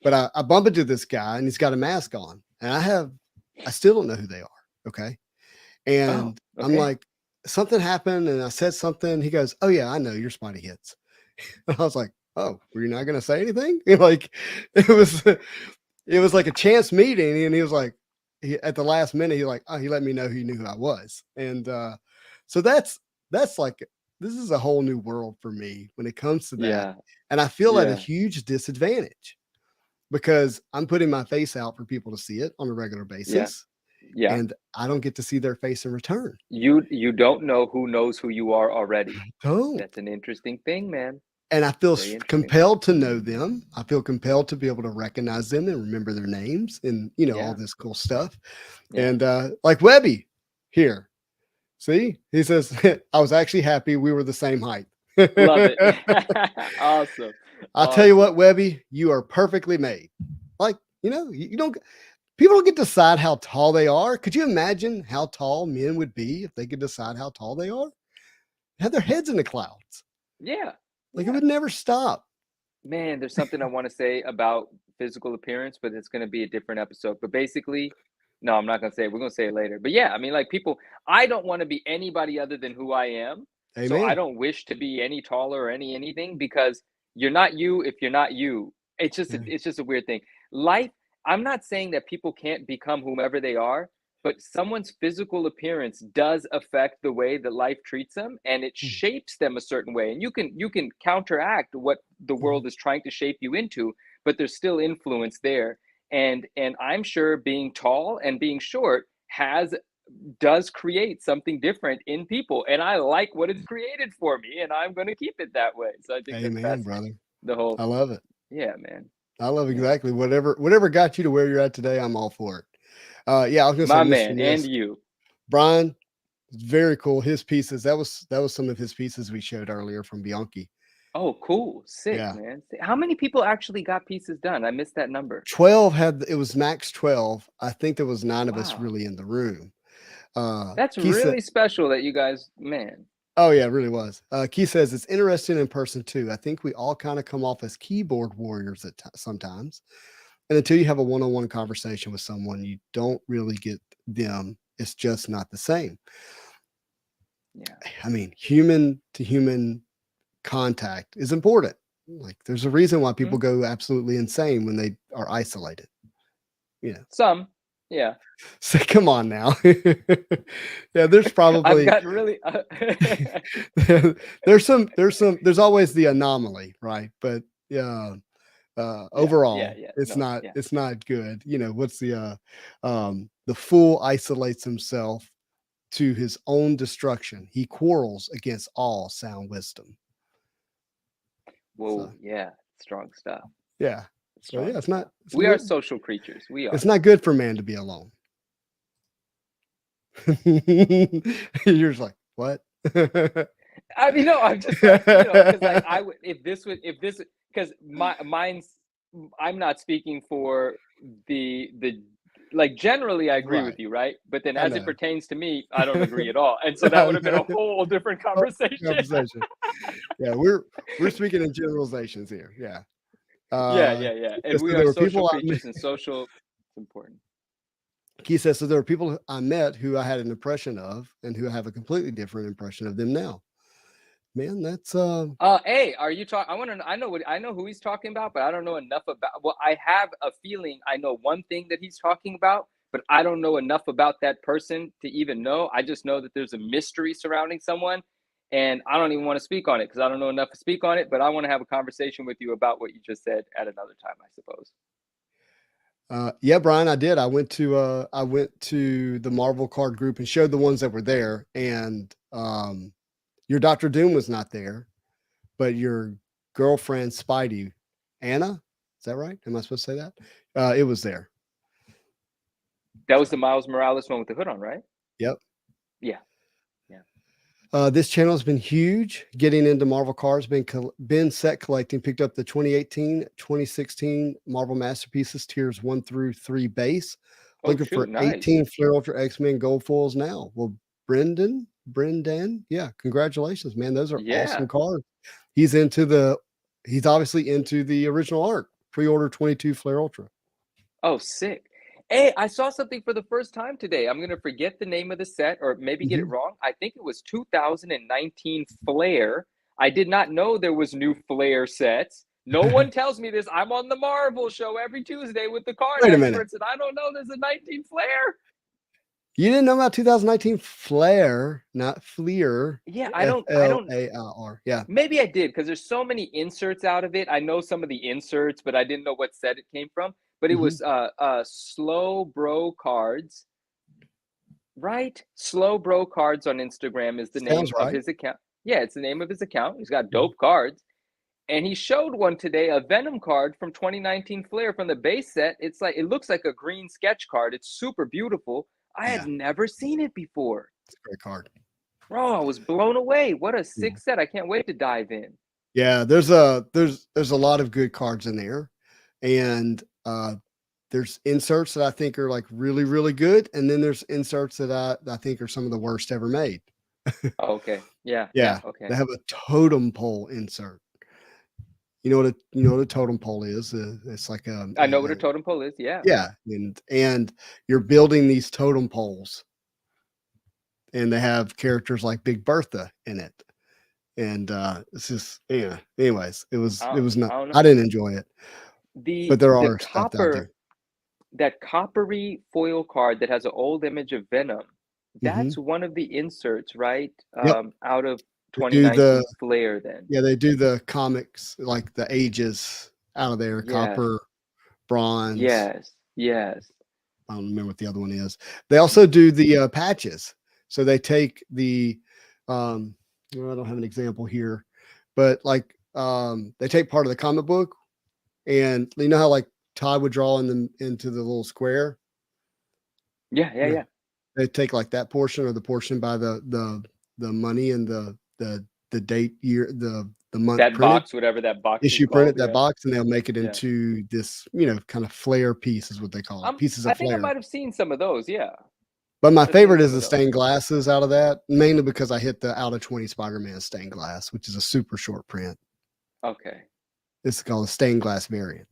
But I bump into this guy, and he's got a mask on, and I still don't know who they are. Okay. Oh, And I'm okay. like, something happened, and I said something. He goes, "Oh yeah, I know you're Spidey Hits." And I was like, "Oh, were you not going to say anything?" Like it was like a chance meeting, and he was like, at the last minute, he let me know he knew who I was, and so that's like this is a whole new world for me when it comes to that, Yeah. and I feel at a Yeah. huge disadvantage because I'm putting my face out for people to see it on a regular Yeah. basis, Yeah. and I don't get to see their face in return. You don't know who knows who you are already. Don't. That's an interesting thing, man. And I feel Very interesting. compelled to know them. I feel compelled to be able to recognize them and remember their names and all Yeah. this cool stuff. Yeah. And like Webby here, see, he says, I was actually happy we were the same height. Love it. Awesome. I'll tell you Awesome. what, Webby, you are perfectly made. Like, you don't, people don't get to decide how tall they are. Could you imagine how tall men would be if they could decide how tall they are? Have their heads in the clouds. Yeah. Like it Yeah. would never stop. Man, there's something I want to say about physical appearance, but it's going to be a different episode. But basically, no, I'm not going to say it. We're going to say it later. But yeah, I mean, like I don't want to be anybody other than who I am. So I Amen. don't wish to be any taller or anything because you're not you if you're not you. Yeah. It's just a weird thing. Life, I'm not saying that people can't become whomever they are, but someone's physical appearance does affect the way that life treats them and it Mm. shapes them a certain way. And you can counteract what the Mhm. world is trying to shape you into, but there's still influence there. And I'm sure being tall and being short does create something different in people, and I like what it's created for me, and I'm going to keep it that way. So I think that's Amen, brother. the whole. I love it. Yeah, man. I love Yeah, exactly whatever got you to where you're at today. I'm all for it. Yeah, I was gonna say, my Mr. man, and Nist, you. Brian, very cool. His pieces. That was some of his pieces we showed earlier from Bianchi. Oh, cool, sick, Yeah. man. How many people actually got pieces done? I missed that number. 12 it was max 12. I think there was 9 of us Wow, really in the room. that's Keith said, really special that you guys, man. oh yeah, it really was. Keith says it's interesting in person too. I think we all kind of come off as keyboard warriors sometimes. And until you have a one-on-one conversation with someone, you don't really get them. It's just not the same. Yeah. I mean, human to human contact is important. Like there's a reason why people Mhm. go absolutely insane when they are isolated. Some. Yeah. So come on now. Yeah, there's I've probably gotten really. there's always the anomaly, right? But yeah, Yeah. overall, No. Yeah. it's not good. What's the fool isolates himself to his own destruction. He quarrels against all sound wisdom. Whoa. So Yeah. Strong stuff. yeah. So yeah, Strong stuff. We are social creatures. We it's are. not good for man to be alone. You're just like, what? I mean, no, I'm just like, because like I would, if this, because mine's, I'm not speaking for the like generally I agree with Right. you, right? But then I as it know. pertains to me, I don't agree at all, and so that would have been a whole different conversation. Conversation. Yeah, we're speaking in generalizations here. Yeah. Yeah. And So we there are were social people creatures, and social is important. he says, so there were people I met who I had an impression of and who have a completely different impression of them now. Man, that's Hey, are you talking? I know who he's talking about, but I don't know enough about. Well, I have a feeling I know one thing that he's talking about, but I don't know enough about that person to even know. I just know that there's a mystery surrounding someone, and I don't even want to speak on it because I don't know enough to speak on it. But I want to have a conversation with you about what you just said at another time, I suppose. yeah, Brian, I did. I went to the Marvel card group and showed the ones that were there, and your Dr. Doom was not there, but your girlfriend Spidey, Anna, is that right? Am I supposed to say that? It was there. That was the Miles Morales one with the hood on, right? Yep. Yeah. This channel has been huge. Getting into Marvel cards, been set collecting. Picked up the 2018, 2016 Marvel Masterpieces tiers 1 through 3 base. Looking for Nice. 18 Flare Ultra X-Men gold foils now. Well, Brendan, yeah, congratulations, man. Those are awesome cards. He's obviously into the original art. Pre-order 22 Flare Ultra. Oh, sick. Hey, I saw something for the first time today. I'm going to forget the name of the set or maybe get it wrong. I think it was 2019 Flare. I did not know there was new Flare sets. No one tells me this. I'm on the Marvel show every Tuesday with the card Wait a experts, and I don't know there's a 19 Flare. You didn't know about 2019 Flare, not Fleer. Yeah, I don't. F-L-A-R. Yeah. Maybe I did because there's so many inserts out of it. I know some of the inserts, but I didn't know what set it came from. But it was Slow Bro Cards, right? Slow Bro Cards on Instagram is the name of his account. Yeah, it's the name of his account. He's got dope cards. And he showed one today, a Venom card from 2019 Flare from the base set. It's like, it looks like a green sketch card. It's super beautiful. I had never seen it before. It's a great card. Bro, I was blown away. What a sick set. I can't wait to dive in. Yeah, there's a lot of good cards in there. And there's inserts that I think are like really, really good. And then there's inserts that I think are some of the worst ever made. Okay. Yeah. Okay. They have a totem pole insert. You know what a totem pole is? It's like I know what a totem pole is. Yeah. Yeah, and you're building these totem poles, and they have characters like Big Bertha in it, and it's just Anyways, it was not. I didn't enjoy it, but there are stuff out there. That coppery foil card that has an old image of Venom. That's one of the inserts, right? Out of 2019 Flare. Then they do the comics like the ages out of there. Copper, bronze. Yes. I don't remember what the other one is. They also do the patches. So they take the I don't have an example here, but like they take part of the comic book, and you know how like Todd would draw into the little square. Yeah. They take like that portion or the portion by the money and the date, year, the month, that printed, box, whatever that box issue is printed, called, that box, and they'll make it into this kind of flare piece is what they call it. Pieces of I think flare. I might have seen some of those. Yeah. But my favorite is the stained glasses out of that, mainly because I hit the out of 20 Spider-Man stained glass, which is a super short print. Okay. It's called a stained glass variant.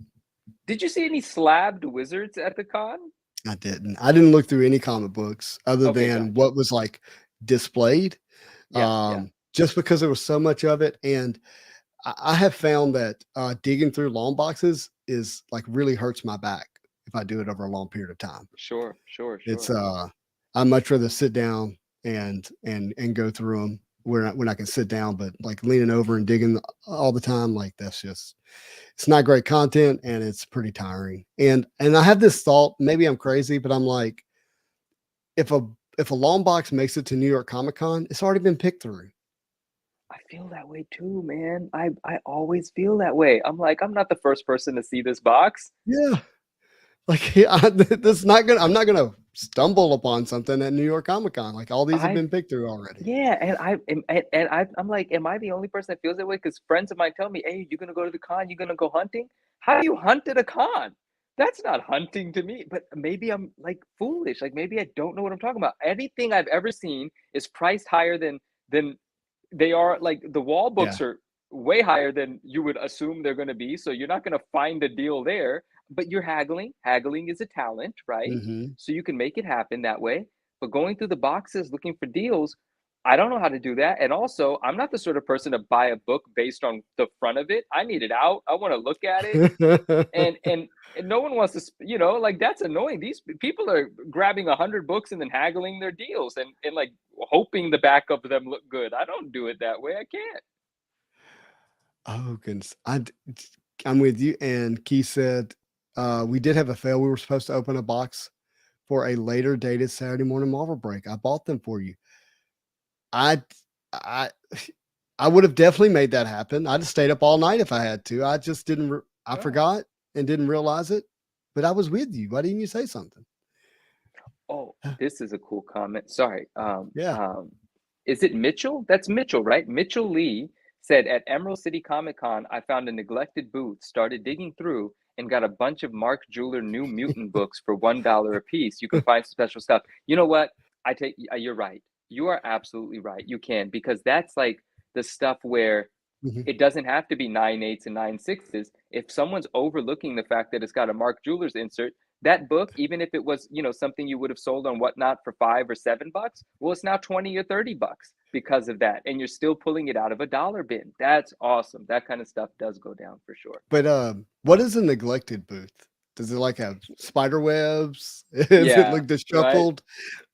Did you see any slabbed wizards at the con? I didn't look through any comic books other than what was like displayed. Just because there was so much of it. And I have found that digging through long boxes is like really hurts my back. if I do it over a long period of time. Sure. It's I'd much rather sit down and go through them when I can sit down, but like leaning over and digging all the time, like that's just, it's not great content and it's pretty tiring. And I have this thought, maybe I'm crazy, but I'm like, if a long box makes it to New York Comic Con, it's already been picked through. I feel that way too, man. I always feel that way. I'm like, I'm not the first person to see this box. Yeah. Like this not gonna, I'm not gonna stumble upon something at New York Comic Con. Like all these have been picked through already. Yeah, I'm like, am I the only person that feels that way? Because friends of mine tell me, "Hey, you're gonna go to the con? You're gonna go hunting? How do you hunt at a con? That's not hunting to me." But maybe I'm like foolish. Like maybe I don't know what I'm talking about. Anything I've ever seen is priced higher than they are. Like the wall books are way higher than you would assume they're going to be. So you're not going to find a deal there. But you're haggling. Haggling is a talent, right? Mm-hmm. So you can make it happen that way. But going through the boxes looking for deals, I don't know how to do that. And also, I'm not the sort of person to buy a book based on the front of it. I need it out. I want to look at it. and no one wants to, like that's annoying. These people are grabbing 100 books and then haggling their deals and like hoping the back of them look good. I don't do it that way. I can't. Oh goodness. I'm with you. And Keith said, we did have a fail. We were supposed to open a box for a later dated Saturday morning Marvel break. I bought them for you. I would have definitely made that happen. I just stayed up all night if I had to. I just didn't. I forgot and didn't realize it. But I was with you. Why didn't you say something? Oh, this is a cool comment. Sorry. Yeah. Is it Mitchell? That's Mitchell, right? Mitchell Lee said at Emerald City Comic Con, I found a neglected booth, started digging through, and got a bunch of Mark Jeweler New Mutant books for $1 a piece. You can find special stuff. You know what? You're right. You are absolutely right. You can, because that's like the stuff where it doesn't have to be 9/8 and 9/6. If someone's overlooking the fact that it's got a Mark Jewelers insert, that book, even if it was, something you would have sold on Whatnot for $5 or $7, well, it's now 20 or $30 because of that. And you're still pulling it out of a dollar bin. That's awesome. That kind of stuff does go down for sure. But what is a neglected booth? Does it like have spider webs? Is it like disheveled?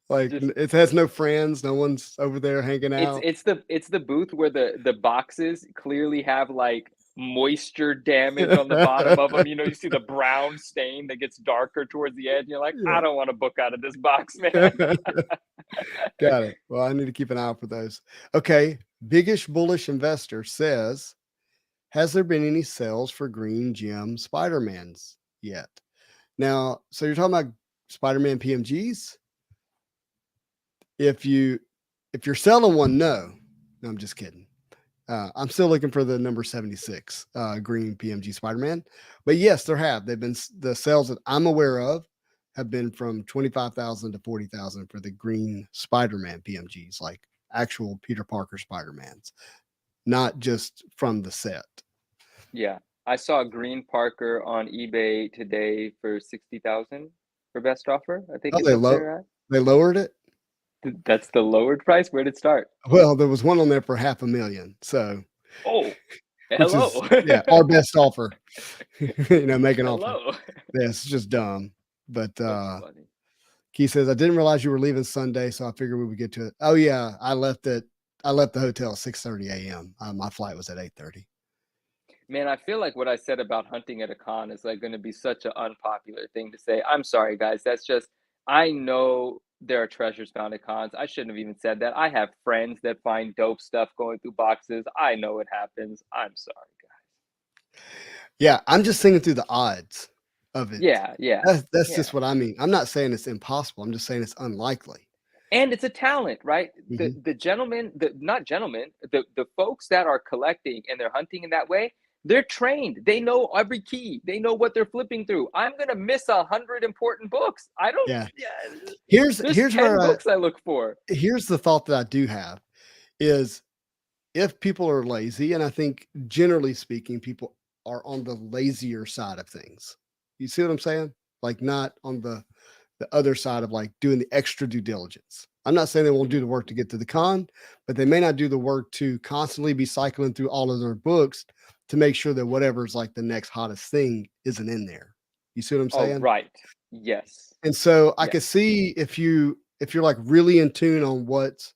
Right? Like it has no friends. No one's over there hanging out. It's the booth where the boxes clearly have like moisture damage on the bottom of them. You see the brown stain that gets darker towards the edge. You're like, I don't want to book out of this box, man. Got it. Well, I need to keep an eye out for those. Okay. Biggish Bullish Investor says, has there been any sales for Green Gem Spider-Mans yet? Now, so you're talking about Spider-Man PMGs? If you're selling one, no, I'm just kidding. I'm still looking for the number 76 green PMG Spider-Man, but yes, they've been the sales that I'm aware of have been from 25,000 to 40,000 for the green Spider-Man PMGs, like actual Peter Parker Spider-Mans, not just from the set. Yeah, I saw a green Parker on eBay today for 60,000 for best offer. I think they lowered it. That's the lowered price. Where did it start? Well, there was one on there for $500,000. So, hello. Our best offer. Make an offer. Yeah, it's just dumb. But Keith says, I didn't realize you were leaving Sunday, so I figured we would get to it. Oh yeah, I left the hotel at 6:30 a.m. My flight was at 8:30. Man, I feel like what I said about hunting at a con is like going to be such an unpopular thing to say. I'm sorry, guys. That's just, I know there are treasures found at cons. I shouldn't have even said that. I have friends that find dope stuff going through boxes. I know it happens. I'm sorry, guys. Yeah, I'm just thinking through the odds of it. Yeah. That's just what I mean. I'm not saying it's impossible. I'm just saying it's unlikely. And it's a talent, right? Mm-hmm. The folks that are collecting and they're hunting in that way, they're trained. They know every key. They know what they're flipping through. I'm gonna miss 100 important books. I don't. Yeah. Here's 10 where books I look for. Here's the thought that I do have is if people are lazy, and I think generally speaking, people are on the lazier side of things. You see what I'm saying? Like not on the other side of like doing the extra due diligence. I'm not saying they won't do the work to get to the con, but they may not do the work to constantly be cycling through all of their books to make sure that whatever's like the next hottest thing isn't in there. You see what I'm Oh, saying? right. Yes. And so I Yes. could see if you're like really in tune on what's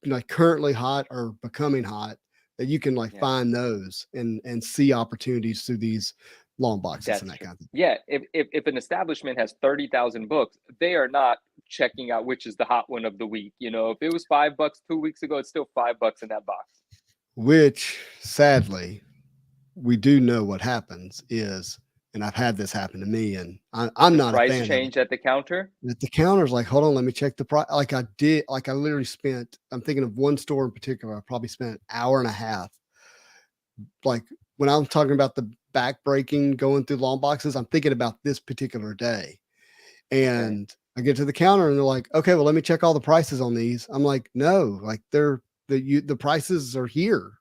like currently hot or becoming hot, that you can like Yeah. find those and see opportunities through these long boxes and That's that true. kind of thing. Yeah. If an establishment has 30,000 books, they are not checking out which is the hot one of the week. You know, if it was $5 2 weeks ago, it's still $5 in that box. Which sadly, we do know what happens is, and I've had this happen to me, and I'm The not a price fan of it. change at the counter. At the counter's like, hold on, let me check the price. Like I did, like I literally spent, I'm thinking of one store in particular, I probably spent an hour and a half. Like when I'm talking about the back breaking going through long boxes, I'm thinking about this particular day. And I get to the counter and they're like, okay, well, let me check all the prices on these. I'm like, no, like the prices are here.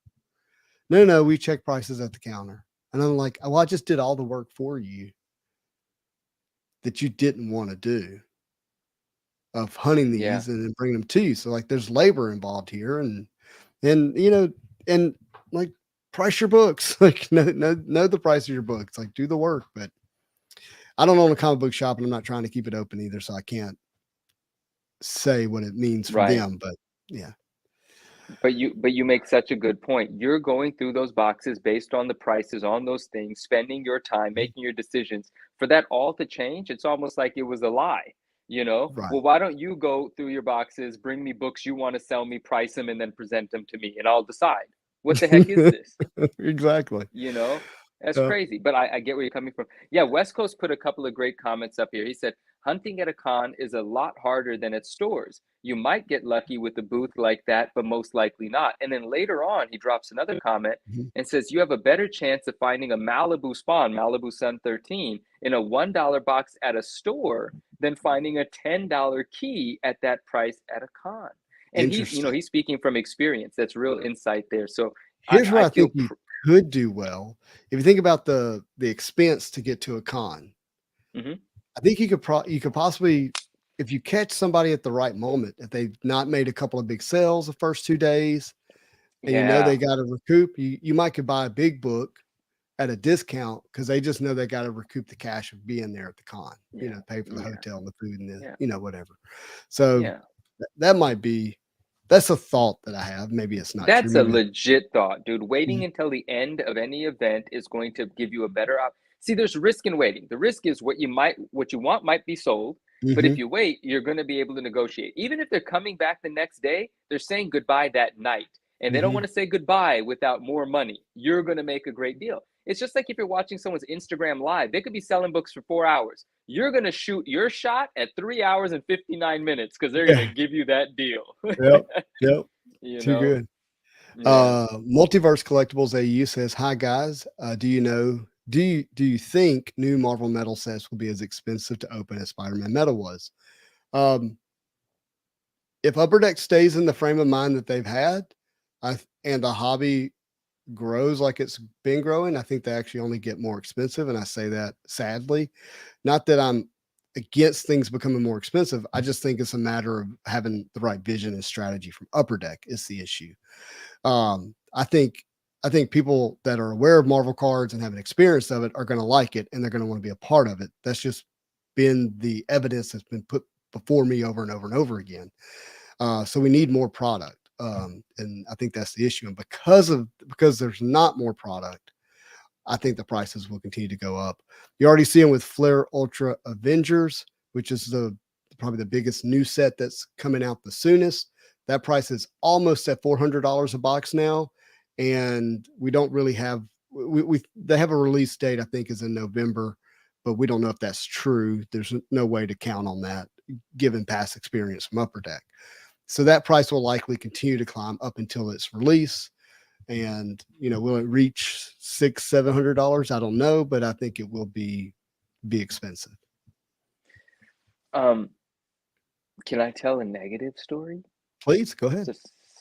No, we check prices at the counter. And I'm like, well, I just did all the work for you that you didn't want to do of hunting Yeah. these and then bringing them to you. So like there's labor involved here and and like price your books, like know the price of your books, like do the work. But I don't own a comic book shop and I'm not trying to keep it open either. So I can't say what it means for Right. them, but yeah. But you make such a good point. You're going through those boxes based on the prices on those things, spending your time, making your decisions. For that all to change, it's almost like it was a lie, you know? Right. Well, why don't you go through your boxes, bring me books you want to sell me, price them, and then present them to me, and I'll decide. What the heck is this? Exactly. You know, that's Uh, crazy. But I get where you're coming from. Yeah, West Coast put a couple of great comments up here. He said, hunting at a con is a lot harder than at stores. You might get lucky with a booth like that, but most likely not. And then later on, he drops another comment mhm. and says, you have a better chance of finding a Malibu Spawn, Malibu Sun 13, in a $1 box at a store than finding a $10 key at that price at a con. And Interesting. he's speaking from experience. That's real insight there. So Here's where I I feel think you could do well. If you think about the expense to get to a con, Mhm. I think you could possibly, if you catch somebody at the right moment, if they've not made a couple of big sales the first 2 days, and you know they Yeah. got to recoup, you might could buy a big book at a discount because they just know they got to recoup the cash of being there at the con, Yeah. pay for the Yeah. hotel and the food and Yeah. whatever. So Yeah. that might be, that's a thought that I have. Maybe it's not true. That's a Maybe legit thought, dude. Waiting Mhm. until the end of any event is going to give you a better See, there's risk in waiting. The risk is what you want might be sold, but if Mhm. you wait, you're going to be able to negotiate. Even if they're coming back the next day, they're saying goodbye that night. And they don't Mhm. want to say goodbye without more money. You're going to make a great deal. It's just like if you're watching someone's Instagram live, they could be selling books for 4 hours. You're going to shoot your shot at 3 hours and 59 minutes because they're going to Yeah. give you that deal. Yep. Yep. You Too know? good. Yeah. Multiverse Collectibles AU says, "Hi guys, do you think new Marvel metal sets will be as expensive to open as Spider-Man metal was? Um, if Upper Deck stays in the frame of mind that they've had, and the hobby grows like it's been growing, I think they actually only get more expensive. And I say that sadly, not that I'm against things becoming more expensive. I just think it's a matter of having the right vision and strategy from Upper Deck is the issue. I think people that are aware of Marvel cards and have an experience of it are going to like it and they're going to want to be a part of it. That's just been the evidence that's been put before me over and over and over again. So we need more product. And I think that's the issue. And because there's not more product, I think the prices will continue to go up. You already see them with Flair Ultra Avengers, which is probably the biggest new set that's coming out the soonest. That price is almost at $400 a box now, and we don't really have they have a release date, I think, is in November, but we don't know if that's true. There's no way to count on that given past experience from Upper Deck. So that price will likely continue to climb up until its release. And will it reach $600-700? I don't know, but I think it will be expensive. Can I tell a negative story? Please go It's ahead. a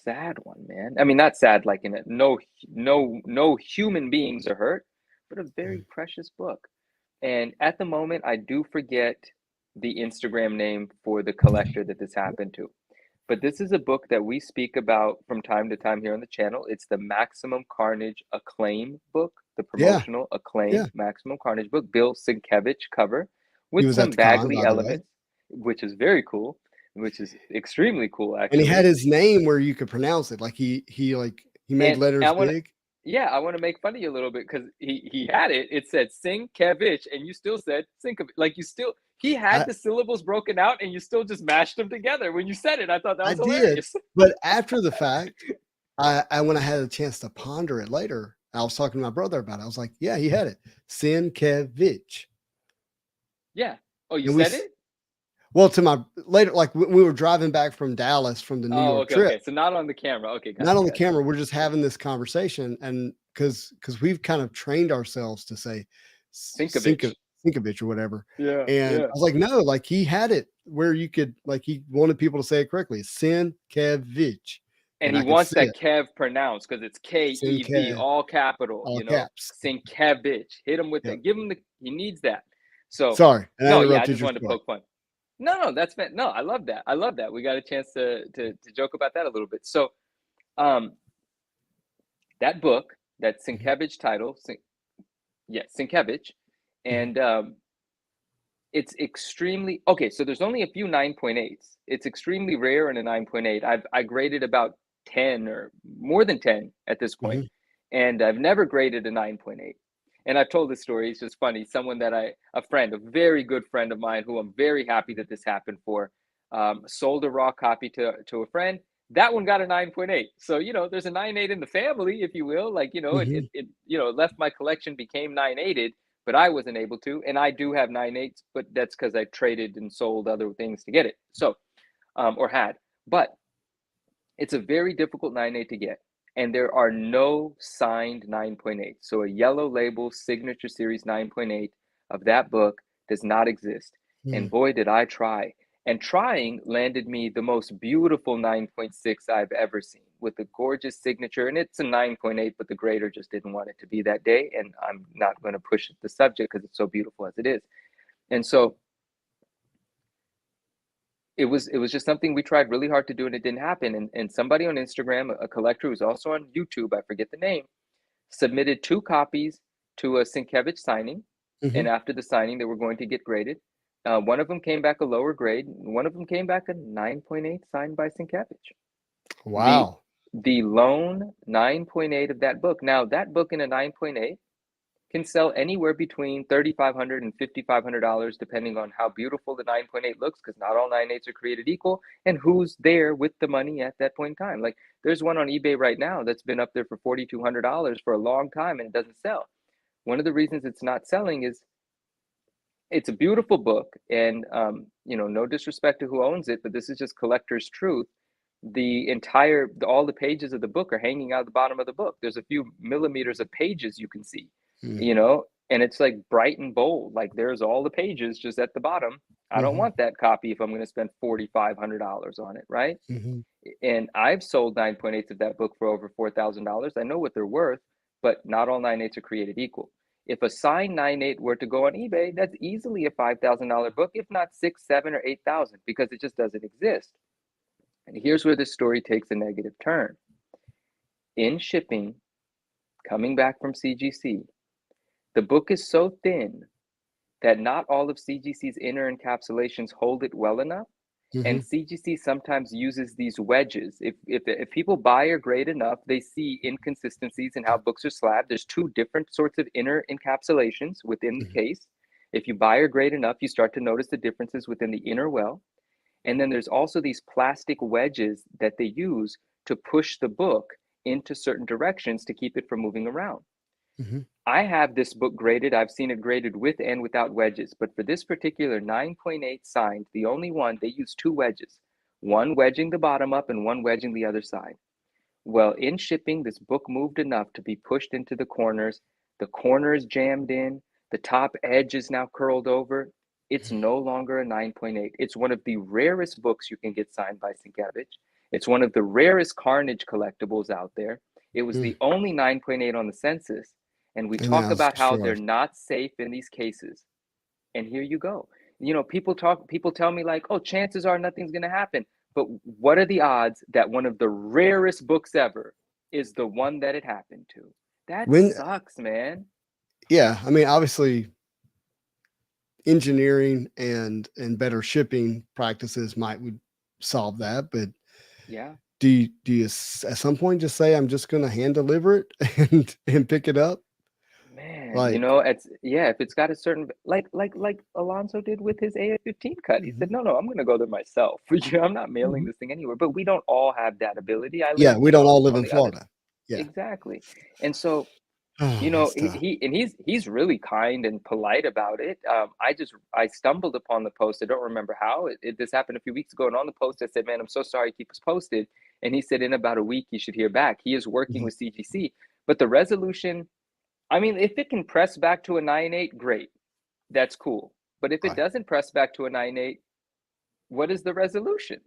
sad one, man. I mean, not sad like in it. No human beings are hurt, but a very precious book. And at the moment, I do forget the Instagram name for the collector that this happened to. But this is a book that we speak about from time to time here on the channel. It's the Maximum Carnage Acclaim book. the Yeah. promotional acclaim Yeah. Maximum Carnage book, Bill Sienkiewicz cover, He with was at some the con, Bagley by the way. elements, which is very cool, which is extremely cool, And he had actually. his name where you could pronounce it. Like he made And letters I want big. yeah, I want to make fun of you a little bit because he had it. It said Sienkiewicz, and you still said Sienkiewicz. Like he had I, the syllables broken out, and you still just mashed them together when you said it. I thought that I was did, hilarious. but after the fact, when I had a chance to ponder it later, I was talking to my brother about it. I was like, yeah, he had it. Sienkiewicz. Yeah. Oh, you And we said it? well, to my later, like we were driving back from Dallas from the New Oh, York okay, trip. okay. So not on the camera. Okay, got Not it, on the got it. camera. We're just having this conversation, and because we've kind of trained ourselves to say Sienkiewicz. Sienkiewicz or whatever. Yeah, And yeah. I was like, no, like he had it where you could, like he wanted people to say it correctly. Sienkiewicz. And I he could wants say that Kev pronounced because it's Kev, Sienkiewicz, all capital, all you know. caps. Sienkiewicz. Hit him with Yep. that. Give him he needs that. So Sorry, and I no, yeah, I interrupted just your wanted to story. poke fun. No, that's no, I love that. I love that. We got a chance to joke about that a little bit. So that book, that Sienkiewicz title, Sienkiewicz, and it's extremely okay. So there's only a few 9.8s. It's extremely rare in a 9.8. I graded about 10 or more than 10 at this point, and I've never graded a 9.8. And I've told this story. It's just funny. Someone that a very good friend of mine, who I'm very happy that this happened for, sold a raw copy to a friend. That one got a 9.8. So, there's a 9.8 in the family, if you will. Like, it left my collection, became 9.8'd, but I wasn't able to. And I do have 9.8s, but that's because I traded and sold other things to get it. So, or had. But it's a very difficult 9.8 to get. And there are no signed 9.8. So a yellow label signature series 9.8 of that book does not exist. And boy, did I try. And trying landed me the most beautiful 9.6 I've ever seen, with a gorgeous signature. And it's a 9.8, but the grader just didn't want it to be that day. And I'm not going to push the subject because it's so beautiful as it is. And so it was just something we tried really hard to do, and it didn't happen. And somebody on Instagram, a collector who's also on YouTube, I forget the name, submitted 2 copies to a Sienkiewicz signing. And after the signing, they were going to get graded. One of them came back a lower grade. One of them came back a 9.8 signed by Sienkiewicz. Wow. The lone 9.8 of that book. Now, that book in a 9.8 can sell anywhere between $3,500 and $5,500, depending on how beautiful the 9.8 looks, because not all 9.8s are created equal, and who's there with the money at that point in time. Like, there's one on eBay right now that's been up there for $4,200 for a long time, and it doesn't sell. One of the reasons it's not selling is it's a beautiful book, and no disrespect to who owns it, but this is just collector's truth. All the pages of the book are hanging out the bottom of the book. There's a few millimeters of pages you can see. And it's like bright and bold, like there's all the pages just at the bottom. I don't want that copy if I'm going to spend $4,500 on it, right? And I've sold 9.8s of that book for over $4,000. I know what they're worth, but not all 9.8s are created equal. If a signed 9.8 were to go on eBay, that's easily a $5,000 book, if not 6, 7, or 8,000, because it just doesn't exist. And here's where this story takes a negative turn. In shipping, coming back from CGC, the book is so thin that not all of CGC's inner encapsulations hold it well enough. And CGC sometimes uses these wedges. If people buy or grade enough, they see inconsistencies in how books are slabbed. There's 2 different sorts of inner encapsulations within the case. If you buy or grade enough, you start to notice the differences within the inner well. And then there's also these plastic wedges that they use to push the book into certain directions to keep it from moving around. I have this book graded. I've seen it graded with and without wedges. But for this particular 9.8 signed, the only one, they use 2 wedges, one wedging the bottom up and one wedging the other side. Well, in shipping, this book moved enough to be pushed into the corners. The corner is jammed in. The top edge is now curled over. It's no longer a 9.8. It's one of the rarest books you can get signed by Sienkiewicz. It's one of the rarest Carnage collectibles out there. It was the only 9.8 on the census. And we talk about how they're not safe in these cases. And here you go. People tell me like, oh, chances are nothing's going to happen. But what are the odds that one of the rarest books ever is the one that it happened to? That When sucks, man. Yeah, I mean, obviously engineering and better shipping practices would solve that, but Yeah. do you at some point just say I'm just going to hand deliver it and pick it up? Man, Like, it's if it's got a certain like Alonso did with his AF-15 cut. He said, mhm, "No, I'm gonna go there myself. I'm not mailing mhm. this thing anywhere." But we don't all have that ability. I live, Yeah, we don't all live on in the other Florida. Yeah. exactly. And so, Oh, that's tough. he's really kind and polite about it. I stumbled upon the post. I don't remember how. This happened a few weeks ago, and on the post I said, "Man, I'm so sorry. Keep us posted." And he said, "In about a week, you should hear back." He is working Mhm. with CGC, but the resolution. I mean, if it can press back to a 9.8, great. That's cool. But if it Right. doesn't press back to a 9.8, what is the resolution?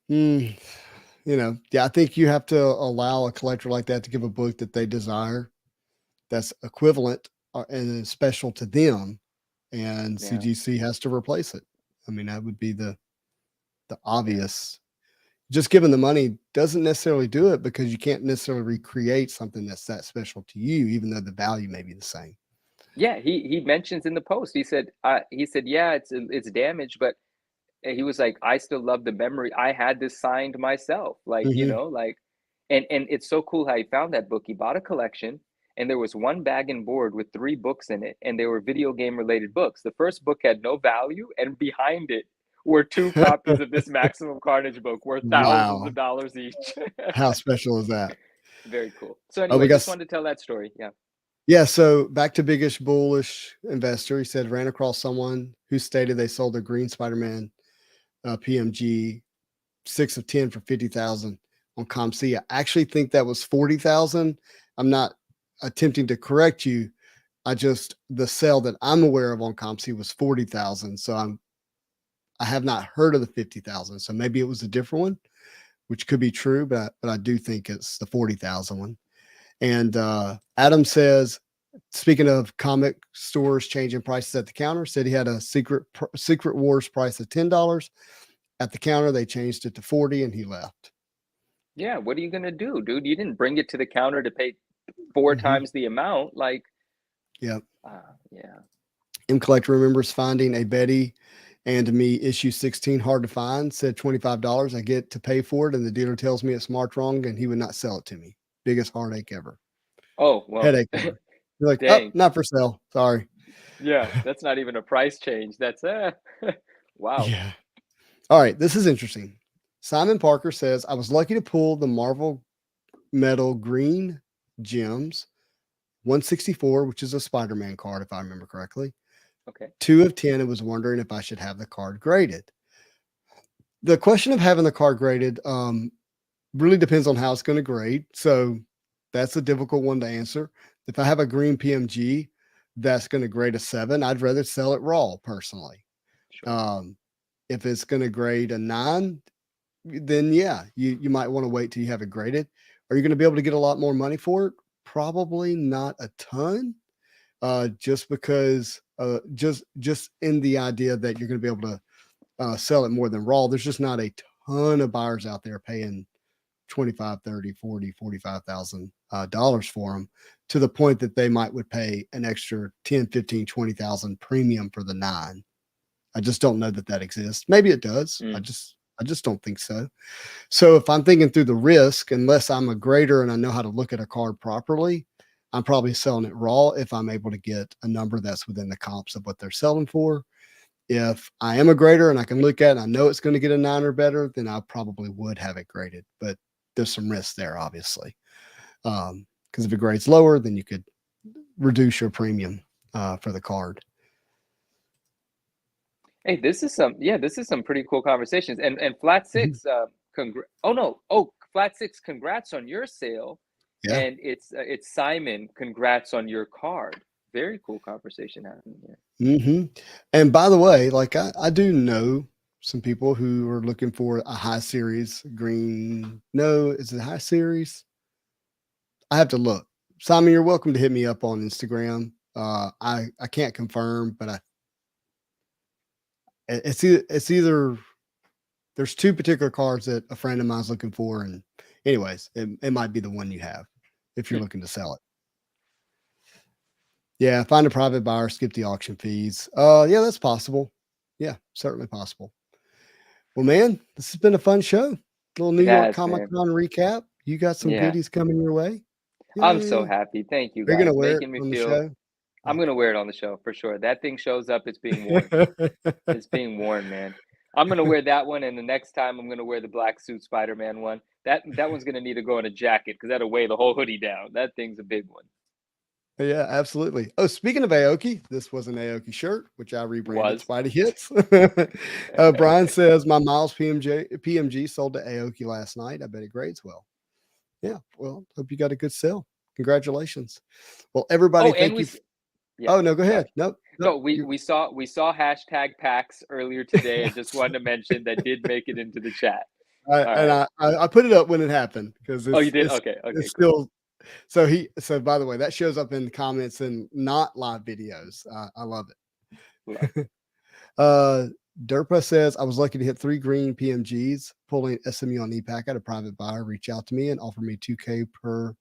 Mm, yeah, I think you have to allow a collector like that to give a book that they desire that's equivalent and is special to them, and Yeah. CGC has to replace it. I mean, that would be the Yeah. obvious. Just giving the money doesn't necessarily do it because you can't necessarily recreate something that's that special to you, even though the value may be the same. Yeah, he mentions in the post. He said, yeah, it's damaged, but he was like, I still love the memory. I had this signed myself. Like, Mhm. and it's so cool how he found that book. He bought a collection, and there was one bag and board with 3 books in it, and they were video game related books. The first book had no value, and behind it were 2 copies of this Maximum Carnage book worth thousands of Wow. dollars each. How special is that? Very cool. So Oh, anyway, we got just wanted to tell that story. Yeah. Yeah, so back to biggish bullish investor. He said ran across someone who stated they sold their green Spider-Man PMG 6 of 10 for 50,000 on ComC. I actually think that was 40,000. I'm not attempting to correct you. The sale that I'm aware of on ComC was 40,000. So I have not heard of the 50,000. So maybe it was a different one, which could be true, but I do think it's the 40,000 one. And Adam says, speaking of comic stores changing prices at the counter, said he had a Secret Wars price of $10 at the counter. They changed it to 40, and he left. Yeah. What are you gonna do, dude? You didn't bring it to the counter to pay 4 Mm-hmm. times the amount. Like, Yeah. yeah. M Collector remembers finding a Betty and Me issue 16 hard to find. Said $25. I get to pay for it, and the dealer tells me it's marked wrong, and he would not sell it to me. Biggest heartache ever. Oh, well, Headache ever. You're like, oh, dang. not for sale. Sorry. Yeah, that's not even a price change. That's wow. Yeah. All right. This is interesting. Simon Parker says, I was lucky to pull the Marvel Metal Green Gems 164, which is a Spider-Man card, if I remember correctly. Okay. 2 of 10. I was wondering if I should have the card graded. The question of having the card graded really depends on how it's going to grade. So that's a difficult one to answer. If I have a green PMG that's going to grade a 7, I'd rather sell it raw personally. Sure. If it's going to grade a 9, then yeah, you might want to wait till you have it graded. Are you going to be able to get a lot more money for it? Probably not a ton. Just because just in the idea that you're going to be able to sell it more than raw. There's just not a ton of buyers out there paying 25, 30, 40, 45,000 dollars for them, to the point that they would pay an extra 10, 15, 20,000 premium for the 9. I just don't know that exists. Maybe it does. I Mm. just don't think so. So if I'm thinking through the risk, unless I'm a grader and I know how to look at a card properly, I'm probably selling it raw if I'm able to get a number that's within the comps of what they're selling for. If I am a grader and I can look at it and I know it's going to get a 9 or better, then I probably would have it graded. But there's some risk there, obviously. Because if it grades lower, then you could reduce your premium for the card. Hey, this is some pretty cool conversations. And Flat Mhm. Six, Flat Six, congrats on your sale. Yeah. And it's Simon, congrats on your card. Very cool conversation happening here. And by the way, like I do know some people who are looking for a high series green. No, is it high series? I have to look. Simon, you're welcome to hit me up on Instagram. I can't confirm, but it's either there's 2 particular cards that a friend of mine's looking for, and anyways, it might be the one you have if you're looking to sell it. Yeah, find a private buyer, skip the auction fees. Yeah, that's possible. Yeah, certainly possible. Well, man, this has been a fun show. Little New York Comic Con recap. You got some goodies coming your way. Yay. I'm so happy. Thank you guys. You're gonna wear making it me on feel. The show? I'm gonna wear it on the show for sure. That thing shows up. It's being worn. It's being worn, man. I'm gonna wear that one, and the next time I'm gonna wear the black suit Spider-Man one. That one's gonna need to go in a jacket because that'll weigh the whole hoodie down. That thing's a big one. Yeah, absolutely. Oh, speaking of Aoki, this was an Aoki shirt, which I rebranded Spidey Hits. Brian says, my Miles PMG sold to Aoki last night. I bet it grades well. Yeah, well, hope you got a good sale. Congratulations. Well, everybody, thank you. Oh, no, go ahead. No, we saw hashtag PAX earlier today. I just wanted to mention that did make it into the chat. I put it up when it happened because you did? Okay. It's still. So by the way, that shows up in the comments and not live videos. I love it. Derpa says, I was lucky to hit 3 green PMGs, pulling SMU on EPAC. I had a private buyer reach out to me and offer me $2,000 per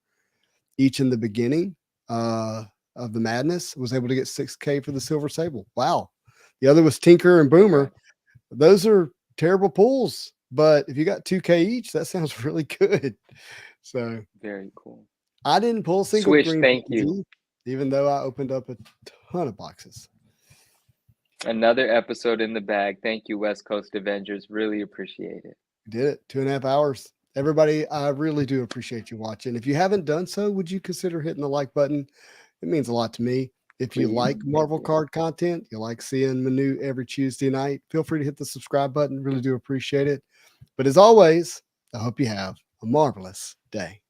each in the beginning of the madness. Was able to get $6,000 for the Silver Sable. Wow. The other was Tinker and Boomer. Those are terrible pulls, but if you got $2,000 each, that sounds really good. So very cool. I didn't pull single Swish, green thank PMG, you. Even though I opened up a ton of boxes. Another episode in the bag. Thank you, West Coast Avengers. Really appreciate it. Did it. 2.5 hours. Everybody, I really do appreciate you watching. If you haven't done so, would you consider hitting the like button? It means a lot to me. If you like Marvel card content, you like seeing Manu every Tuesday night, feel free to hit the subscribe button. Really do appreciate it. But as always, I hope you have a marvelous day.